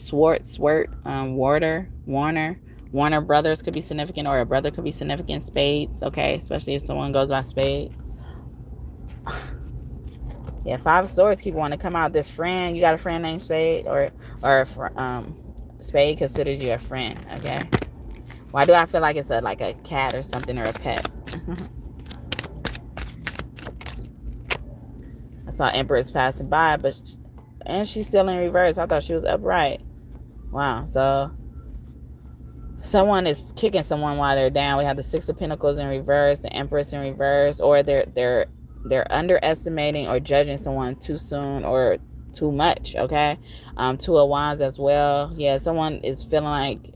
Warner brothers could be significant, or a brother could be significant. Spades. Okay? Especially if someone goes by spade. Yeah, Five of Swords keep wanting to come out. This friend, you got a friend named Spade, or Spade considers you a friend. Okay, why do I feel like it's like a cat or something, or a pet? I saw Empress passing by, and she's still in reverse. I thought she was upright. Wow. So someone is kicking someone while they're down. We have the Six of Pentacles in reverse, the Empress in reverse, or they're underestimating or judging someone too soon or too much. Okay. Two of Wands as well. Yeah, someone is feeling like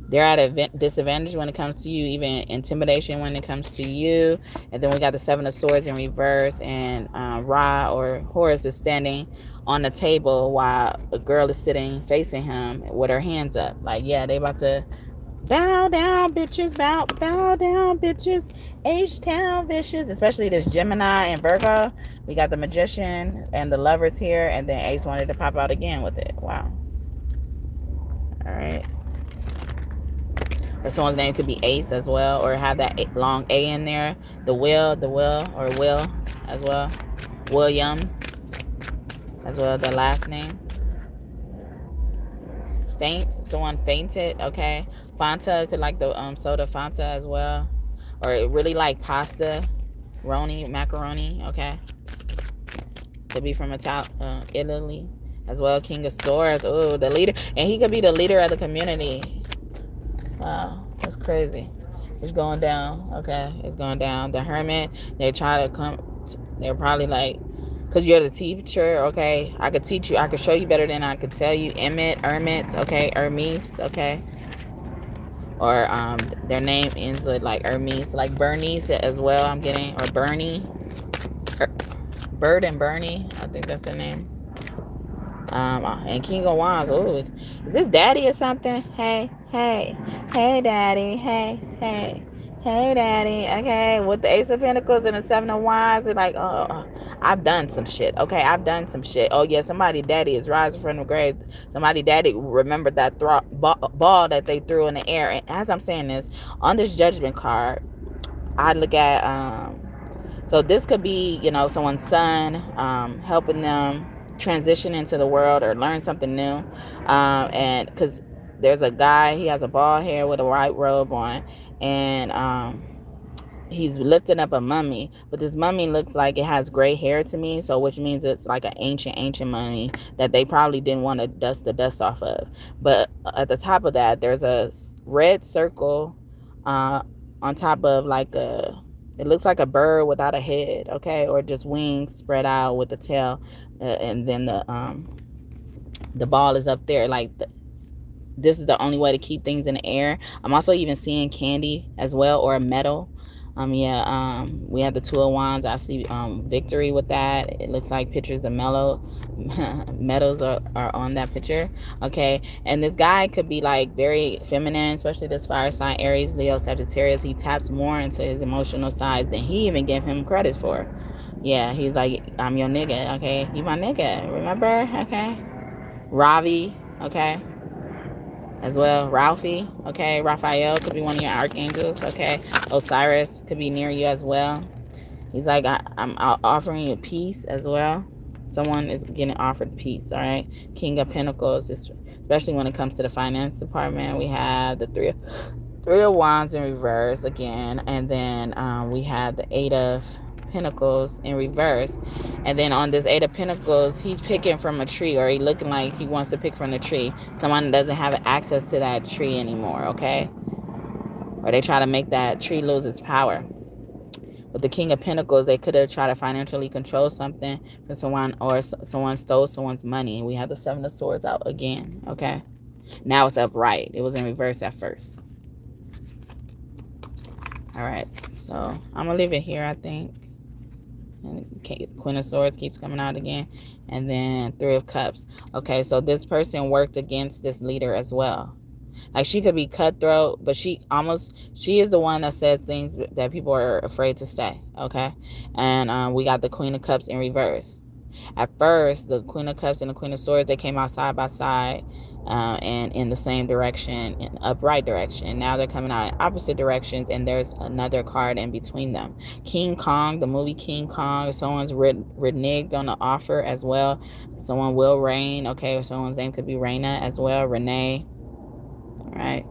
they're at a disadvantage when it comes to you, even intimidation when it comes to you. And then we got the Seven of Swords in reverse, and Ra or Horus is standing on the table while a girl is sitting facing him with her hands up. Like, yeah, they about to bow down, bitches. Bow down, bitches. H-Town vicious. Especially this Gemini and Virgo. We got the Magician and the Lovers here. And then Ace wanted to pop out again with it. Wow. All right. Or someone's name could be Ace as well, or have that long A in there. The Will, or Will as well. Williams as well, the last name. Faint, someone fainted, okay. Fanta could like the soda Fanta as well. Or really like pasta, macaroni, okay. Could be from Italy as well. King of Swords, ooh, the leader. And he could be the leader of the community. Wow, that's crazy. It's going down, okay. It's going down. The Hermit, they try to come, they're probably like, because you're the teacher, okay, I could teach you, I could show you better than I could tell you. Hermit, okay, Hermes, okay. Or their name ends with like Hermes, like Bernice as well, I'm getting, or Bernie. Bird and Bernie, I think that's their name. And King of Wands, ooh, is this daddy or something? Hey, daddy, hey, daddy, okay, with the Ace of Pentacles and the Seven of Wands, and like, oh, I've done some shit, okay, I've done some shit. Oh yeah, somebody daddy is rising from the grave. Somebody daddy remembered that ball that they threw in the air. And as I'm saying this, on this Judgment card, I look at, so this could be, you know, someone's son, helping them transition into the world or learn something new. And because there's a guy, he has a bald hair with a white robe on, and he's lifting up a mummy, but this mummy looks like it has gray hair to me, so which means it's like an ancient mummy that they probably didn't want to dust the dust off of. But at the top of that, there's a red circle on top of like it looks like a bird without a head, okay, or just wings spread out with the tail, and then the ball is up there. Like this is the only way to keep things in the air. I'm also even seeing candy as well, or a metal. We have the Two of Wands. I see victory with that. It looks like pictures of metals are on that picture, okay. And this guy could be like very feminine, especially this fire sign, Aries, Leo, Sagittarius. He taps more into his emotional sides than he even gave him credit for. Yeah, he's like, I'm your nigga, okay, you my nigga, remember, okay. Ravi, okay, as well. Ralphie, okay. Raphael could be one of your archangels, okay. Osiris could be near you as well. He's like, I'm offering you peace as well. Someone is getting offered peace, all right. King of Pentacles, especially when it comes to the finance department. We have the Three of Wands in reverse again, and then we have the Eight of Pentacles in reverse. And then on this Eight of Pentacles, he's picking from a tree, or he looking like he wants to pick from the tree. Someone doesn't have access to that tree anymore, okay? Or they try to make that tree lose its power. With the King of Pentacles, they could have tried to financially control something from someone, or someone stole someone's money. We have the Seven of Swords out again, okay? Now it's upright. It was in reverse at first. All right, so I'm going to leave it here, I think. And Queen of Swords keeps coming out again. And then Three of Cups. Okay, so this person worked against this leader as well. Like, she could be cutthroat, but she is the one that says things that people are afraid to say, okay? And we got the Queen of Cups in reverse. At first, the Queen of Cups and the Queen of Swords, they came out side by side, and in the same direction, in upright direction. Now they're coming out in opposite directions, and there's another card in between them. King Kong, the movie King Kong, someone's reneged on the offer as well. Someone will reign, okay, or someone's name could be Reina as well, Renee. All right.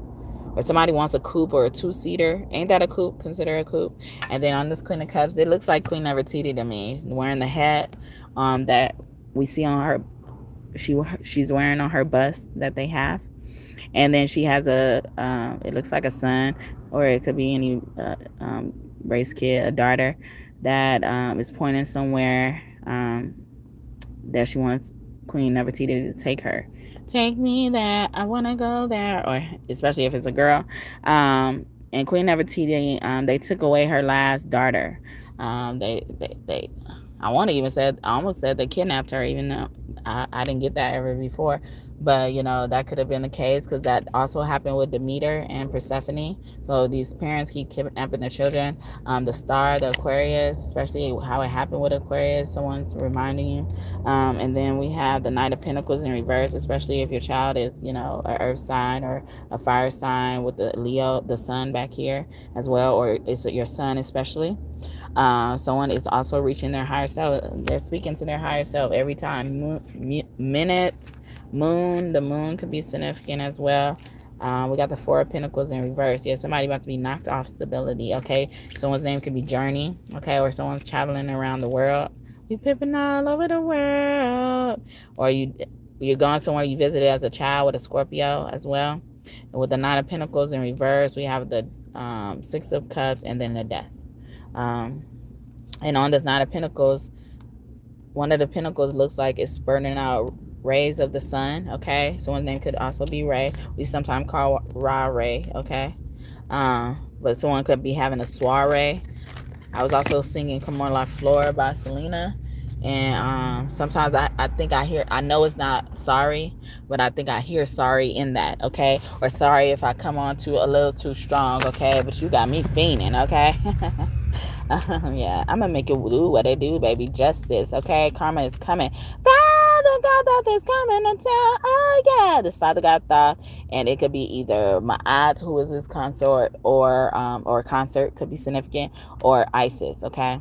Or somebody wants a coupe or a two-seater. Ain't that a coupe? Consider a coupe. And then on this Queen of Cups, it looks like Queen Nefertiti to me, wearing the hat that we see on her. She's wearing on her bust that they have. And then she has it looks like a son, or it could be any race kid, a daughter that is pointing somewhere that she wants Queen Nefertiti to take her. Take me there, I want to go there. Or especially if it's a girl. And Queen Nefertiti, they took away her last daughter. I almost said they kidnapped her, even though I didn't get that ever before. But, you know, that could have been the case because that also happened with Demeter and Persephone. So these parents keep kidnapping their children. The star, the Aquarius, especially how it happened with Aquarius, someone's reminding you. And then we have the Knight of Pentacles in reverse, especially if your child is, you know, an earth sign or a fire sign with the Leo, the sun back here as well, or it's your son especially. Someone is also reaching their higher self. They're speaking to their higher self every time. Minutes, moon. The moon could be significant as well. We got the Four of Pentacles in reverse. Yeah, somebody about to be knocked off stability. Okay, someone's name could be Journey. Okay, or someone's traveling around the world. We pipping all over the world. Or you're going somewhere you visited as a child with a Scorpio as well. And with the Nine of Pentacles in reverse, we have the Six of Cups and then the Death. And on this Nine of Pentacles, one of the pentacles looks like it's burning out rays of the sun. Okay, someone's name could also be Ray. We sometimes call Ra Ray. Okay, but someone could be having a soiree. I was also singing Come On La Flor by Selena. And sometimes I think I hear, I know it's not sorry, but I think I hear sorry in that, okay? Or sorry if I come on to a little too strong, okay? But you got me fiending, okay? Yeah, I'm gonna make it do what it do, baby. Justice, okay? Karma is coming. Father God thought is coming to tell, oh yeah, this Father God thought, and it could be either Ma'at, who is his consort, or concert could be significant, or Isis, okay?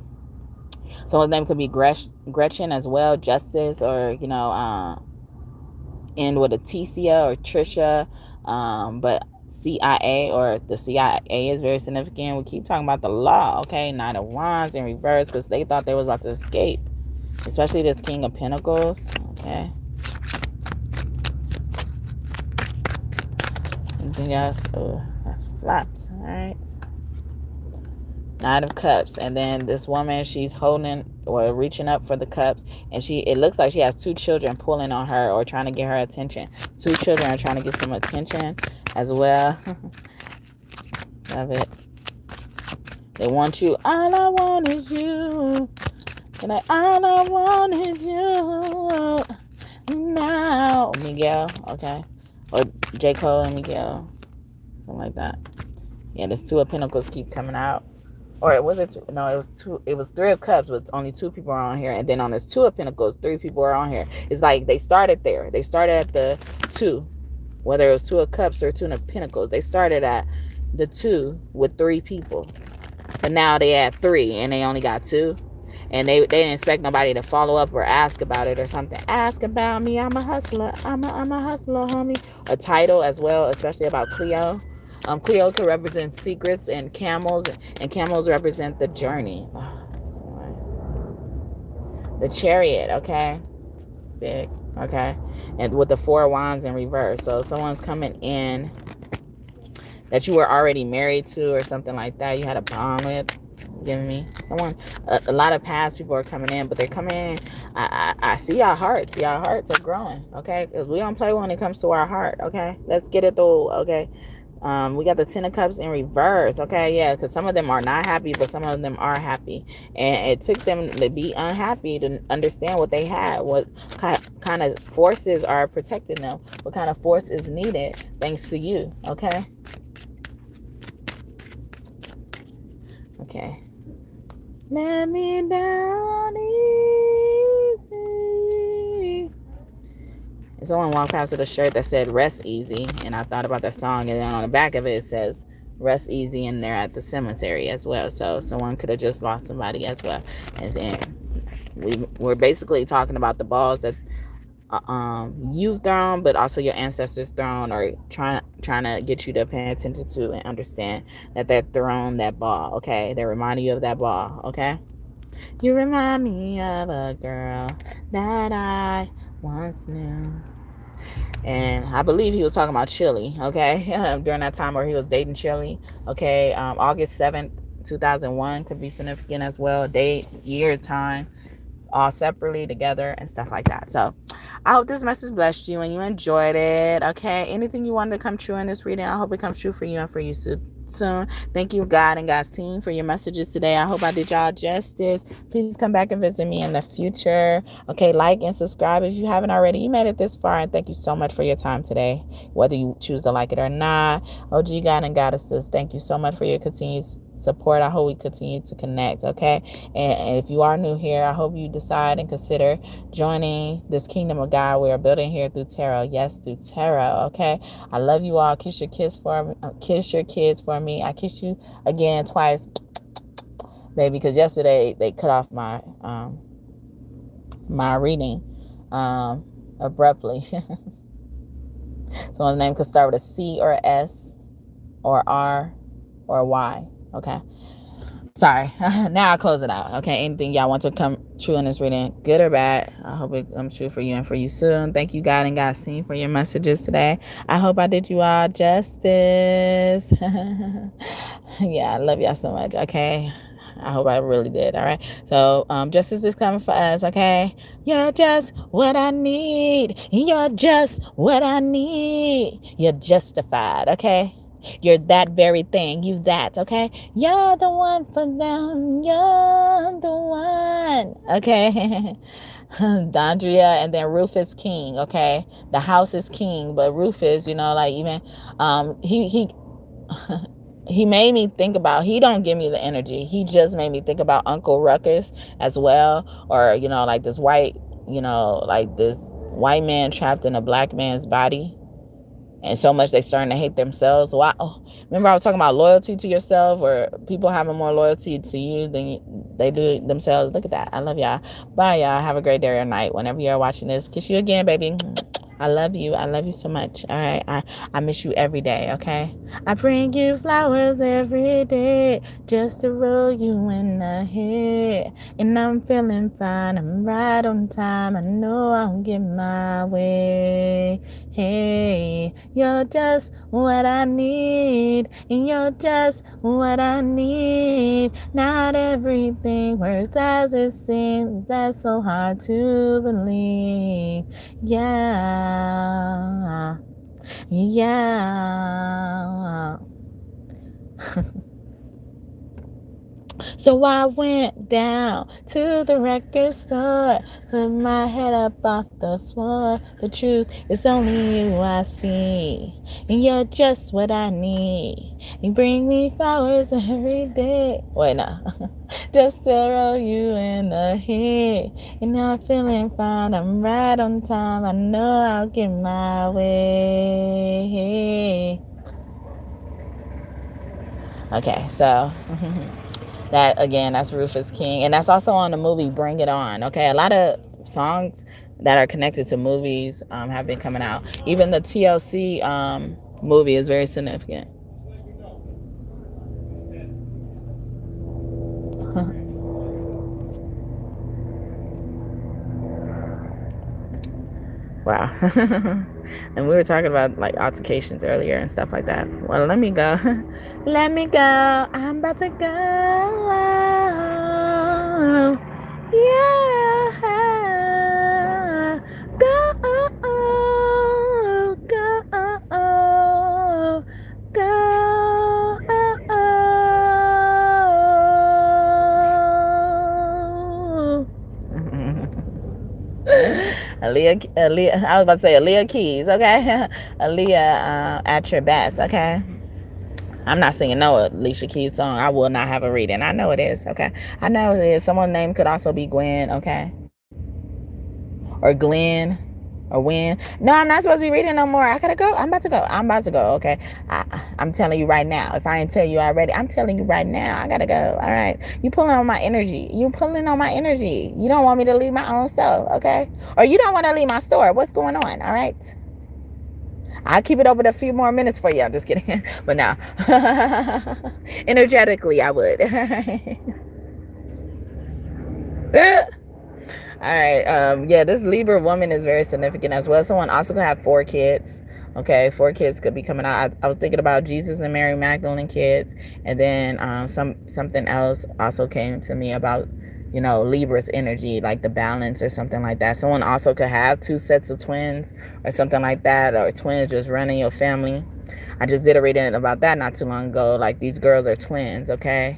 Someone's name could be Gretchen as well, Justice, or, you know, end with a Ticia or Trisha, but CIA or the CIA is very significant. We keep talking about the law, okay? Nine of Wands in reverse because they thought they was about to escape, especially this King of Pentacles, okay? Anything else? Oh, that's flat, all right? Nine of Cups, and then this woman, she's holding or reaching up for the cups, and it looks like she has two children pulling on her or trying to get her attention. Two children are trying to get some attention as well. Love it. They want you. All I want is you. And all I want is you. Now, Miguel, okay, or J. Cole and Miguel, something like that. Yeah, this Two of Pentacles keep coming out. Or was it two? No, it was two. It was Three of Cups, but only two people are on here. And then on this Two of Pentacles, three people are on here. It's like they started there. They started at the two, whether it was Two of Cups or Two of Pentacles. They started at the two with three people, but now they had three and they only got two. And they didn't expect nobody to follow up or ask about it or something. Ask about me. I'm a hustler. I'm a hustler, homie. A title as well, especially about Cleo. Cleo could represent secrets and camels represent the journey. The Chariot, okay? It's big, okay? And with the Four of Wands in reverse. So someone's coming in that you were already married to or something like that. You had a bond with. Giving me someone, a lot of past people are coming in, but they're coming in. I see y'all hearts. Y'all hearts are growing, okay? Because we don't play when it comes to our heart, okay? Let's get it through, okay? We got the Ten of Cups in reverse, okay? Yeah, because some of them are not happy, but some of them are happy. And it took them to be unhappy to understand what they had, what kind of forces are protecting them, what kind of force is needed thanks to you, okay? Okay. Let me down easy. And someone walked past with a shirt that said rest easy, and I thought about that song, and then on the back of it says rest easy in there at the cemetery as well. So someone could have just lost somebody as well. And we're basically talking about the balls that you've thrown, but also your ancestors thrown, or trying to get you to pay attention to and understand that they're throwing that ball, okay? They're reminding you of that ball, okay? You remind me of a girl that I once knew. And I believe he was talking about Chili, okay? During that time where he was dating Chili, okay? August 7th, 2001 could be significant as well. Date, year, time, all separately, together, and stuff like that. So I hope this message blessed you and you enjoyed it, okay? Anything you wanted to come true in this reading, I hope it comes true for you and for you soon. Thank you, God and God Seen, for your messages today. I hope I did y'all justice. Please come back and visit me in the future. Okay, like and subscribe if you haven't already. You made it this far, and thank you so much for your time today, whether you choose to like it or not. OG God and Goddesses, thank you so much for your continued support. I hope we continue to connect. Okay, and if you are new here, I hope you decide and consider joining this kingdom of God we are building here through tarot. Yes, through tarot. Okay, I love you all. Kiss your kids for me. Kiss your kids for me. I kiss you again twice, baby, because yesterday they cut off my my reading abruptly. Someone's name could start with a C or a S or R or Y. Okay. Sorry. Now I'll close it out. Okay. Anything y'all want to come true in this reading, good or bad, I hope it comes true for you and for you soon. Thank you, God and God Seen, for your messages today. I hope I did you all justice. Yeah, I love y'all so much. Okay. I hope I really did. All right. So justice is coming for us. Okay. You're just what I need. You're just what I need. You're justified. Okay. You're that very thing. You that, okay? You're the one for them. You're the one. Okay. Dondria, and then Rufus King, okay? The house is king, but Rufus, you know, like even he made me think about, he don't give me the energy. He just made me think about Uncle Ruckus as well. Or, you know, like this white, you know, like this white man trapped in a black man's body. And so much they starting to hate themselves. Wow. Remember I was talking about loyalty to yourself, or people having more loyalty to you than they do themselves. Look at that. I love y'all. Bye, y'all. Have a great day or night whenever you're watching this. Kiss you again, baby. I love you. I love you so much. All right. I miss you every day, okay? I bring you flowers every day just to roll you in the head. And I'm feeling fine. I'm right on time. I know I'll get my way. Hey, you're just what I need. And you're just what I need. Not everything works as it seems. That's so hard to believe. Yeah. Yeah. So I went down to the record store, put my head up off the floor. The truth is only you I see, and you're just what I need. You bring me flowers every day. Wait, no. Just to roll you in the head. And I'm feeling fine. I'm right on time. I know I'll get my way. Okay, so that again, that's Rufus King, and that's also on the movie Bring It On. Okay, a lot of songs that are connected to movies have been coming out. Even the TLC movie is very significant. Wow. And we were talking about like altercations earlier and stuff like that. Well, let me go. Let me go. I'm about to go. Yeah. Go. Go. Aaliyah, I was about to say Aaliyah Keys, okay? Aaliyah, at your best, okay? I'm not singing no Alicia Keys song. I will not have a reading. I know it is, okay? I know it is. Someone's name could also be Gwen, okay? Or Glenn, or Win. No, I'm not supposed to be reading no more. I gotta go. I'm about to go, okay? I'm telling you right now. If I ain't tell you already, I'm telling you right now. I gotta go, all right? You pulling on my energy. You pulling on my energy. You don't want me to leave my own self, okay? Or you don't want to leave my store. What's going on, all right? I'll keep it open a few more minutes for you. I'm just kidding. But no. Energetically, I would. All right. Yeah, this Libra woman is very significant as well. Someone also could have 4 kids. Okay, 4 kids could be coming out. I was thinking about Jesus and Mary Magdalene kids, and then something else also came to me about, you know, Libra's energy, like the balance or something like that. Someone also could have 2 sets of twins or something like that, or twins just running your family. I just did a reading about that not too long ago. Like, these girls are twins, okay?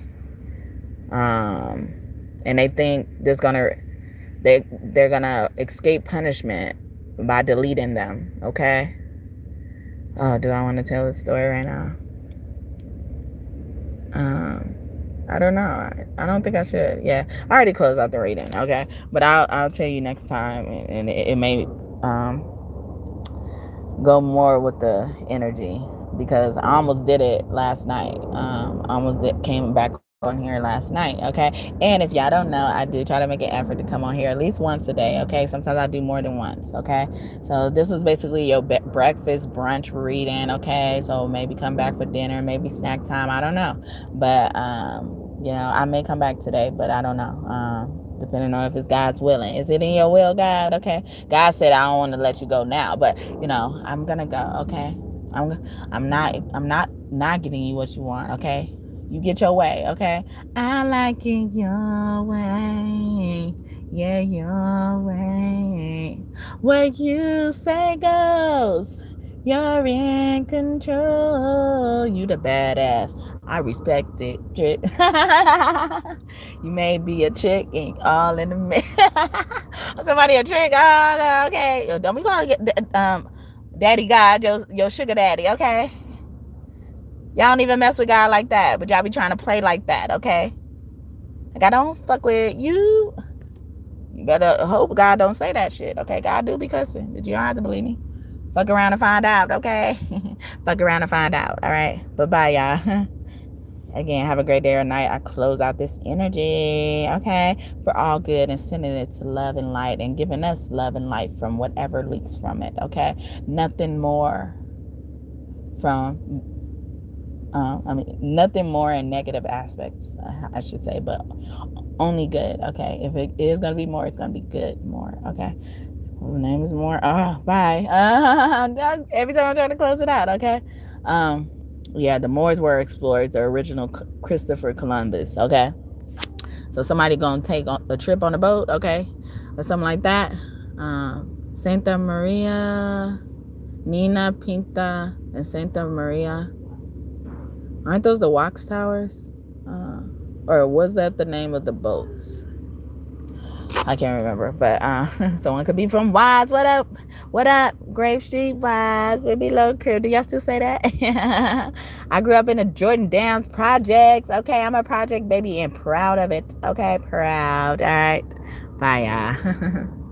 And they think they're gonna escape punishment by deleting them, okay? Oh, do I want to tell the story right now? I don't know. I don't think I should. Yeah, I already closed out the reading, okay? But I'll tell you next time, and it may go more with the energy, because I almost did it last night. Came back on here last night, okay? And if y'all don't know, I do try to make an effort to come on here at least once a day, okay? Sometimes I do more than once, okay? So this was basically your breakfast brunch reading, okay? So maybe come back for dinner, maybe snack time, I don't know. But you know, I may come back today, but I don't know. Depending on if it's God's willing. Is it in your will, God? Okay. God said I don't want to let you go now, but you know, I'm gonna go, okay? I'm not getting you what you want, okay? You get your way, okay? I like it your way. Yeah, your way. What you say goes. You're in control. You the badass. I respect it. You may be a chick and all in the mix. Somebody a trick. Oh, no, okay. Don't be calling Daddy God, your sugar daddy, okay? Y'all don't even mess with God like that, but y'all be trying to play like that, okay? Like, I don't fuck with you. You better hope God don't say that shit, okay? God do be cussing, but you don't have to believe me. Fuck around and find out, okay? Fuck around and find out, all right? Bye-bye, y'all. Again, have a great day or night. I close out this energy, okay? For all good, and sending it to love and light, and giving us love and light from whatever leaks from it, okay? Nothing more from... nothing more in negative aspects, I should say, but only good, okay? If it is going to be more, it's going to be good more, okay? His name is more. Bye. Every time I'm trying to close it out, okay? Yeah, the Moors were explorers, the original Christopher Columbus, okay? So somebody going to take a trip on a boat, okay? Or something like that. Santa Maria, Nina, Pinta, and Santa Maria. Aren't those the Wax Towers? Or was that the name of the boats? I can't remember, but someone could be from Wise. What up? What up? Grave Street, Wise, baby, low crib. Do y'all still say that? I grew up in the Jordan Downs projects. Okay, I'm a project baby and proud of it. Okay, proud. All right. Bye, y'all.